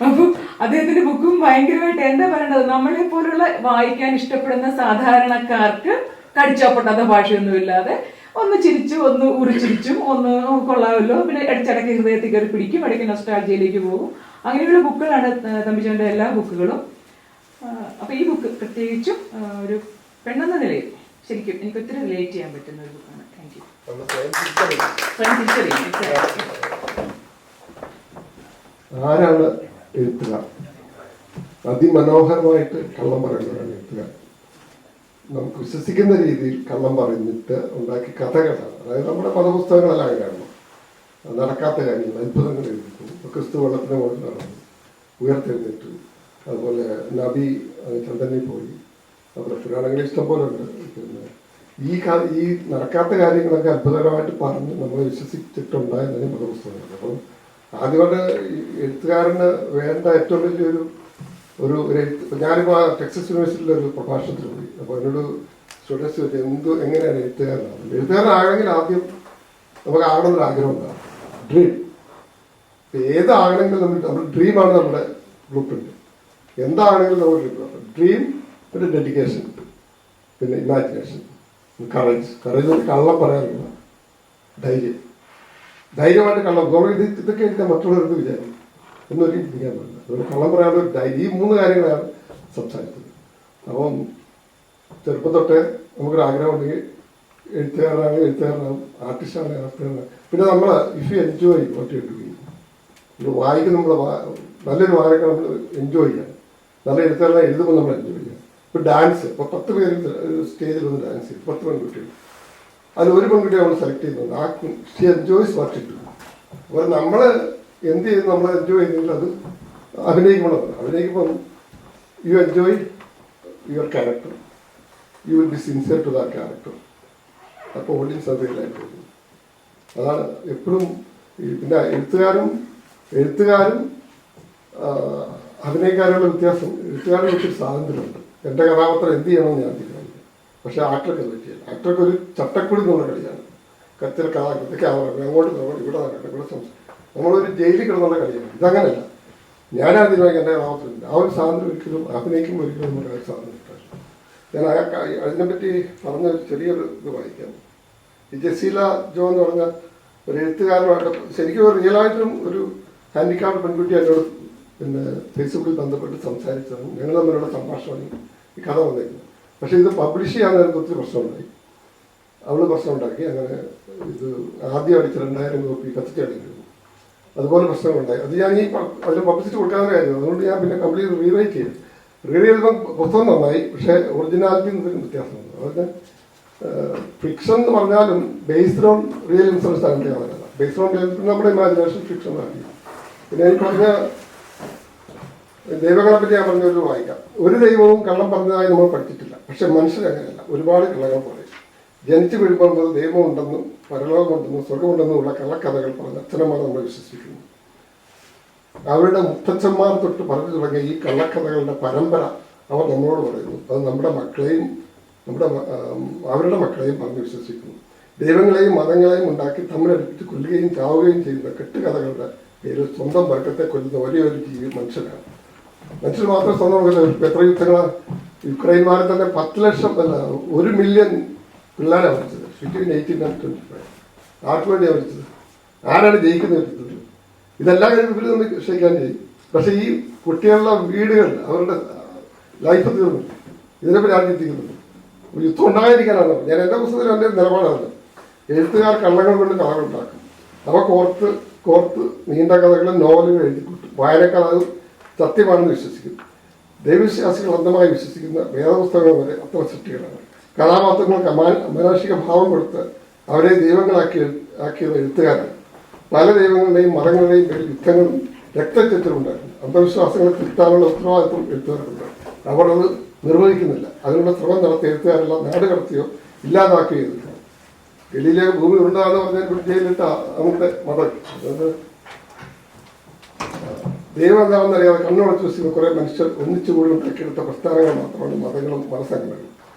അപ്പൊ അദ്ദേഹത്തിന്റെ ബുക്കും ഭയങ്കരമായിട്ട് എന്താ പറയേണ്ടത്, നമ്മളെ പോലുള്ള വായിക്കാൻ ഇഷ്ടപ്പെടുന്ന സാധാരണക്കാർക്ക് കടിച്ചപ്പൊട്ടാത്ത ഭാഷയൊന്നുമില്ലാതെ ഒന്ന് ചിരിച്ചും ഒന്ന് ഉറിച്ചിരിച്ചും ഒന്ന് കൊള്ളാമല്ലോ, പിന്നെ ഇടയ്ക്കിടയ്ക്ക് ഹൃദയത്തിൽ കയറി പിടിക്കും, ഇടയ്ക്ക് നൊസ്റ്റാൾജിയയിലേക്ക് പോകും. അങ്ങനെയുള്ള ബുക്കുകളാണ് തമ്പിച്ചന്റെ എല്ലാ ബുക്കുകളും. അപ്പൊ ഈ ബുക്ക് പ്രത്യേകിച്ചും ഒരു പെണ്ണെന്ന നിലയിൽ ശരിക്കും എനിക്ക് ഒത്തിരി റിലേറ്റ് ചെയ്യാൻ പറ്റുന്ന ഒരു ബുക്കാണ്. Thank you. ആരാണ് എഴുത്തുകാർ? അതിമനോഹരമായിട്ട് കള്ളം പറയുന്നവരാണ് എഴുത്തുകാർ. നമുക്ക് വിശ്വസിക്കുന്ന രീതിയിൽ കള്ളം പറഞ്ഞിട്ട് ഉണ്ടാക്കിയ കഥകളാണ്. അതായത് നമ്മുടെ പദപുസ്തകങ്ങളെല്ലാം അങ്ങനെയാണല്ലോ, നടക്കാത്ത കാര്യങ്ങൾ, അത്ഭുതങ്ങൾ എഴുതിക്കും. ക്രിസ്തു വെള്ളത്തിന് മുകളിൽ നടന്നു, ഉയർത്തെഴുന്നേറ്റു, അതുപോലെ നബി ചന്ദ്രനിൽ പോയി, അതുപോലെ പുരാണങ്ങളിൽ ഇഷ്ടം പോലെ ഉണ്ട്. പിന്നെ ഈ നടക്കാത്ത കാര്യങ്ങളൊക്കെ അത്ഭുതകരമായിട്ട് പറഞ്ഞ് നമ്മളെ വിശ്വസിച്ചിട്ടുണ്ടായതാണ് പദപുസ്തകങ്ങൾ. അപ്പം ആദ്യമായിട്ട് എഴുത്തുകാരന് വേണ്ട ഏറ്റവും വലിയൊരു ഞാനിപ്പോൾ ടെക്സസ് യൂണിവേഴ്സിറ്റിയിലെ ഒരു പ്രഭാഷണത്തിൽ പോയി. അപ്പോൾ എന്നോട് സ്റ്റുഡൻസ് ചോദിച്ചു എങ്ങനെയാണ് എഴുത്തുകാരനാകുന്നത്. എഴുത്തുകാരനാകണമെങ്കിൽ ആദ്യം നമുക്ക് ആകണമെന്നൊരു ആഗ്രഹം ഉണ്ടാകും, ഡ്രീം. ഏതാകണമെങ്കിലും നമ്മുടെ ഡ്രീമാണ് നമ്മുടെ ബ്ലൂ പ്രിന്റ്. എന്താണെങ്കിലും നമ്മൾ ഡ്രീം, പിന്നെ ഡെഡിക്കേഷൻ, പിന്നെ ഇമാജിനേഷൻ, കറേജ് കള്ളം പറയാനുള്ള ധൈര്യമായിട്ട് കള്ളം. ഇതൊക്കെ എനിക്ക് മറ്റുള്ളവർക്ക് വിചാരിക്കും എന്നൊരിക്കലും ചിന്തിക്കാൻ പാടില്ല. അതുകൊണ്ട് കള്ളം പറയാനുള്ള ധൈര്യം, ഈ 3 കാര്യങ്ങളാണ് സംസാരിച്ചത്. അപ്പം ചെറുപ്പം തൊട്ടേ നമുക്കൊരു ആഗ്രഹം ഉണ്ടെങ്കിൽ എഴുത്തുകാരനാകും, ആർട്ടിസ്റ്റാണ് ആർട്ടിസ്റ്റാണ്. പിന്നെ നമ്മൾ if you enjoy what you doing, നമ്മൾ വായിക്കും, നമ്മൾ നല്ലൊരു വായനക്ക് നമ്മൾ എൻജോയ് ചെയ്യാം. നല്ല എഴുത്തുകാരനെ എഴുതുമ്പോൾ നമ്മൾ എൻജോയ് ചെയ്യാം. ഇപ്പോൾ ഡാൻസ്, ഇപ്പോൾ 10 പേര് സ്റ്റേജിൽ വന്ന് ഡാൻസ് ചെയ്യും, 10 പെൺകുട്ടികൾ, അതിൽ ഒരു പെൺകുട്ടിയെ നമ്മൾ സെലക്ട് ചെയ്യുന്നുണ്ട്. ആ she enjoys what you do. അപ്പോൾ നമ്മൾ എന്ത് ചെയ്യും, നമ്മൾ എൻജോയ് ചെയ്യുന്നെങ്കിൽ അത് അഭിനയിക്കുമ്പോൾ you enjoy your character, you will be sincere to that character. അപ്പോൾ ഓഡിയൻസ് അത് റിയലായിട്ട് പോകും. അതാണ് എപ്പോഴും. പിന്നെ എഴുത്തുകാരും അഭിനയക്കാരുള്ള വ്യത്യാസം, എഴുത്തുകാരുടെ ഒത്തിരി സ്വാതന്ത്ര്യമുണ്ട്. എൻ്റെ കഥാപാത്രം എന്ത് ചെയ്യണമെന്ന് ഞാൻ തീരുമാനിക്കും. പക്ഷേ ആക്ടർക്ക് അത് പറ്റില്ല. ആക്ടർക്ക് ഒരു ചട്ടക്കൂടി എന്നുള്ള കളിയാണ്. കത്തിൽ കഥാകൃത്തൊക്കെ അങ്ങോട്ട് ഇവിടെ നമ്മളൊരു ജയിലിൽ കിടന്നുള്ള കളിയാണ്. ഇതങ്ങനെയല്ല. ഞാനാണ് തീരുമാനിക്കും എൻ്റെ കഥാപാത്രമില്ല. ആ ഒരു സ്വാതന്ത്ര്യം ഒരിക്കലും അഭിനയിക്കുമ്പോൾ ഒരിക്കലും നമുക്ക് ആ സ്വാതന്ത്ര്യം കിട്ടാറില്ല. ഞാൻ അതിനെപ്പറ്റി പറഞ്ഞ ചെറിയൊരു ഇത് വായിക്കാം. ഈ ജസീല ജോ എന്ന് പറഞ്ഞ ഒരു എഴുത്തുകാരനുമായിട്ട് ശരിക്കും റിയലായിട്ടും ഒരു ഹാൻഡിക്യാപ്ഡ് പെൺകുട്ടി എന്നോട് പിന്നെ ഫേസ്ബുക്കിൽ ബന്ധപ്പെട്ട് സംസാരിച്ചതാണ്. ഞങ്ങൾ തമ്മിലുള്ള സംഭാഷണമാണ് ഈ കഥ വന്നിരിക്കുന്നത്. പക്ഷേ ഇത് പബ്ലിഷ് ചെയ്യാൻ നേരത്തെ ഒത്തിരി പ്രശ്നമുണ്ടായി. അവൾ പ്രശ്നമുണ്ടാക്കി. അങ്ങനെ ഇത് ആദ്യം അടിച്ച 2000 കോപ്പി കത്തിച്ചടിക്കുന്നു. അതുപോലെ പ്രശ്നങ്ങളുണ്ടായി. അത് ഞാൻ അതിൽ പബ്ലിസിറ്റി കൊടുക്കാതെ കാര്യം. അതുകൊണ്ട് ഞാൻ പിന്നെ കംപ്ലീറ്റ് റീറൈറ്റ് ചെയ്തു. റീറൈറ്റ് ചെയ്തപ്പോൾ പുസ്തകം നന്നായി, പക്ഷേ ഒറിജിനാലിറ്റി എന്തെങ്കിലും വ്യത്യാസം വന്നു. അതൊക്കെ ഫിക്ഷൻ എന്ന് പറഞ്ഞാലും ബേസ്ഡ് ഓൺ റിയൽ ഇൻസിഡൻസ് ആണ് കഥകളല്ല. ബേസ്ഡ് ഓൺ റിയൽ നമ്മുടെ ഇമാജിനേഷൻ ഫിക്ഷൻ ആണ്. പിന്നെ ഈ പറഞ്ഞ ദൈവങ്ങളെ പറ്റി ഞാൻ പറഞ്ഞൊരു വായിക്കാം. ഒരു ദൈവവും കള്ളം പറഞ്ഞതായി നമ്മൾ പഠിച്ചിട്ടില്ല. പക്ഷെ മനുഷ്യരങ്ങനെയല്ല. ഒരുപാട് കള്ളങ്ങൾ പറയും. ജനിച്ചു വീഴുമ്പോൾ മുതൽ ദൈവമുണ്ടെന്നും പരലോകമുണ്ടെന്നും സ്വർഗമുണ്ടെന്നും ഉള്ള കള്ളക്കഥകൾ പറഞ്ഞ അച്ഛനന്മാർ നമ്മൾ വിശ്വസിക്കുന്നു. അവരുടെ മുത്തച്ഛന്മാർ തൊട്ട് പറഞ്ഞു തുടങ്ങിയ ഈ കള്ളക്കഥകളുടെ പരമ്പര അവർ നമ്മളോട് പറയുന്നു. അത് നമ്മുടെ മക്കളെയും അവരുടെ മക്കളെയും പറഞ്ഞ് വിശ്വസിക്കുന്നു. ദൈവങ്ങളെയും മതങ്ങളെയും ഉണ്ടാക്കി തമ്മിലടുപ്പിച്ച് കൊല്ലുകയും ചാവുകയും ചെയ്യുന്ന കെട്ടുകഥകളുടെ പേരിൽ സ്വന്തം വർഗത്തെ കൊല്ലുന്ന ഒരേ ഒരു ജീവി മനുഷ്യനാണ്. മനുഷ്യർ മാത്രം സ്വന്തം എത്ര യുദ്ധങ്ങളാണ്. യുക്രൈൻ വാറിൽ തന്നെ 10 ലക്ഷം അല്ല 1 മില്യൺ പിള്ളേരാണ് മരിച്ചത്. 18 and 25. ആർക്ക് വേണ്ടിയാണ് മരിച്ചത്? ആരാണ് ജയിക്കുന്ന യുദ്ധത്തിൽ? ഇതെല്ലാം കഴിഞ്ഞ് ഇവർ തമ്മിൽ ക്ഷയിക്കാൻ ചെയ്യും. പക്ഷെ ഈ കുട്ടികളുടെ വീടുകൾ അവരുടെ ലൈഫ് തീർന്നു. ഇതിനെപ്പറ്റി ആരും ചിന്തിക്കുന്നുണ്ട്. യുദ്ധം ഉണ്ടായിരിക്കാനാണ്. ഞാൻ എൻ്റെ പുസ്തകത്തിൽ എൻ്റെ നിലപാടാണ്. എഴുത്തുകാർ കള്ളങ്ങൾ കൊണ്ട് കഥകളുണ്ടാക്കും. അവ കോർത്ത് നീണ്ട കഥകളും നോവലുകൾ എഴുതിക്കൂട്ടും. വായനക്കാർ അത് സത്യമാണെന്ന് വിശ്വസിക്കും. ദൈവവിശ്വാസികൾ അന്ധമായി വിശ്വസിക്കുന്ന വേദപുസ്തകങ്ങൾ വരെ അത്ര സൃഷ്ടികളാണ്. കഥാപാത്രങ്ങൾക്ക് അമാനുഷിക ഭാവം കൊടുത്ത് അവരെ ദൈവങ്ങളാക്കിയത് എഴുത്തുകാരാണ്. പല ദൈവങ്ങളുടെയും മതങ്ങളുടെയും പേരിൽ യുദ്ധങ്ങളും രക്തച്ചൊരിച്ചിലും ഉണ്ടായിരുന്നു. അന്ധവിശ്വാസങ്ങളെ തിരുത്താനുള്ള ഉത്തരവാദിത്വം എഴുത്തുകാർക്കുണ്ട്. അവർ അത് നിർവഹിക്കുന്നില്ല. അതിനുള്ള ശ്രമം നടത്തിയ എഴുത്തുകാരെല്ലാം നാട് കടത്തിയോ ഇല്ലാതാക്കുകയോ ചെയ്തു. ഗലീലിയ ഭൂമി ഉണ്ടാകുന്ന പറഞ്ഞാൽ ജയിലിട്ട അന്നത്തെ മതം ദൈവം എന്താണെന്നറിയാതെ കണ്ണുടച്ച് വെച്ചിരുന്ന കുറേ മനുഷ്യർ ഒന്നിച്ചുകൂടി ഉണ്ടാക്കിയെടുത്ത പ്രസ്ഥാനങ്ങൾ മാത്രമാണ് മതങ്ങളും മതസംഘടനകളും.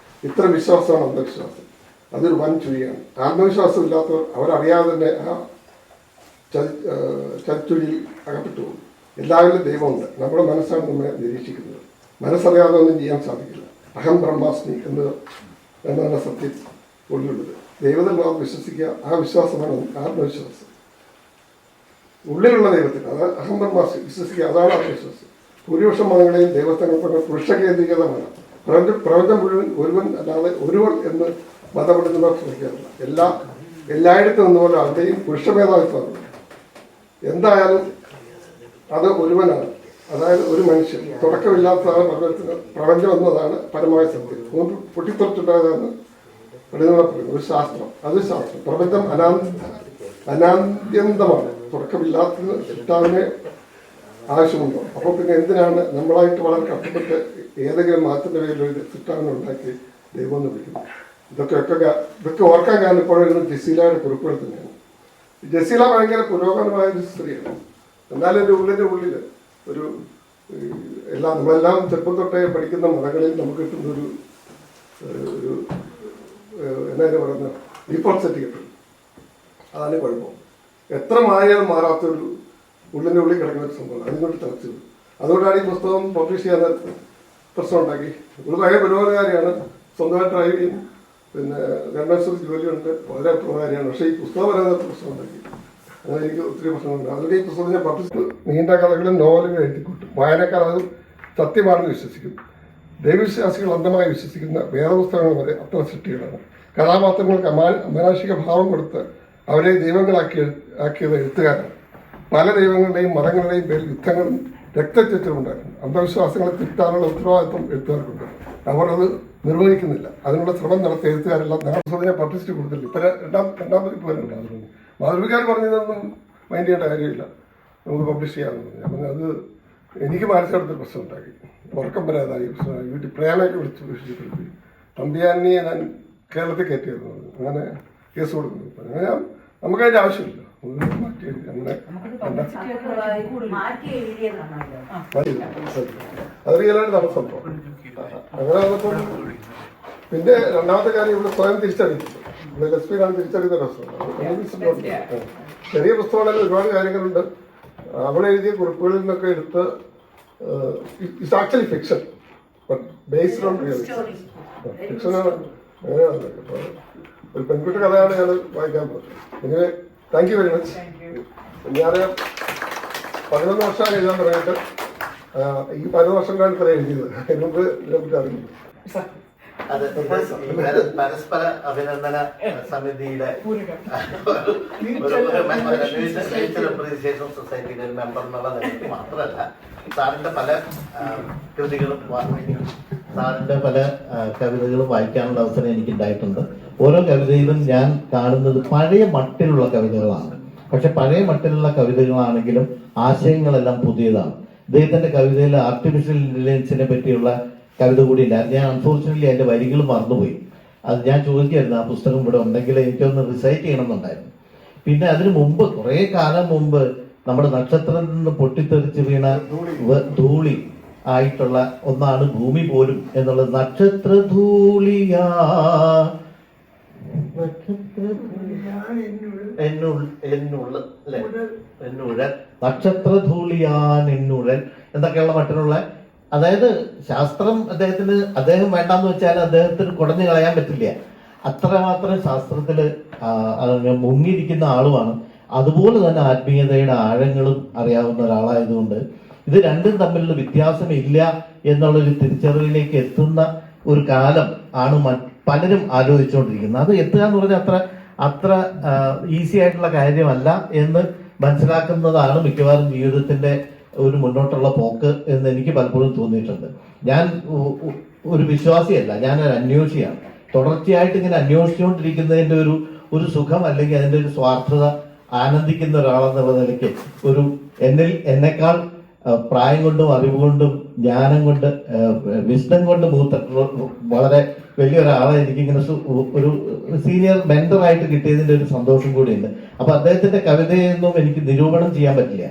ഇത്തരം വിശ്വാസമാണ് അന്ധവിശ്വാസം. അതൊരു വൻ ചുഴിയാണ്. ആത്മവിശ്വാസം ഇല്ലാത്തവർ അവരറിയാതെ തന്നെ ആ ചതിച്ചുഴിയിൽ അകപ്പെട്ടു പോകും. എല്ലാവരിലും ദൈവമുണ്ട്. നമ്മുടെ മനസ്സാണ് നമ്മെ നിരീക്ഷിക്കുന്നത്. മനസ്സറിയാതെ ഒന്നും ചെയ്യാൻ സാധിക്കില്ല. അഹം ബ്രഹ്മാസ്മി എന്നാണ് സത്യം ഉള്ളിലുള്ളത്. ദൈവത്തിൽ നാം വിശ്വസിക്കുക. ആ വിശ്വാസമാണ് ആത്മവിശ്വാസം. ഉള്ളിലുള്ള ദൈവത്തിൽ അത് അഹം ബ്രഹ്മാസ്മി വിശ്വസിക്കുക. അതാണ് ആത്മവിശ്വാസം. ഭൂരിപക്ഷം മതങ്ങളെയും ദൈവസങ്കല്പങ്ങൾ പുരുഷ കേന്ദ്രീകൃതമാണ്. പ്രപഞ്ചം മുഴുവൻ ഒരുവൻ അല്ലാതെ ഒരുവൻ എന്ന് മതപഠിക്കുന്നവർ ശ്രമിക്കാറില്ല. എല്ലായിടത്തും നിന്നുപോലെ അവിടെയും പുരുഷമേധാവിത്വമാണ്. എന്തായാലും അത് ഒരുവനാണ്. അതായത് ഒരു മനുഷ്യൻ. തുടക്കമില്ലാത്തതാണ് പ്രപഞ്ചം എന്നതാണ് പരമായ സത്യം. പൊട്ടിത്തെറിച്ചുണ്ടായതാണ് പറയുന്നത് ഒരു ശാസ്ത്രം. അത് ശാസ്ത്രം. പ്രപഞ്ചം അനാദ്യന്തമാണ്. തുടക്കമില്ലാത്തതിന് സിട്ടാവിനെ ആവശ്യമുണ്ടോ? അപ്പോൾ പിന്നെ എന്തിനാണ് നമ്മളായിട്ട് വളരെ കഷ്ടപ്പെട്ട് ഏതെങ്കിലും മതത്തിൻ്റെ പേരിൽ ഒരു സിട്ടാവിനെ ഉണ്ടാക്കി ദൈവം എന്ന് വിളിക്കുന്നത്? ഇതൊക്കെ ഓർക്കാൻ കാരണം ഇപ്പോഴും ജസീലയുടെ കുറിപ്പുകൾ തന്നെയാണ്. ജസീല ഭയങ്കര പുരോഗമനമായ ഒരു സ്ത്രീയാണ്. എന്നാലും എൻ്റെ ഉള്ളിൽ ഒരു നമ്മളെല്ലാം ചെറുപ്പം തൊട്ടേ പഠിക്കുന്ന മതങ്ങളിൽ നമുക്ക് കിട്ടുന്ന ഒരു എന്നാ പറയുന്ന ഡീഫോൾട്ട് സെറ്റ് കിട്ടും. അതാണ് കുഴപ്പം. എത്ര മാറിയാലും മാറാത്തൊരു ഉള്ളിൻ്റെ ഉള്ളിൽ കിടക്കുന്ന ഒരു സംഭവം. അതിനോട് തളച്ചു. അതുകൊണ്ടാണ് ഈ പുസ്തകം പബ്ലിഷ് ചെയ്യാൻ പ്രശ്നം ഉണ്ടാക്കി. ഒരു ഭയങ്കര പുരോഗമനകാരിയാണ്. സ്വന്തമായിട്ട് ഡ്രൈവ് ചെയ്യും. പിന്നെ ഗവൺമെൻറ് ജോലിയുണ്ട്. വളരെ പുരോഗമനകാരിയാണ്. പക്ഷേ ഈ പുസ്തകം പറയുന്ന പ്രശ്നം ഉണ്ടാക്കി. അങ്ങനെ എനിക്ക് ഒത്തിരി പ്രശ്നമുണ്ട്. അതിൻ്റെ ഈ പുസ്തകം ഞാൻ പബ്ലിഷ് നീണ്ട കഥകളും നോവലുകൾ എഴുതിക്കൂട്ടും. വായനക്കാർ അത് സത്യമാണെന്ന് വിശ്വസിക്കും. ദൈവവിശ്വാസികൾ അന്ധമായി വിശ്വസിക്കുന്ന വേദപുസ്തകങ്ങൾ വരെ അത്ര സൃഷ്ടികളാണ്. കഥാപാത്രങ്ങൾക്ക് അമാനുഷിക ഭാവം കൊടുത്ത് അവരെ ദൈവങ്ങളാക്കിയത് എഴുത്തുകാരാണ്. പല ദൈവങ്ങളുടെയും മതങ്ങളുടെയും പേരിൽ യുദ്ധങ്ങളും രക്തച്ചൊരിച്ചിലും ഉണ്ടായിരുന്നു. അന്ധവിശ്വാസങ്ങളെ തിരുത്താനുള്ള ഉത്തരവാദിത്വം എഴുത്തുകാർക്കുണ്ട്. അവർ അത് നിർവഹിക്കുന്നില്ല. അതിനുള്ള ശ്രമം നടത്തിയ എഴുത്തുകാരെല്ലാം നാളെ പബ്ലിസിറ്റി കൊടുത്തില്ല. ഇപ്പം രണ്ടാമത് ഇപ്പോൾ വരണ്ടായിരുന്നു. മാതൃകാർ പറഞ്ഞതൊന്നും മൈൻഡ് ചെയ്യേണ്ട കാര്യമില്ല. നമുക്ക് പബ്ലിഷ് ചെയ്യാമെന്ന് പറഞ്ഞു. അപ്പം അത് എനിക്ക് മനസ്സിലെടുത്തൊരു പ്രശ്നം ഉണ്ടാക്കി. ഉറക്കം വരാതായി പ്രശ്നമായി. വീട്ടിൽ പ്രേമയൊക്കെ വിളിച്ച് വിഷയപ്പെടുത്തി. തമ്പിയാനിയെ ഞാൻ കേരളത്തിൽ കയറ്റിയായിരുന്നു. അങ്ങനെ കേസ് കൊടുക്കുന്നു. അങ്ങനെ നമുക്കതിൻ്റെ ആവശ്യമില്ല. മാറ്റി എഴുതി അങ്ങനെ അത് റിയലായിട്ടാണ് സംഭവം. അങ്ങനെ വന്നപ്പോൾ പിന്നെ രണ്ടാമത്തെ കാര്യം ഇവിടെ സ്വയം തിരിച്ചറിയിച്ചിട്ടുണ്ട്. ഇവിടെ ലെസ്ബിയനാണ് തിരിച്ചറിയുന്ന പ്രശ്നം. ചെറിയ പുസ്തകങ്ങളിൽ ഒരുപാട് കാര്യങ്ങളുണ്ട്. അവിടെ എഴുതിയ കുറിപ്പുകളിൽ നിന്നൊക്കെ എടുത്ത് it's actually fiction but based on real ഫിക്ഷനാണ്. അങ്ങനെയാണ്. ഒരു പെൺകുട്ടി കഥയാണ് ഞാൻ വായിക്കാൻ പോകുന്നത്. പിന്നെ താങ്ക് യു വെരി മച്ച്. ഞാൻ 11 വർഷമാണ് എഴുതാൻ തുടങ്ങിയിട്ട്. ഈ 11 വർഷങ്ങളാണ് ഇത്ര എഴുതിയത്. അതിനുമുമ്പ് ഇതിനെപ്പറ്റി അറിയില്ല. പരസ്പര അഭിനന്ദന സമിതിയുടെ അപ്രീസിയേഷൻ സൊസൈറ്റിയുടെ ഒരു മെമ്പർ എന്നുള്ള നിലയ്ക്ക് മാത്രമല്ല സാറിന്റെ പല കൃതികളും സാറിന്റെ പല കവിതകളും വായിക്കാനുള്ള അവസരം എനിക്കുണ്ടായിട്ടുണ്ട്. ഓരോ കവിതയിലും ഞാൻ കാണുന്നത് പഴയ മട്ടിലുള്ള കവിതകളാണ്. പക്ഷെ പഴയ മട്ടിലുള്ള കവിതകളാണെങ്കിലും ആശയങ്ങളെല്ലാം പുതിയതാണ്. ഇദ്ദേഹത്തിന്റെ കവിതയിൽ ആർട്ടിഫിഷ്യൽ ഇന്റലിജൻസിനെ പറ്റിയുള്ള കവിത കൂടി ഉണ്ടായിരുന്നു. ഞാൻ അൺഫോർച്ചുനേറ്റ്ലി അതിന്റെ വരികൾ മറന്നുപോയി. അത് ഞാൻ ചോദിക്കായിരുന്നു, ആ പുസ്തകം ഇവിടെ ഉണ്ടെങ്കിൽ എനിക്കൊന്ന് റിസൈറ്റ് ചെയ്യണമെന്നുണ്ടായിരുന്നു. പിന്നെ അതിനു മുമ്പ്, കുറെ കാലം മുമ്പ്, നമ്മുടെ നക്ഷത്രത്തിൽ നിന്ന് പൊട്ടിത്തെറിച്ച് വീണ ധൂളി ആയിട്ടുള്ള ഒന്നാണ് ഭൂമി പോലും എന്നുള്ളത്. നക്ഷത്രധൂളിയാ എന്നുഴൽ, നക്ഷത്രധൂളിയാൻ എന്നുഴൽ എന്നൊക്കെയുള്ള മട്ടിലുള്ള, അതായത് ശാസ്ത്രം അദ്ദേഹം വേണ്ടാന്ന് വെച്ചാൽ അദ്ദേഹത്തിന് കുടഞ്ഞു കളയാൻ പറ്റില്ല. അത്രമാത്രം ശാസ്ത്രത്തില് മുങ്ങിയിരിക്കുന്ന ആളുമാണ്. അതുപോലെ തന്നെ ആത്മീയതയുടെ ആഴങ്ങളും അറിയാവുന്ന ഒരാളായതുകൊണ്ട് ഇത് രണ്ടും തമ്മിലുള്ള വ്യത്യാസം ഇല്ല എന്നുള്ളൊരു തിരിച്ചറിവിലേക്ക് എത്തുന്ന ഒരു കാലം ആണ് പലരും ആലോചിച്ചുകൊണ്ടിരിക്കുന്നത്. അത് എത്തുക എന്ന് പറഞ്ഞാൽ അത്ര ഈസി ആയിട്ടുള്ള കാര്യമല്ല എന്ന് മനസ്സിലാക്കുന്നതാണ് മിക്കവാറും ജീവിതത്തിന്റെ ഒരു മുന്നോട്ടുള്ള പോക്ക് എന്ന് എനിക്ക് പലപ്പോഴും തോന്നിയിട്ടുണ്ട്. ഞാൻ ഒരു വിശ്വാസിയല്ല, ഞാനൊരു അന്വേഷിയാണ്. തുടർച്ചയായിട്ട് ഇങ്ങനെ അന്വേഷിച്ചുകൊണ്ടിരിക്കുന്നതിന്റെ ഒരു സുഖം, അല്ലെങ്കിൽ അതിന്റെ ഒരു സ്വാർത്ഥത ആനന്ദിക്കുന്ന ഒരാളെന്നുള്ള നിലയ്ക്ക് എന്നെക്കാൾ പ്രായം കൊണ്ടും അറിവ് കൊണ്ടും ജ്ഞാനം കൊണ്ട് വിസ്ഡം കൊണ്ട് വളരെ വലിയൊരാളെ എനിക്കിങ്ങനെ ഒരു സീനിയർ മെന്ററായിട്ട് കിട്ടിയതിന്റെ ഒരു സന്തോഷം കൂടിയുണ്ട്. അപ്പൊ അദ്ദേഹത്തിന്റെ കവിതയൊന്നും എനിക്ക് നിരൂപണം ചെയ്യാൻ പറ്റില്ല,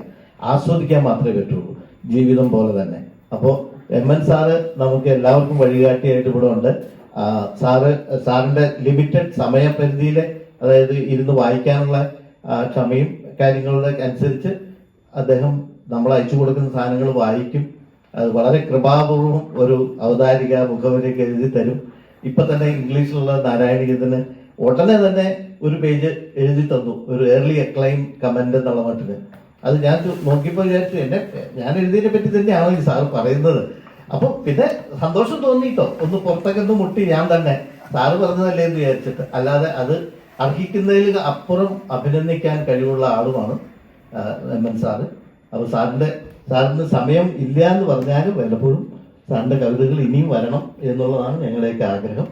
ആസ്വദിക്കാൻ മാത്രമേ പറ്റുള്ളൂ, ജീവിതം പോലെ തന്നെ. അപ്പോൾ MN സാറ് നമുക്ക് എല്ലാവർക്കും വഴികാട്ടിയായിട്ട് ഇവിടെ ഉണ്ട്. സാറിന്റെ ലിമിറ്റഡ് സമയപരിധിയിലെ, അതായത് ഇരുന്ന് വായിക്കാനുള്ള ക്ഷമയും കാര്യങ്ങളുടെ അനുസരിച്ച് അദ്ദേഹം നമ്മൾ അയച്ചു കൊടുക്കുന്ന സാധനങ്ങൾ വായിക്കും. അത് വളരെ കൃപാപൂർവം ഒരു അവതാരിക മുഖവരയൊക്കെ എഴുതി തരും. ഇപ്പൊ തന്നെ ഇംഗ്ലീഷിലുള്ള നാരായണീയത്തിന് ഉടനെ തന്നെ ഒരു പേജ് എഴുതി തന്നു, ഒരു ഏർലി അക്ലൈം കമന്റ് എന്നുള്ള മട്ടിന്. അത് ഞാൻ നോക്കിയപ്പോൾ വിചാരിച്ചു, ഞാൻ എഴുതിയതിനെ പറ്റി തന്നെയാണോ ഈ സാറ് പറയുന്നത്. അപ്പൊ പിന്നെ സന്തോഷം തോന്നിയിട്ടോ, ഒന്ന് പുറത്തൊക്കെ ഒന്ന് മുട്ടി ഞാൻ തന്നെ, സാറ് പറഞ്ഞതല്ലേ എന്ന് വിചാരിച്ചിട്ട്. അല്ലാതെ അത് അർഹിക്കുന്നതിൽ അപ്പുറം അഭിനന്ദിക്കാൻ കഴിവുള്ള ആളുമാണ് MN സാറ്. അപ്പൊ സാറിന് സമയം ഇല്ല എന്ന് പറഞ്ഞാലും വല്ലപ്പോഴും സാറിന്റെ കവിതകൾ ഇനിയും വരണം എന്നുള്ളതാണ് ഞങ്ങളുടെയൊക്കെ ആഗ്രഹം.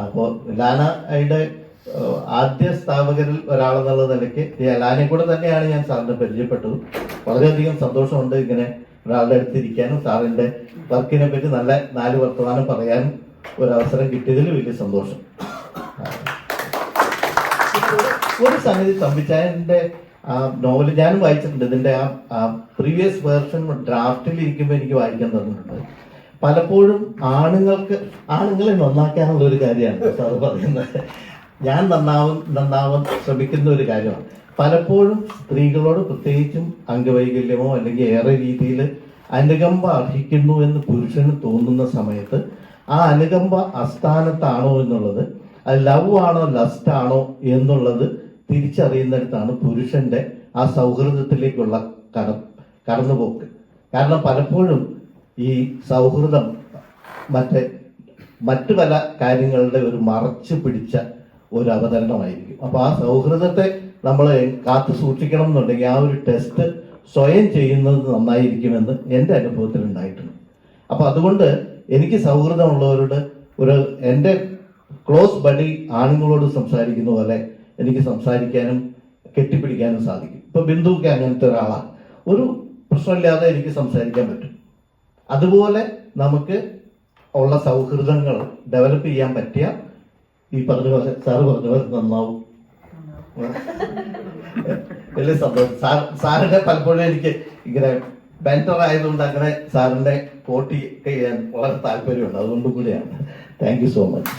അപ്പോൾ ലാനയുടെ ആദ്യ സ്ഥാപകരിൽ ഒരാളെന്നുള്ള നിലയ്ക്ക് ലാനയെ കൂടെ തന്നെയാണ് ഞാൻ സാറിനെ പരിചയപ്പെട്ടത്. വളരെയധികം സന്തോഷമുണ്ട് ഇങ്ങനെ ഒരാളുടെ അടുത്തിരിക്കാനും സാറിന്റെ വർക്കിനെ പറ്റി നല്ല 4 വർത്തമാനം പറയാനും ഒരവസരം കിട്ടിയതിൽ വലിയ സന്തോഷം. ഒരു സംഗതി, തമ്പിച്ചായന്റെ നോവൽ ഞാനും വായിച്ചിട്ടുണ്ട്. ഇതിന്റെ ആ പ്രീവിയസ് വേർഷൻ ഡ്രാഫ്റ്റിൽ ഇരിക്കുമ്പോൾ എനിക്ക് വായിക്കാൻ തന്നിട്ടുണ്ട്. പലപ്പോഴും ആണുങ്ങളെ നന്നാക്കാനുള്ള ഒരു കാര്യമാണ് സാറ് പറയുന്നത്. ഞാൻ നന്നാവാൻ ശ്രമിക്കുന്ന ഒരു കാര്യമാണ്. പലപ്പോഴും സ്ത്രീകളോട്, പ്രത്യേകിച്ചും അംഗവൈകല്യമോ അല്ലെങ്കിൽ ഏറെ രീതിയിൽ അനുകമ്പ അർഹിക്കുന്നു എന്ന് പുരുഷന് തോന്നുന്ന സമയത്ത് ആ അനുകമ്പ അസ്ഥാനത്താണോ എന്നുള്ളത്, അത് ലവ് ആണോ ലസ്റ്റ് ആണോ എന്നുള്ളത് തിരിച്ചറിയുന്നിടത്താണ് പുരുഷന്റെ ആ സൗഹൃദത്തിലേക്കുള്ള കടന്നുപോക്ക്. കാരണം പലപ്പോഴും ഈ സൗഹൃദം മറ്റു പല കാര്യങ്ങളുടെ ഒരു മറച്ചു പിടിച്ച ഒരു അവതരണമായിരിക്കും. അപ്പൊ ആ സൗഹൃദത്തെ നമ്മൾ കാത്തു സൂക്ഷിക്കണം എന്നുണ്ടെങ്കിൽ ആ ഒരു ടെസ്റ്റ് സ്വയം ചെയ്യുന്നത് നന്നായിരിക്കുമെന്ന് എൻ്റെ അനുഭവത്തിൽ ഉണ്ടായിട്ടുണ്ട്. അപ്പൊ അതുകൊണ്ട് എനിക്ക് സൗഹൃദമുള്ളവരോട് എൻ്റെ ക്ലോസ് ബഡി ആണുങ്ങളോട് സംസാരിക്കുന്ന പോലെ എനിക്ക് സംസാരിക്കാനും കെട്ടിപ്പിടിക്കാനും സാധിക്കും. ഇപ്പൊ ബിന്ദുവൊക്കെ അങ്ങനത്തെ ഒരാളാണ്, ഒരു പ്രശ്നമില്ലാതെ എനിക്ക് സംസാരിക്കാൻ പറ്റും. അതുപോലെ നമുക്ക് ഉള്ള സൗഹൃദങ്ങൾ ഡെവലപ്പ് ചെയ്യാൻ പറ്റിയ ഈ പറഞ്ഞ പോലെ സാറ് പറഞ്ഞ പോലെ നന്നാവും. വലിയ സന്തോഷം. സാറിന്റെ പലപ്പോഴും എനിക്ക് ഇങ്ങനെ ബെൻറ്റർ ആയതുകൊണ്ട് അങ്ങനെ സാറിന്റെ കോട്ടി ചെയ്യാൻ വളരെ താല്പര്യമുണ്ട്. അതുകൊണ്ട് കൂടിയാണ്. Thank you so much.